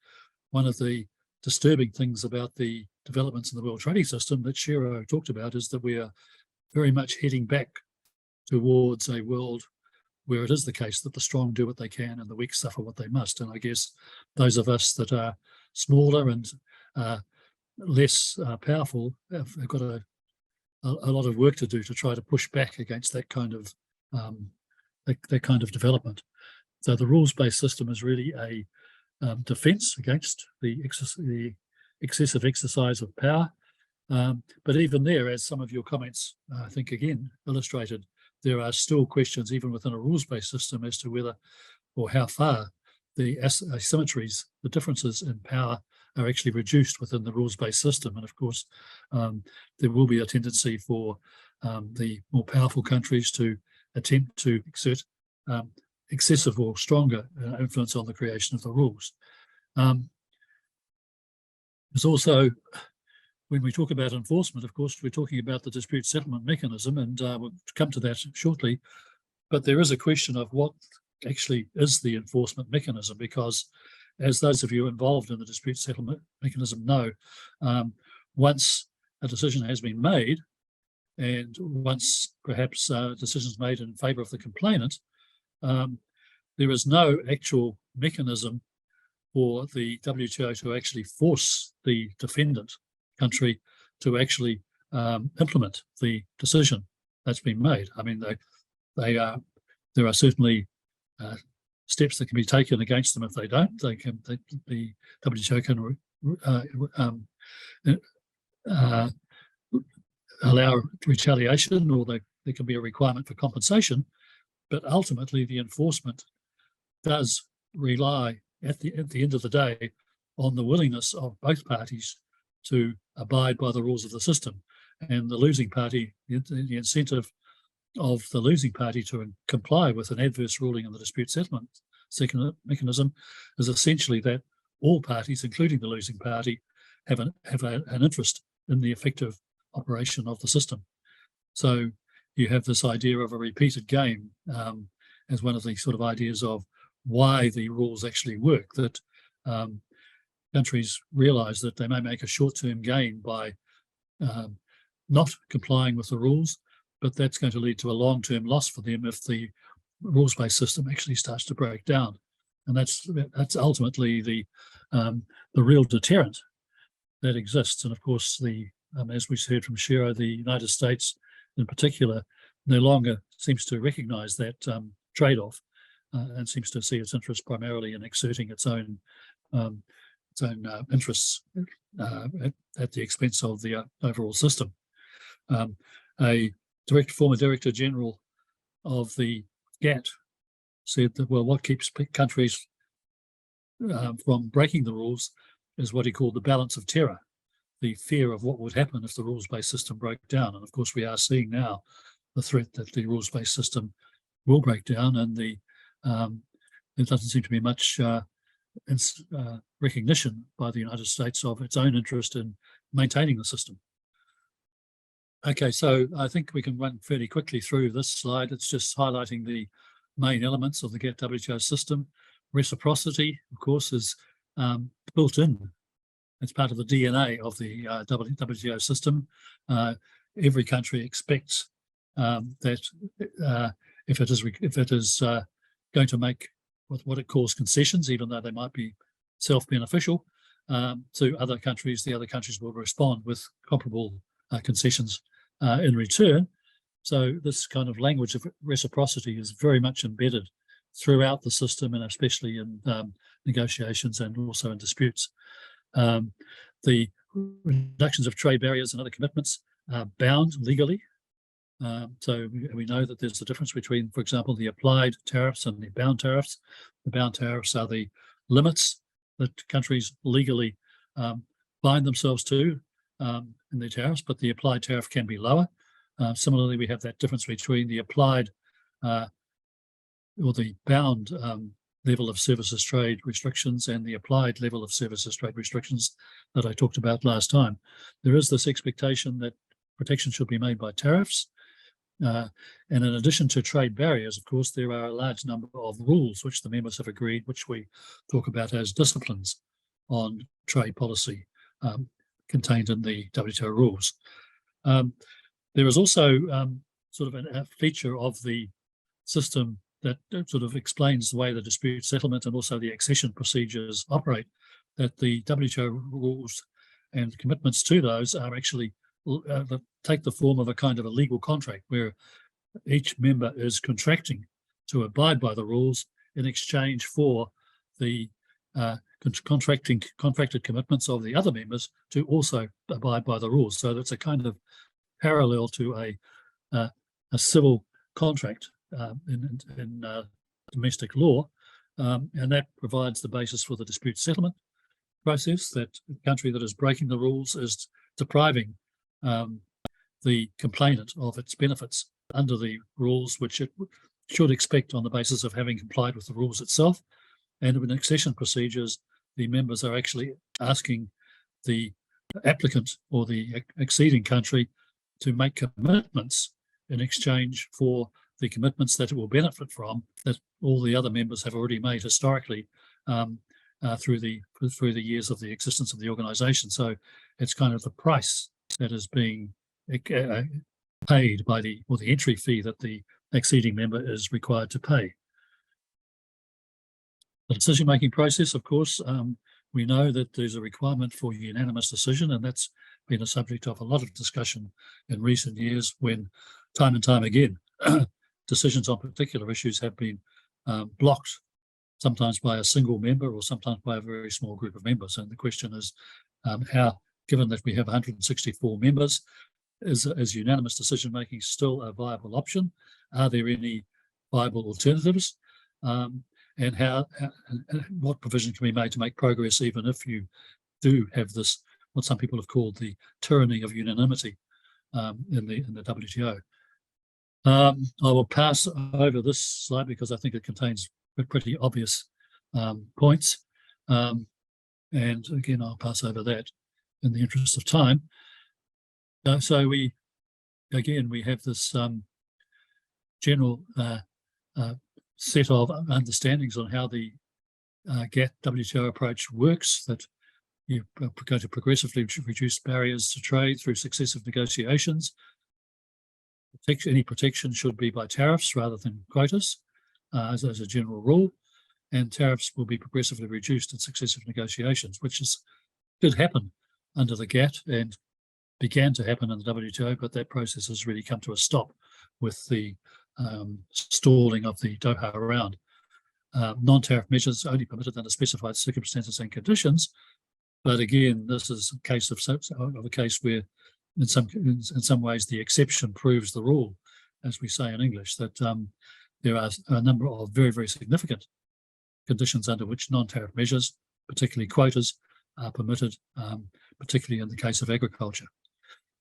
one of the disturbing things about the developments in the world trading system that Shiro talked about is that we are very much heading back towards a world where it is the case that the strong do what they can and the weak suffer what they must. And I guess those of us that are smaller and less powerful have got a lot of work to do to try to push back against that kind of development. So the rules-based system is really a defense against the excessive exercise of power. But even there, as some of your comments, I think, again, illustrated, there are still questions, even within a rules-based system, as to whether or how far the asymmetries, the differences in power, are actually reduced within the rules-based system. And of course, there will be a tendency for the more powerful countries to attempt to exert excessive or stronger influence on the creation of the rules. There's also, when we talk about enforcement, of course, we're talking about the dispute settlement mechanism, and we'll come to that shortly. But there is a question of what actually is the enforcement mechanism, because as those of you involved in the dispute settlement mechanism know, once a decision has been made, and once perhaps decisions made in favour of the complainant, there is no actual mechanism for the WTO to actually force the defendant country to actually implement the decision that's been made. I mean, there are certainly steps that can be taken against them if they don't. The WTO can allow retaliation, or there can be a requirement for compensation. But ultimately, the enforcement does rely at the end of the day on the willingness of both parties to abide by the rules of the system. And the losing party, the incentive of the losing party to comply with an adverse ruling in the dispute settlement mechanism is essentially that all parties, including the losing party, have an interest in the effective operation of the system. So you have this idea of a repeated game as one of the sort of ideas of why the rules actually work, that countries realize that they may make a short-term gain by not complying with the rules, but that's going to lead to a long-term loss for them if the rules-based system actually starts to break down. And that's ultimately the real deterrent that exists. And of course, as we heard from Shiro, the United States in particular no longer seems to recognize that trade-off and seems to see its interest primarily in exerting its own interests at the expense of the overall system. A former Director General of the GATT said that, well, what keeps countries from breaking the rules is what he called the balance of terror, the fear of what would happen if the rules-based system broke down. And of course, we are seeing now the threat that the rules-based system will break down, and there doesn't seem to be much recognition by the United States of its own interest in maintaining the system. Okay, so I think we can run fairly quickly through this slide. It's just highlighting the main elements of the GATT-WTO system. Reciprocity, of course, is built in. It's part of the DNA of the WTO system. Every country expects that if it is going to make what it calls concessions, even though they might be self-beneficial to other countries, the other countries will respond with comparable concessions in return. So this kind of language of reciprocity is very much embedded throughout the system, and especially in negotiations and also in disputes. The reductions of trade barriers and other commitments are bound legally. So we know that there's a difference between, for example, the applied tariffs and the bound tariffs. The bound tariffs are the limits that countries legally bind themselves to in their tariffs, but the applied tariff can be lower. Similarly, we have that difference between the applied or the bound level of services trade restrictions and the applied level of services trade restrictions that I talked about last time. There is this expectation that protection should be made by tariffs. And in addition to trade barriers, of course, there are a large number of rules which the members have agreed, which we talk about as disciplines on trade policy contained in the WTO rules. There is also sort of a feature of the system that sort of explains the way the dispute settlement and also the accession procedures operate, that the WTO rules and commitments to those are actually take the form of a kind of a legal contract where each member is contracting to abide by the rules in exchange for the contracted commitments of the other members to also abide by the rules. So that's a kind of parallel to a civil contract in domestic law, and that provides the basis for the dispute settlement process, that the country that is breaking the rules is depriving the complainant of its benefits under the rules, which it should expect on the basis of having complied with the rules itself. And in accession procedures, the members are actually asking the applicant or the acceding country to make commitments in exchange for the commitments that it will benefit from, that all the other members have already made historically through the years of the existence of the organisation. So it's kind of the price that is being paid by the entry fee that the acceding member is required to pay. The decision-making process, of course, we know that there's a requirement for unanimous decision, and that's been a subject of a lot of discussion in recent years when time and time again decisions on particular issues have been blocked, sometimes by a single member or sometimes by a very small group of members. And the question is how, given that we have 164 members, is unanimous decision-making still a viable option? Are there any viable alternatives? And what provision can be made to make progress, even if you do have this, what some people have called the tyranny of unanimity in the WTO. I will pass over this slide because I think it contains pretty obvious points. And again, I'll pass over that in the interest of time. So we have this general set of understandings on how the GATT-WTO approach works, that you're going to progressively reduce barriers to trade through successive negotiations. Any protection should be by tariffs rather than quotas, as a general rule, and tariffs will be progressively reduced in successive negotiations, which did happen under the GATT and began to happen in the WTO, but that process has really come to a stop with the stalling of the Doha round. Non-tariff measures only permitted under specified circumstances and conditions, but again, this is a case of a case where, in some ways, the exception proves the rule, as we say in English, that there are a number of very, very significant conditions under which non-tariff measures, particularly quotas, are permitted, particularly in the case of agriculture.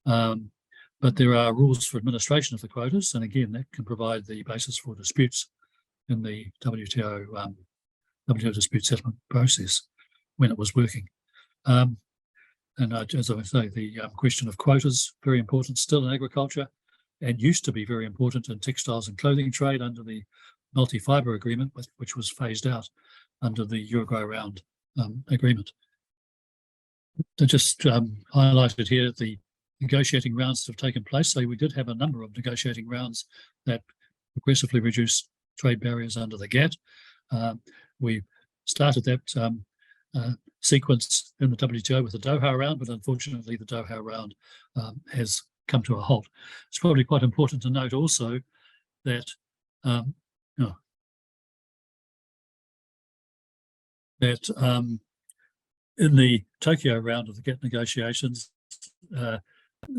But there are rules for administration of the quotas, and again, that can provide the basis for disputes in the WTO dispute settlement process when it was working. And as I say, the question of quotas, very important still in agriculture, and used to be very important in textiles and clothing trade under the multi-fibre agreement, which was phased out under the Uruguay round agreement. To just highlighted here the negotiating rounds that have taken place. So we did have a number of negotiating rounds that progressively reduced trade barriers under the GATT. We started that sequence in the WTO with the Doha round, but unfortunately the Doha round has come to a halt. It's probably quite important to note also that in the Tokyo round of the GATT negotiations,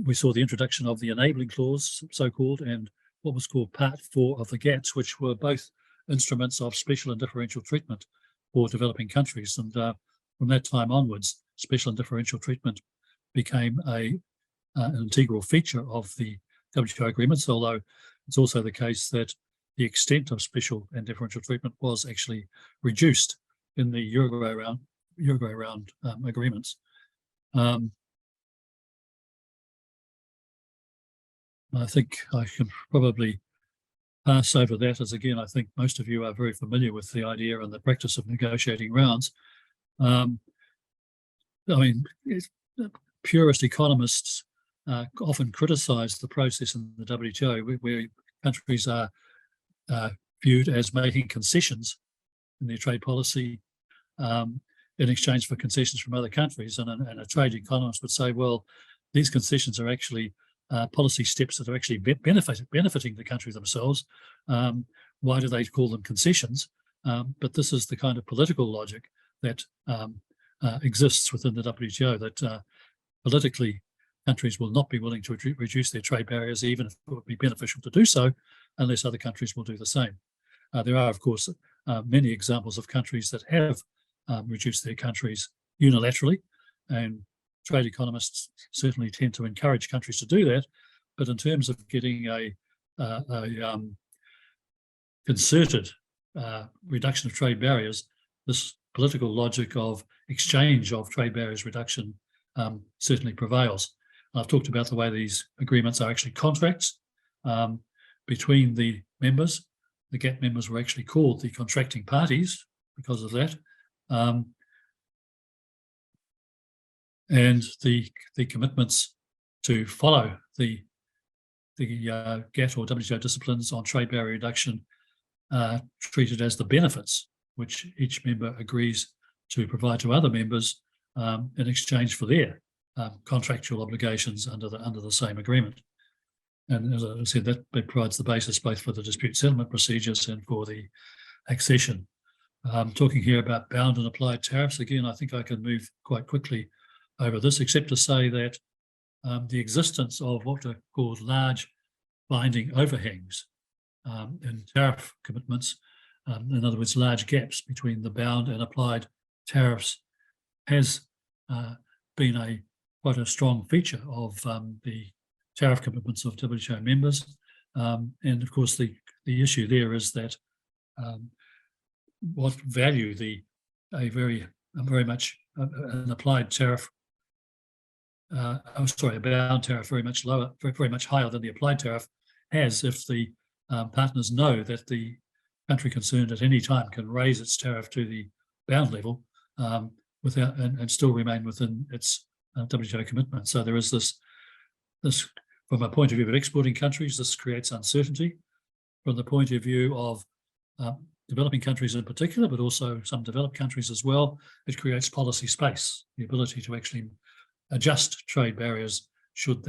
we saw the introduction of the enabling clause, so-called, and what was called Part 4 of the GATT, which were both instruments of special and differential treatment for developing countries. And from that time onwards, special and differential treatment became an integral feature of the WTO agreements, although it's also the case that the extent of special and differential treatment was actually reduced in the Uruguay round agreements. I think I can probably pass over that, as again, I think most of you are very familiar with the idea and the practice of negotiating rounds. I mean, purist economists often criticize the process in the WTO, where countries are viewed as making concessions in their trade policy in exchange for concessions from other countries. And a trade economist would say, well, these concessions are actually policy steps that are actually benefiting the country themselves. Why do they call them concessions? But this is the kind of political logic that exists within the WTO, that politically countries will not be willing to reduce their trade barriers, even if it would be beneficial to do so, unless other countries will do the same. There are, of course, many examples of countries that have reduced their countries unilaterally, and trade economists certainly tend to encourage countries to do that. But in terms of getting a concerted reduction of trade barriers, this political logic of exchange of trade barriers reduction certainly prevails. I've talked about the way these agreements are actually contracts between the members. The GATT members were actually called the contracting parties because of that. And the commitments to follow the GATT or WTO disciplines on trade barrier reduction are treated as the benefits which each member agrees to provide to other members in exchange for their contractual obligations under the same agreement. And as I said, that provides the basis both for the dispute settlement procedures and for the accession. Talking here about bound and applied tariffs, again, I think I can move quite quickly over this, except to say that the existence of what are called large binding overhangs in tariff commitments, in other words, large gaps between the bound and applied tariffs, has been quite a strong feature of the tariff commitments of WTO members. And of course, the issue there is that what value a very much an applied tariff, a bound tariff very much lower, very much higher than the applied tariff has, if the partners know that the country concerned at any time can raise its tariff to the bound level without and still remain within its WTO commitment. So there is this from a point of view of exporting countries, this creates uncertainty. From the point of view of developing countries in particular, but also some developed countries as well, it creates policy space, the ability to actually adjust trade barriers should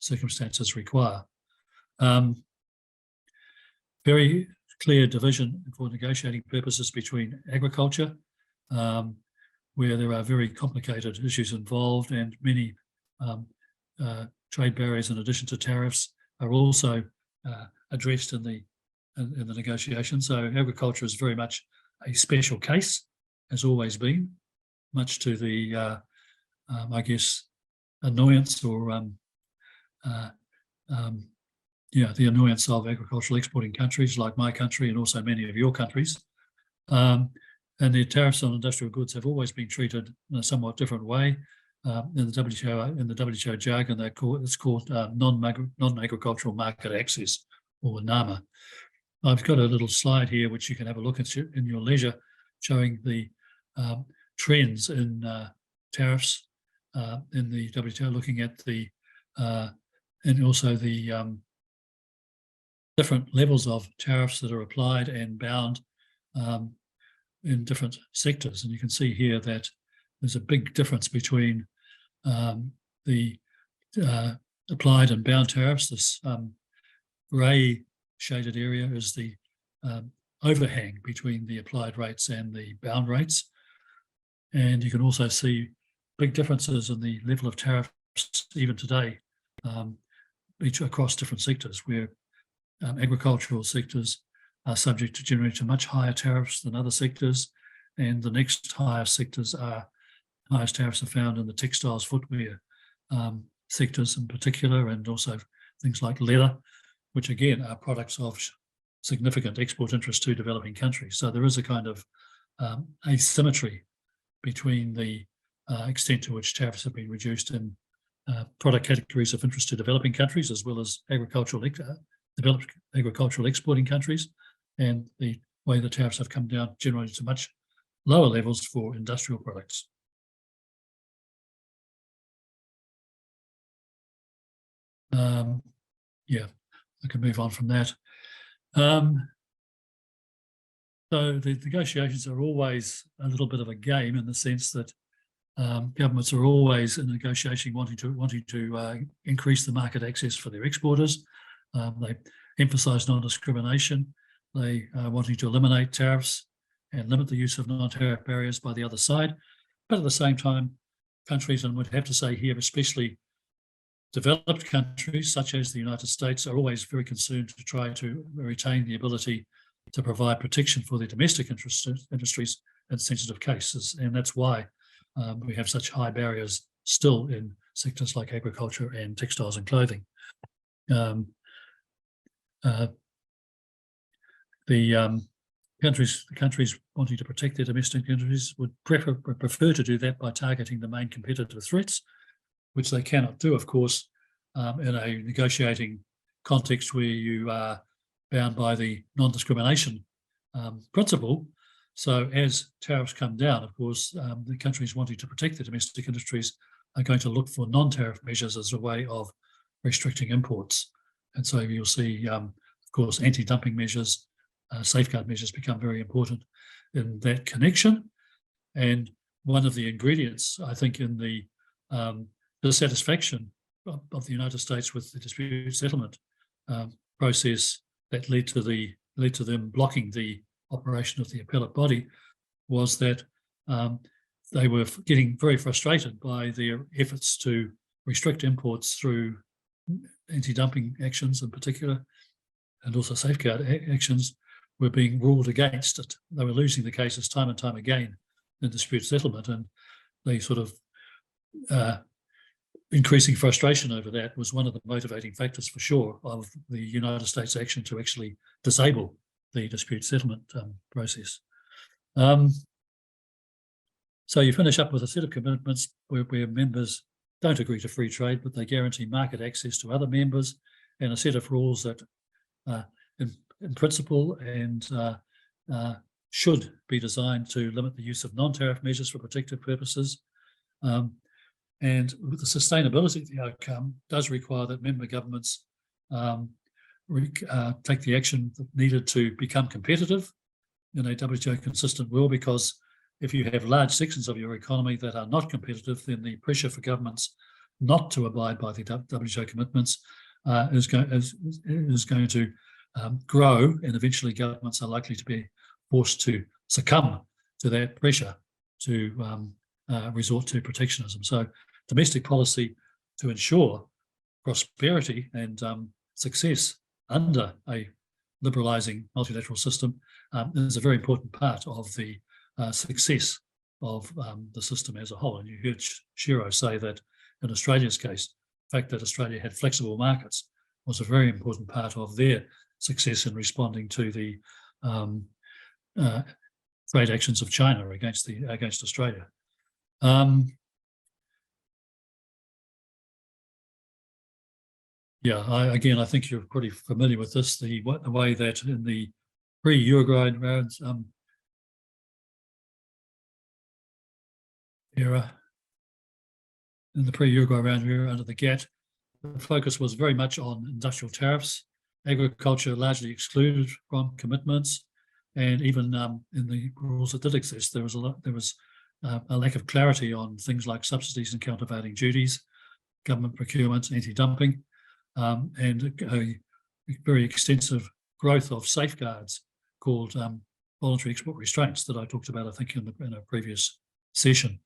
circumstances require. Very clear division for negotiating purposes between agriculture, where there are very complicated issues involved, and many trade barriers in addition to tariffs are also addressed in the negotiation. So agriculture is very much a special case, has always been, much to the I guess annoyance or the annoyance of agricultural exporting countries like my country and also many of your countries. And the tariffs on industrial goods have always been treated in a somewhat different way. In the WTO jargon, it's called non-agricultural market access, or NAMA. I've got a little slide here which you can have a look at in your leisure, showing the trends in tariffs in the WTO, looking at and also the different levels of tariffs that are applied and bound in different sectors. And you can see here that there's a big difference between the applied and bound tariffs. This grey shaded area is the overhang between the applied rates and the bound rates. And you can also see big differences in the level of tariffs even today across different sectors, where agricultural sectors are subject to generally to much higher tariffs than other sectors, and the next highest tariffs are found in the textiles, footwear sectors in particular, and also things like leather, which again are products of significant export interest to developing countries. So there is a kind of asymmetry between the extent to which tariffs have been reduced in product categories of interest to developing countries, as well as developed agricultural exporting countries, and the way the tariffs have come down generally to much lower levels for industrial products. Yeah, I can move on from that. So the negotiations are always a little bit of a game, in the sense that governments are always in negotiation wanting to increase the market access for their exporters. They emphasise non-discrimination. They are wanting to eliminate tariffs and limit the use of non-tariff barriers by the other side. But at the same time, countries, and would have to say here especially developed countries such as the United States, are always very concerned to try to retain the ability to provide protection for their domestic industries in sensitive cases. And that's why we have such high barriers still in sectors like agriculture and textiles and clothing. The countries wanting to protect their domestic industries would prefer to do that by targeting the main competitive threats, which they cannot do, of course, in a negotiating context where you are bound by the non-discrimination principle. So as tariffs come down, of course, the countries wanting to protect their domestic industries are going to look for non-tariff measures as a way of restricting imports. And so you'll see, of course, anti-dumping measures, safeguard measures become very important in that connection. And one of the ingredients, I think, in the dissatisfaction of the United States with the dispute settlement process that led to them blocking the operation of the appellate body, was that they were getting very frustrated by their efforts to restrict imports through anti-dumping actions in particular, and also safeguard actions, were being ruled against it. They were losing the cases time and time again in dispute settlement, and they sort of increasing frustration over that was one of the motivating factors, for sure, of the United States action to actually disable the dispute settlement process. So you finish up with a set of commitments where members don't agree to free trade, but they guarantee market access to other members, and a set of rules that in principle and should be designed to limit the use of non-tariff measures for protective purposes. And with the sustainability of the outcome does require that member governments take the action needed to become competitive in a WTO consistent world, because if you have large sections of your economy that are not competitive, then the pressure for governments not to abide by the WTO commitments is going to grow, and eventually governments are likely to be forced to succumb to that pressure to resort to protectionism. So domestic policy to ensure prosperity and success under a liberalising multilateral system is a very important part of the success of the system as a whole. And you heard Shiro say that in Australia's case, the fact that Australia had flexible markets was a very important part of their success in responding to the trade actions of China against Australia. I think you're pretty familiar with this. The way that in the pre-Uruguay rounds era, in the pre-Uruguay round era under the GATT, the focus was very much on industrial tariffs, agriculture largely excluded from commitments, and even in the rules that did exist, there was a lack of clarity on things like subsidies and countervailing duties. government procurement, anti-dumping, and a very extensive growth of safeguards called voluntary export restraints that I talked about, I think, in a previous session.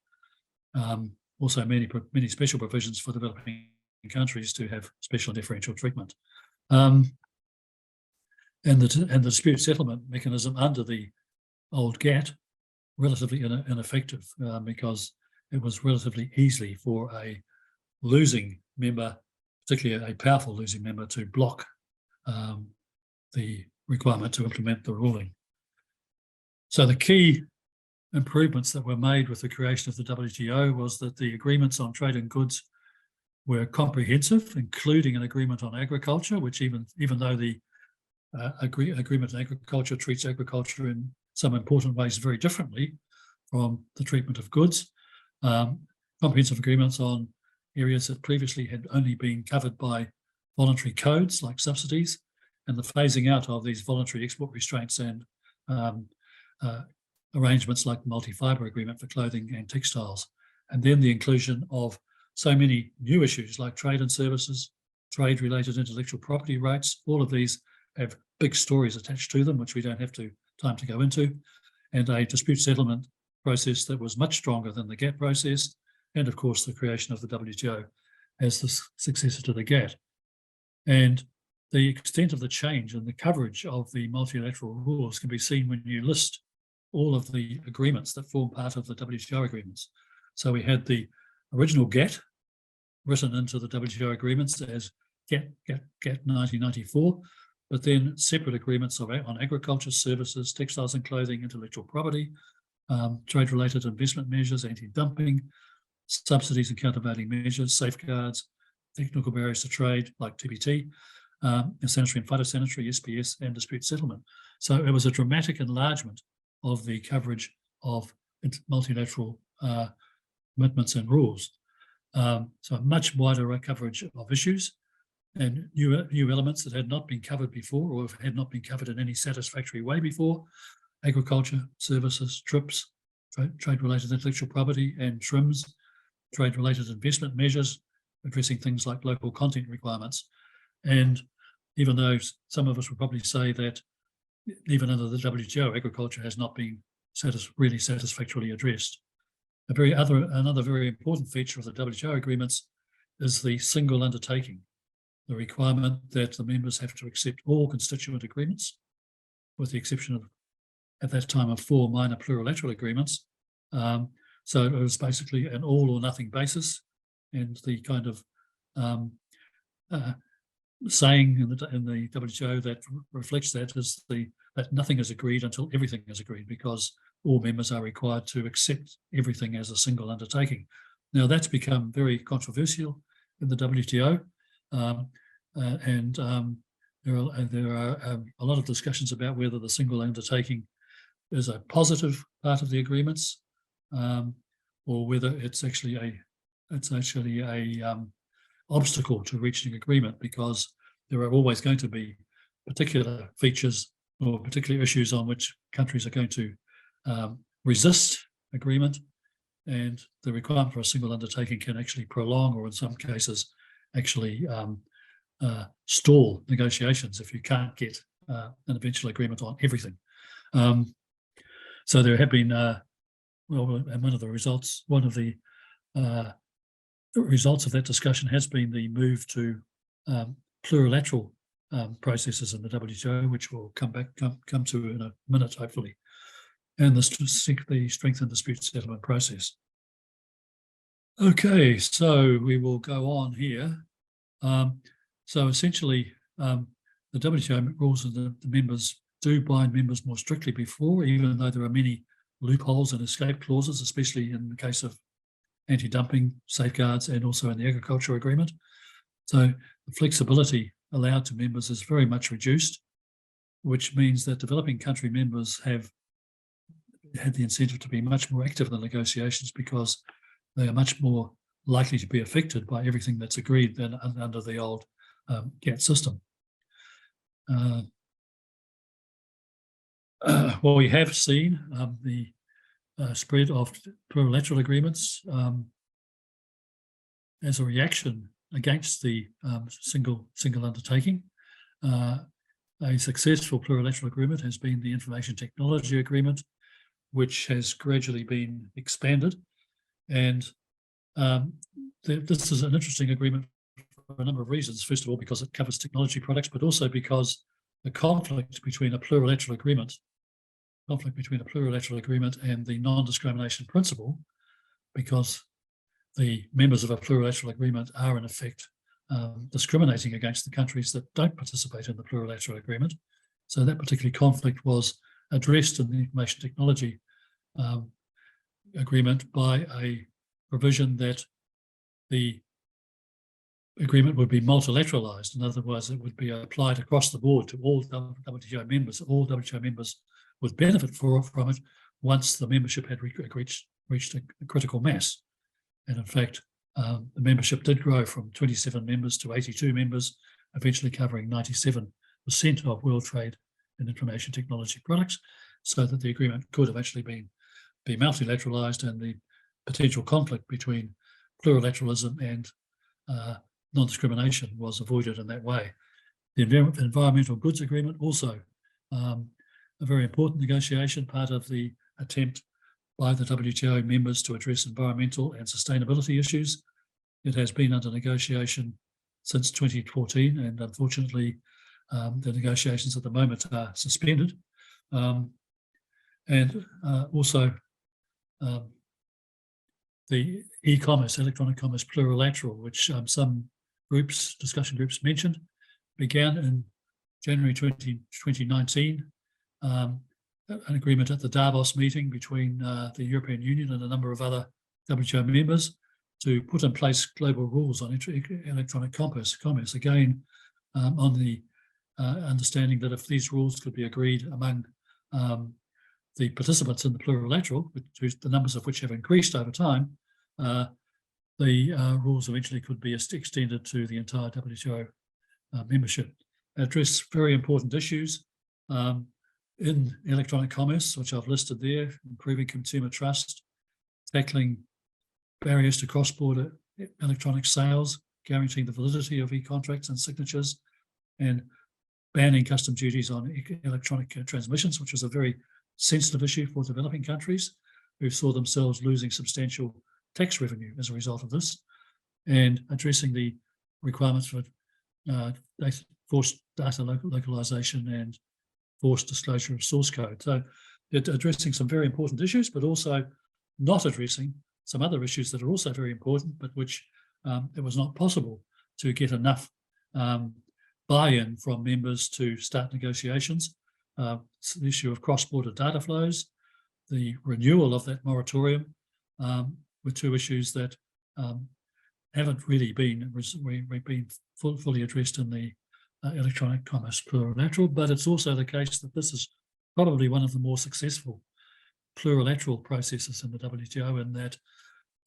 Also, many special provisions for developing countries to have special differential treatment. And the dispute settlement mechanism under the old GATT, relatively ineffective because it was relatively easy for a losing member, particularly a powerful losing member, to block the requirement to implement the ruling. So the key improvements that were made with the creation of the WTO was that the agreements on trade and goods were comprehensive, including an agreement on agriculture, which even though the agreement on agriculture treats agriculture in some important ways very differently from the treatment of goods, comprehensive agreements on areas that previously had only been covered by voluntary codes like subsidies, and the phasing out of these voluntary export restraints and arrangements like the multi-fibre agreement for clothing and textiles. And then the inclusion of so many new issues like trade and services, trade-related intellectual property rights. All of these have big stories attached to them, which we don't have time to go into, and a dispute settlement process that was much stronger than the GATT process, and of course the creation of the WTO as the successor to the GATT. And the extent of the change and the coverage of the multilateral rules can be seen when you list all of the agreements that form part of the WTO agreements. So we had the original GATT written into the WTO agreements as GATT 1994, but then separate agreements on agriculture, services, textiles and clothing, intellectual property, trade-related investment measures, anti-dumping, subsidies and countervailing measures, safeguards, technical barriers to trade like TBT, sanitary and phytosanitary, SPS, and dispute settlement. So it was a dramatic enlargement of the coverage of multilateral commitments and rules. So a much wider coverage of issues and new elements that had not been covered before or had not been covered in any satisfactory way before: agriculture, services, TRIPS, trade-related intellectual property, and TRIMS, trade-related investment measures, addressing things like local content requirements. And even though some of us would probably say that even under the WTO, agriculture has not been really satisfactorily addressed. Another very important feature of the WTO agreements is the single undertaking, the requirement that the members have to accept all constituent agreements, with the exception of, at that time, of 4 minor plurilateral agreements. So it was basically an all or nothing basis, and the kind of saying in the WTO that reflects that is that nothing is agreed until everything is agreed, because all members are required to accept everything as a single undertaking. Now that's become very controversial in the WTO, and there are a lot of discussions about whether the single undertaking is a positive part of the agreements, or whether it's actually a obstacle to reaching agreement, because there are always going to be particular features or particular issues on which countries are going to resist agreement, and the requirement for a single undertaking can actually prolong, or in some cases actually stall negotiations if you can't get an eventual agreement on everything. So there have been, and one of the results of that discussion has been the move to plurilateral processes in the WTO, which we'll come to in a minute, hopefully, and the strengthened dispute settlement process. Okay, so we will go on here. So essentially, the WTO rules and the members do bind members more strictly before, even though there are many loopholes and escape clauses, especially in the case of anti-dumping safeguards and also in the agriculture agreement. So the flexibility allowed to members is very much reduced, which means that developing country members have had the incentive to be much more active in the negotiations, because they are much more likely to be affected by everything that's agreed than under the old GATT system. Well, we have seen the spread of plurilateral agreements as a reaction against the single undertaking. A successful plurilateral agreement has been the Information Technology Agreement, which has gradually been expanded. And this is an interesting agreement for a number of reasons. First of all, because it covers technology products, but also because the conflict between a plurilateral agreement and the non-discrimination principle, because the members of a plurilateral agreement are in effect discriminating against the countries that don't participate in the plurilateral agreement. So that particular conflict was addressed in the Information Technology Agreement by a provision that the agreement would be multilateralized. In other words, it would be applied across the board to all WTO members. All WTO members would benefit from it once the membership had reached a critical mass. And in fact, the membership did grow from 27 members to 82 members, eventually covering 97% of world trade in information technology products, so that the agreement could have actually be multilateralized, and the potential conflict between plurilateralism and non-discrimination was avoided in that way. The Environmental Goods Agreement, also a very important negotiation, part of the attempt by the WTO members to address environmental and sustainability issues. It has been under negotiation since 2014, and unfortunately, the negotiations at the moment are suspended. Also, the e-commerce, electronic commerce plurilateral, which some discussion groups mentioned, began in January 2019. An agreement at the Davos meeting between the European Union and a number of other WTO members to put in place global rules on electronic commerce, again, on the understanding that if these rules could be agreed among the participants in the plurilateral, the numbers of which have increased over time, the rules eventually could be extended to the entire WTO membership. Address very important issues in electronic commerce, which I've listed there: improving consumer trust, tackling barriers to cross-border electronic sales, guaranteeing the validity of e-contracts and signatures, and banning custom duties on electronic transmissions, which is a very sensitive issue for developing countries who saw themselves losing substantial tax revenue as a result of this, and addressing the requirements for forced data localization and forced disclosure of source code. So addressing some very important issues, but also not addressing some other issues that are also very important, but which it was not possible to get enough buy-in from members to start negotiations. It's the issue of cross-border data flows, the renewal of that moratorium, were two issues that haven't really been fully addressed in the electronic commerce plurilateral, but it's also the case that this is probably one of the more successful plurilateral processes in the WTO, in that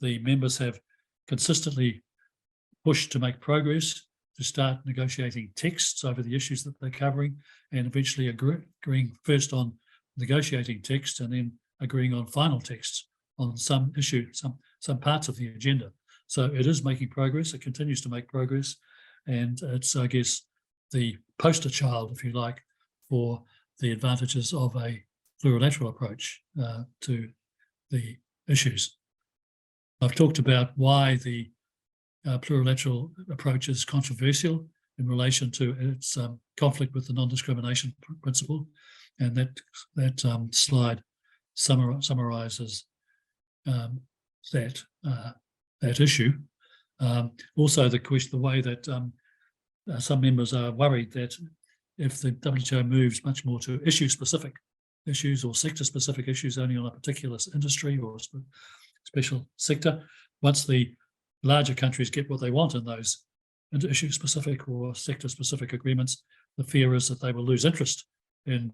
the members have consistently pushed to make progress, to start negotiating texts over the issues that they're covering, and eventually agreeing first on negotiating text and then agreeing on final texts on some issue, some parts of the agenda. So it is making progress, it continues to make progress, and it's, I guess, the poster child, if you like, for the advantages of a plurilateral approach to the issues. I've talked about why the plurilateral approach is controversial in relation to its conflict with the non-discrimination principle, and that slide summarizes that issue. Also, the way that some members are worried that if the WTO moves much more to issue-specific issues or sector-specific issues only on a particular industry or special sector, once the larger countries get what they want in those issue-specific or sector-specific agreements, the fear is that they will lose interest in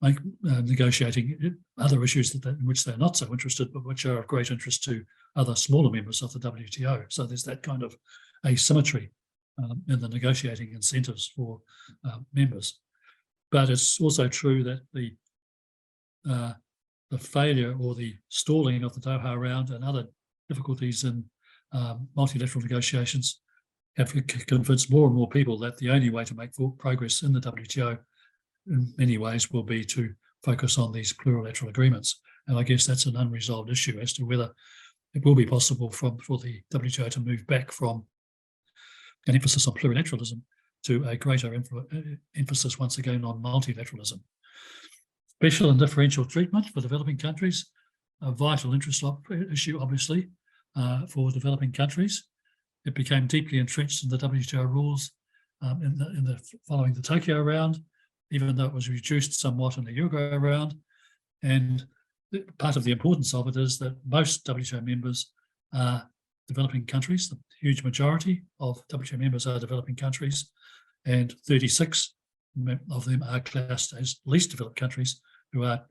negotiating other issues in which they're not so interested, but which are of great interest to other smaller members of the WTO. So there's that kind of asymmetry in the negotiating incentives for members. But it's also true that the failure or the stalling of the Doha round and other difficulties in multilateral negotiations have convinced more and more people that the only way to make progress in the WTO in many ways will be to focus on these plurilateral agreements. And I guess that's an unresolved issue as to whether it will be possible for the WTO to move back from an emphasis on plurilateralism to a greater emphasis once again on multilateralism. Special and differential treatment for developing countries, a vital interest issue, obviously, for developing countries. It became deeply entrenched in the WTO rules following the Tokyo round, even though it was reduced somewhat in the Uruguay round. And part of the importance of it is that most WTO members are developing countries. The huge majority of WTO members are developing countries, and 36 of them are classed as least developed countries who have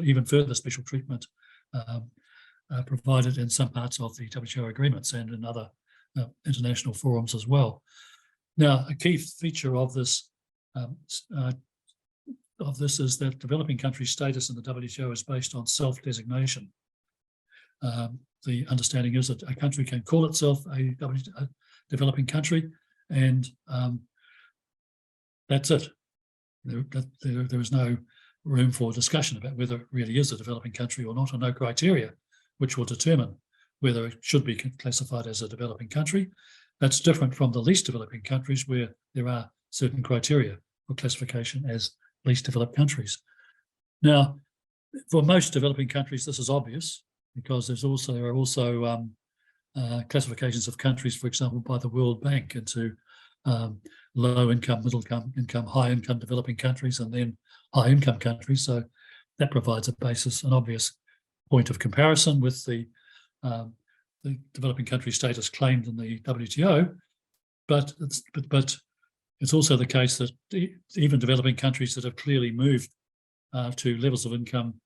even further special treatment provided in some parts of the WTO agreements and in other international forums as well. Now, a key feature of this is that developing country status in the WTO is based on self-designation. The understanding is that a country can call itself a developing country, and that's it. There is no room for discussion about whether it really is a developing country or not, or no criteria which will determine whether it should be classified as a developing country. That's different from the least developing countries, where there are certain criteria for classification as least developed countries. Now, for most developing countries, this is obvious, because there are also classifications of countries, for example, by the World Bank into low income, middle income, high income developing countries, and then high income countries. So that provides a basis, an obvious point of comparison with the developing country status claimed in the WTO. But it's also the case that even developing countries that have clearly moved to levels of income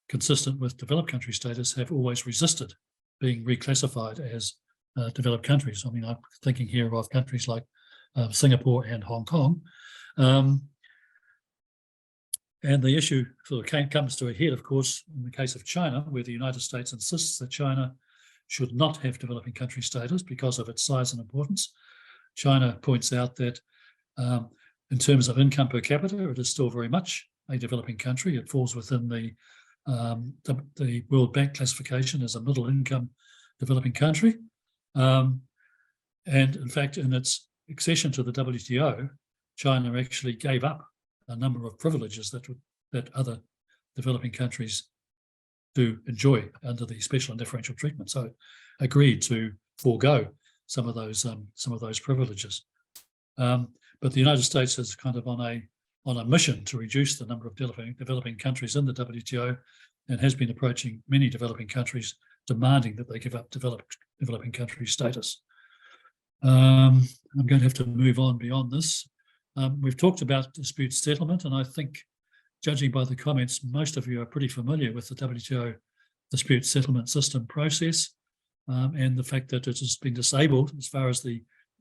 consistent with developed country status have always resisted being reclassified as developed countries. I mean, I'm thinking here of countries like Singapore and Hong Kong. And the issue sort of comes to a head, of course, in the case of China, where the United States insists that China should not have developing country status because of its size and importance. China points out that in terms of income per capita, it is still very much a developing country. It falls within the World Bank classification as a middle income developing country. And in fact, in its accession to the WTO, China actually gave up a number of privileges that other developing countries do enjoy under the special and differential treatment. So agreed to forego some of those privileges. But the United States is kind of on a mission to reduce the number of developing countries in the WTO, and has been approaching many developing countries demanding that they give up developing country status. I'm going to have to move on beyond this. We've talked about dispute settlement, and I think, judging by the comments, most of you are pretty familiar with the WTO dispute settlement system process, and the fact that it has been disabled as far as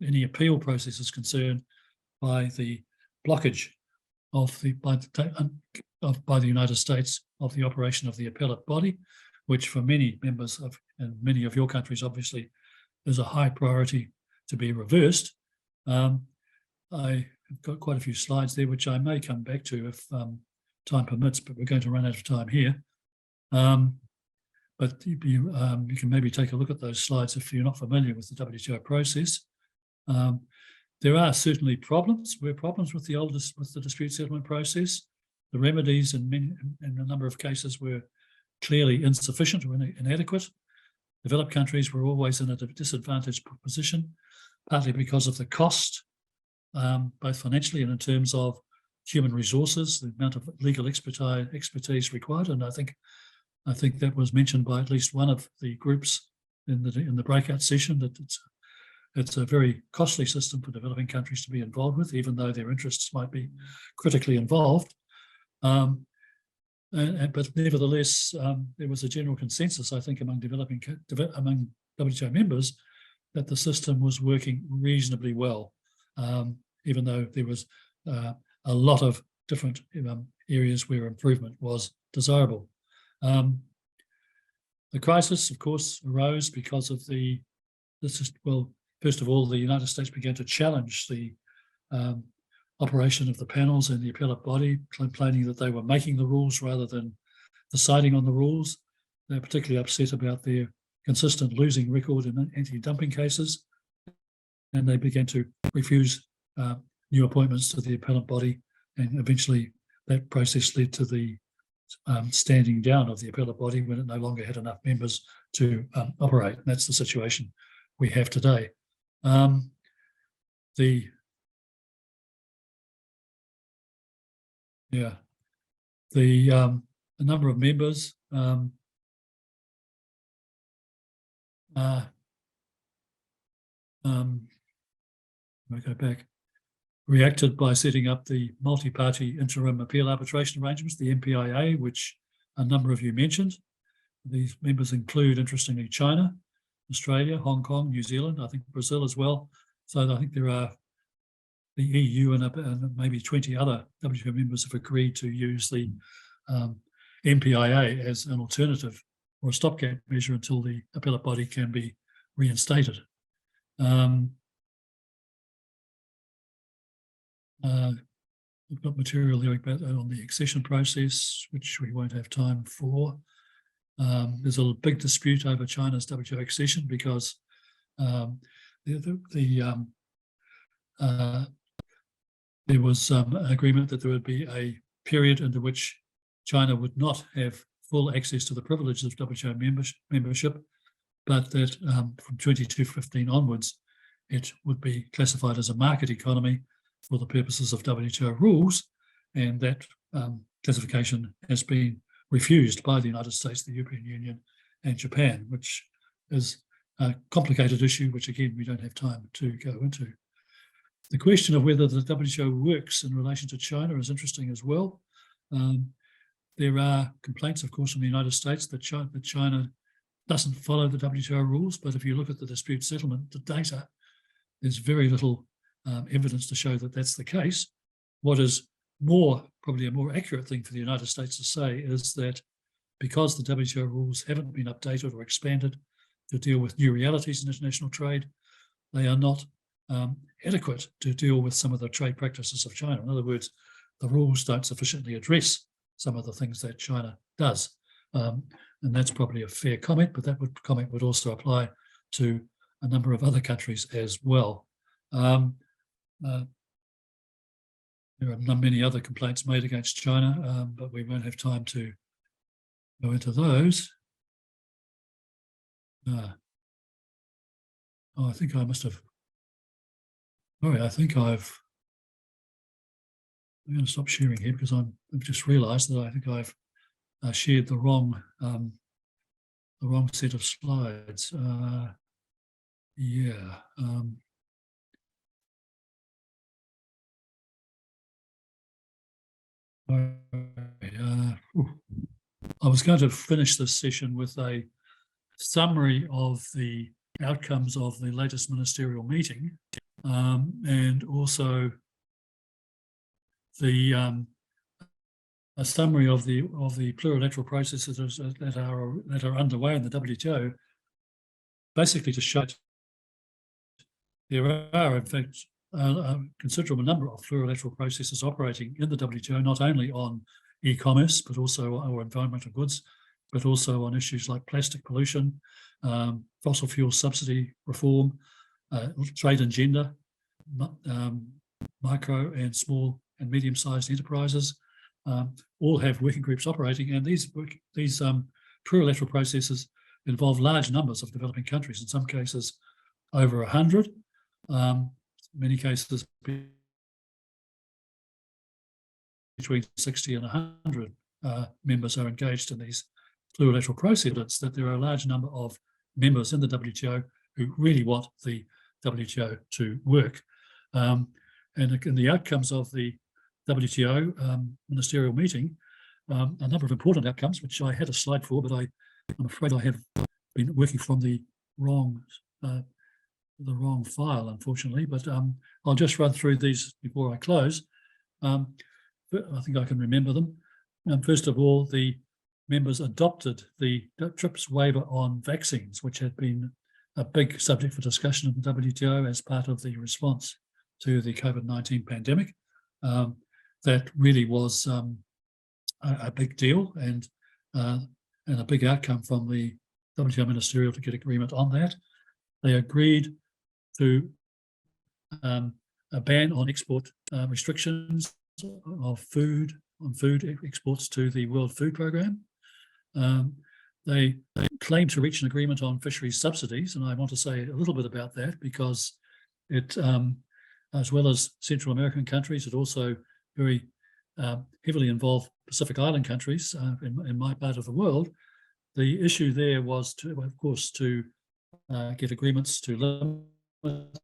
any appeal process is concerned by the blockage by the United States of the operation of the appellate body, which for many members of, and many of your countries obviously, is a high priority to be reversed. I've got quite a few slides there, which I may come back to if time permits, but we're going to run out of time here. But you can maybe take a look at those slides if you're not familiar with the WTO process. There are certainly problems with the dispute settlement process. The remedies in a number of cases were clearly insufficient or inadequate. Developed countries were always in a disadvantaged position, partly because of the cost, both financially and in terms of human resources, the amount of legal expertise required. And I think that was mentioned by at least one of the groups in the breakout session, that it's a very costly system for developing countries to be involved with, even though their interests might be critically involved. But nevertheless, there was a general consensus, I think, among WTO members that the system was working reasonably well, even though there was a lot of different areas where improvement was desirable. The crisis, of course, arose because of first of all, the United States began to challenge the operation of the panels and the appellate body, complaining that they were making the rules rather than deciding on the rules. They're particularly upset about their consistent losing record in anti-dumping cases, and they began to refuse new appointments to the appellate body, and eventually that process led to the standing down of the appellate body when it no longer had enough members to operate. And that's the situation we have today. The number of members I go back, reacted by setting up the multi-party interim appeal arbitration arrangements, the MPIA, which a number of you mentioned. These members include, interestingly, China, Australia, Hong Kong, New Zealand, I think Brazil as well. So I think there are the EU and maybe 20 other WTO members have agreed to use the MPIA as an alternative or a stopgap measure until the appellate body can be reinstated. We've got material there about on the accession process, which we won't have time for. There's a big dispute over China's WTO accession because there was an agreement that there would be a period into which China would not have full access to the privileges of WTO membership, but that from 2015 onwards, it would be classified as a market economy for the purposes of WTO rules, and that classification has been refused by the United States, the European Union, and Japan, which is a complicated issue, which again, we don't have time to go into. The question of whether the WTO works in relation to China is interesting as well. There are complaints, of course, from the United States that China doesn't follow the WTO rules, but if you look at the dispute settlement, the data, there's very little evidence to show that that's the case. What is probably a more accurate thing for the United States to say is that because the WTO rules haven't been updated or expanded to deal with new realities in international trade, they are not adequate to deal with some of the trade practices of China. In other words, the rules don't sufficiently address some of the things that China does. And that's probably a fair comment, but that comment would also apply to a number of other countries as well. There are many other complaints made against China, but we won't have time to go into those. I think I must have. Sorry, I think I'm going to stop sharing here because I've just realised that I think I've shared the wrong set of slides. I was going to finish this session with a summary of the outcomes of the latest ministerial meeting, and also a summary of the plurilateral processes that are underway in the WTO, basically to show there are, in fact, a considerable number of plurilateral processes operating in the WTO, not only on e-commerce, but also our environmental goods, but also on issues like plastic pollution, fossil fuel subsidy reform, trade and gender, micro and small and medium-sized enterprises, all have working groups operating, and these plurilateral processes involve large numbers of developing countries, in some cases over 100, many cases between 60 and 100 members are engaged in these plurilateral processes, that there are a large number of members in the WTO who really want the WTO to work. And in the outcomes of the WTO ministerial meeting, a number of important outcomes, which I had a slide for, but I'm afraid I have been working from the wrong file, unfortunately. But I'll just run through these before I close. I think I can remember them. First of all, the members adopted the TRIPS waiver on vaccines, which had been a big subject for discussion in the WTO as part of the response to the COVID-19 pandemic. That really was a big deal and a big outcome from the WTO ministerial to get agreement on that. They agreed to a ban on export restrictions of food exports to the World Food Programme. They claim to reach an agreement on fisheries subsidies, and I want to say a little bit about that because it, as well as Central American countries, it also very heavily involved Pacific Island countries in my part of the world. The issue there was to, of course, to get agreements to limit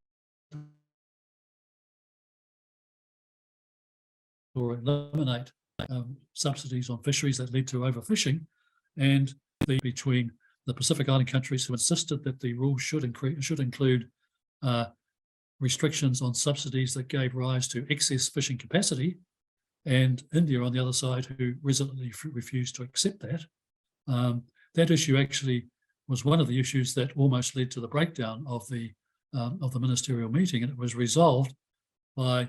or eliminate subsidies on fisheries that led to overfishing, and between the Pacific Island countries who insisted that the rules should include restrictions on subsidies that gave rise to excess fishing capacity, and India on the other side who resolutely refused to accept that. That issue actually was one of the issues that almost led to the breakdown of the ministerial meeting, and it was resolved by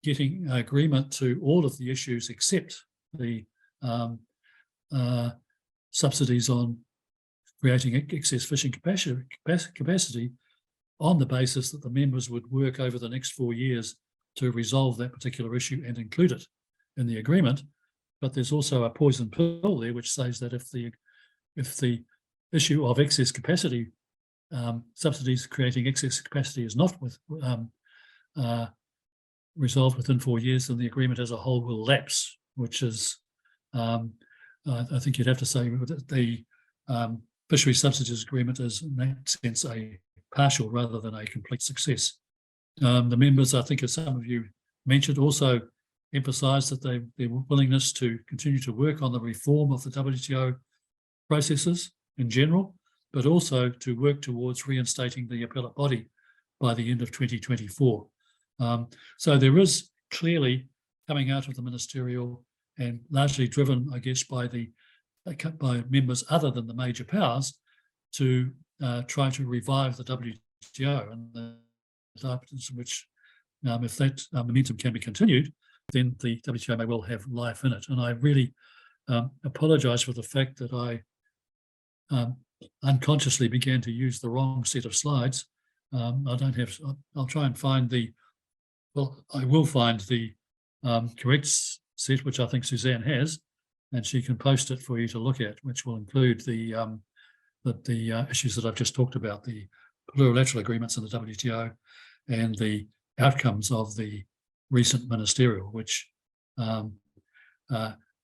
getting agreement to all of the issues except the subsidies on creating excess fishing capacity on the basis that the members would work over the next 4 years to resolve that particular issue and include it in the agreement. But there's also a poison pill there which says that if the issue of excess capacity, subsidies creating excess capacity is not resolved within 4 years, then the agreement as a whole will lapse, which is, I think you'd have to say that the fishery subsidies agreement is in that sense a partial rather than a complete success. The members, I think as some of you mentioned, also emphasised that their willingness to continue to work on the reform of the WTO processes in general, but also to work towards reinstating the appellate body by the end of 2024. So there is clearly coming out of the ministerial and largely driven, I guess, by members other than the major powers to try to revive the WTO, and the which, if that momentum can be continued, then the WTO may well have life in it. And I really apologise for the fact that I unconsciously began to use the wrong set of slides. I'll try and find I will find the correct set, which I think Suzanne has, and she can post it for you to look at, which will include the issues that I've just talked about, the plurilateral agreements in the WTO and the outcomes of the recent ministerial, which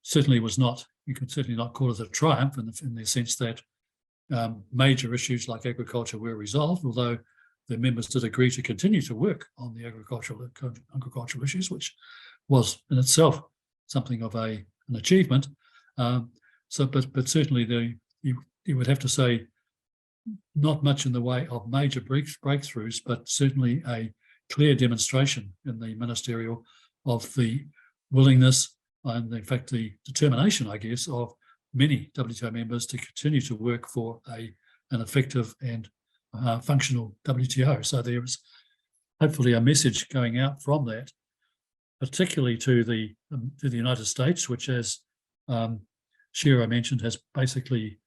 certainly was not, you can certainly not call it a triumph in the sense that major issues like agriculture were resolved, although the members did agree to continue to work on the agricultural issues, which was in itself something of an achievement. But certainly you would have to say not much in the way of major breakthroughs, but certainly a clear demonstration in the ministerial of the willingness and in fact the determination, I guess, of many WTO members to continue to work for an effective and functional WTO. So there is hopefully a message going out from that, particularly to the United States, which, as Shira mentioned, has basically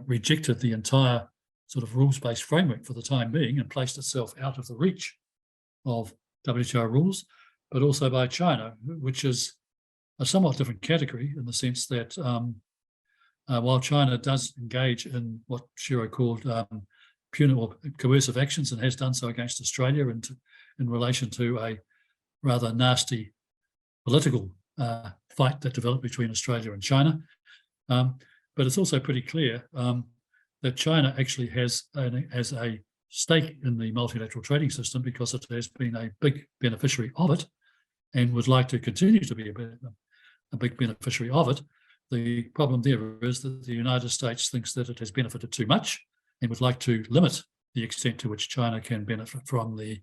rejected the entire sort of rules-based framework for the time being and placed itself out of the reach of WTO rules, but also by China, which is a somewhat different category in the sense that while China does engage in what Shiro called punitive or coercive actions and has done so against Australia in relation to a rather nasty political fight that developed between Australia and China. But it's also pretty clear that China actually has a stake in the multilateral trading system because it has been a big beneficiary of it and would like to continue to be a big beneficiary of it. The problem there is that the United States thinks that it has benefited too much and would like to limit the extent to which China can benefit from the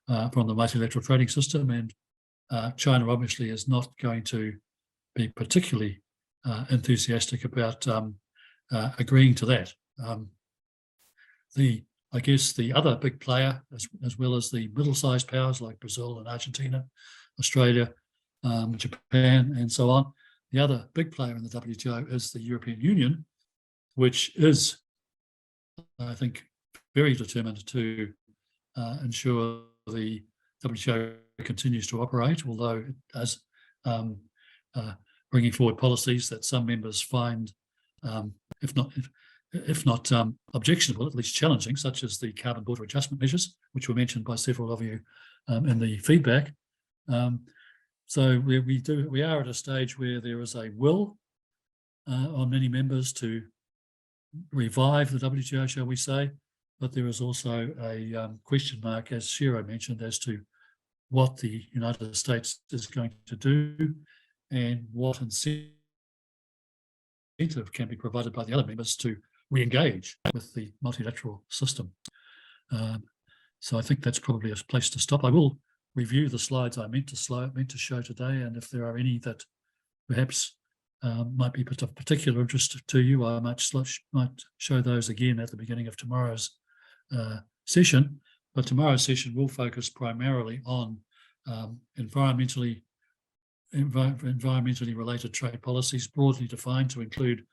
multilateral trading system. And China obviously is not going to be particularly enthusiastic about agreeing to that. I guess the other big player, as well as the middle-sized powers like Brazil and Argentina, Australia, Japan, and so on, the other big player in the WTO is the European Union, which is, I think, very determined to ensure the WTO continues to operate, although it does bringing forward policies that some members find, if not objectionable, at least challenging, such as the carbon border adjustment measures, which were mentioned by several of you in the feedback. So we are at a stage where there is a will on many members to revive the WTO, shall we say, but there is also a question mark, as Shiro mentioned, as to what the United States is going to do and what incentive can be provided by the other members to re-engage with the multilateral system. So I think that's probably a place to stop. I will review the slides I meant to show today, and if there are any that perhaps might be of particular interest to you, I might show those again at the beginning of tomorrow's session. But tomorrow's session will focus primarily on environmentally related trade policies, broadly defined to include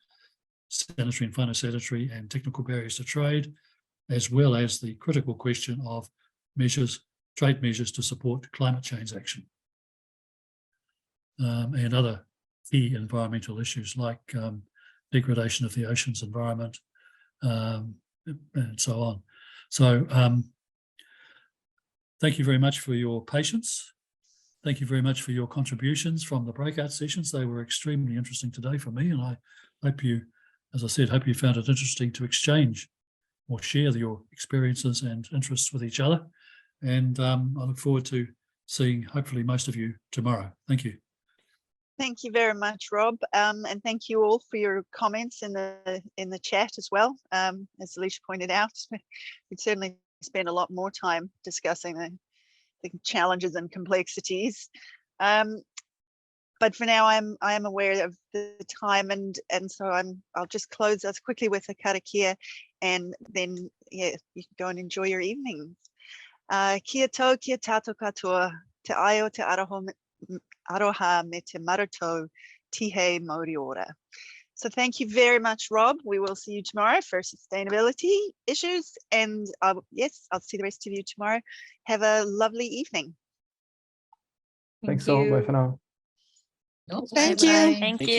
sanitary and phytosanitary and technical barriers to trade, as well as the critical question of trade measures to support climate change action, and other key environmental issues like degradation of the ocean's environment, and so on. So thank you very much for your patience. Thank you very much for your contributions from the breakout sessions. They were extremely interesting today for me, and I hope you, as I said, hope you found it interesting to exchange or share your experiences and interests with each other. And I look forward to seeing hopefully most of you tomorrow. Thank you. Thank you very much, Rob, and thank you all for your comments in the chat as well. As Alicia pointed out, we'd certainly spend a lot more time discussing the challenges and complexities. But for now, I am aware of the time, and so I'll just close us quickly with a karakia, and then you can go and enjoy your evening. Kia tau, kia tātou katoa, te aio te aroha me te maratou, tihe mauri ora. So thank you very much, Rob. We will see you tomorrow for sustainability issues. And yes, I'll see the rest of you tomorrow. Have a lovely evening. Thanks all. Bye for now. Thank you. Thank you.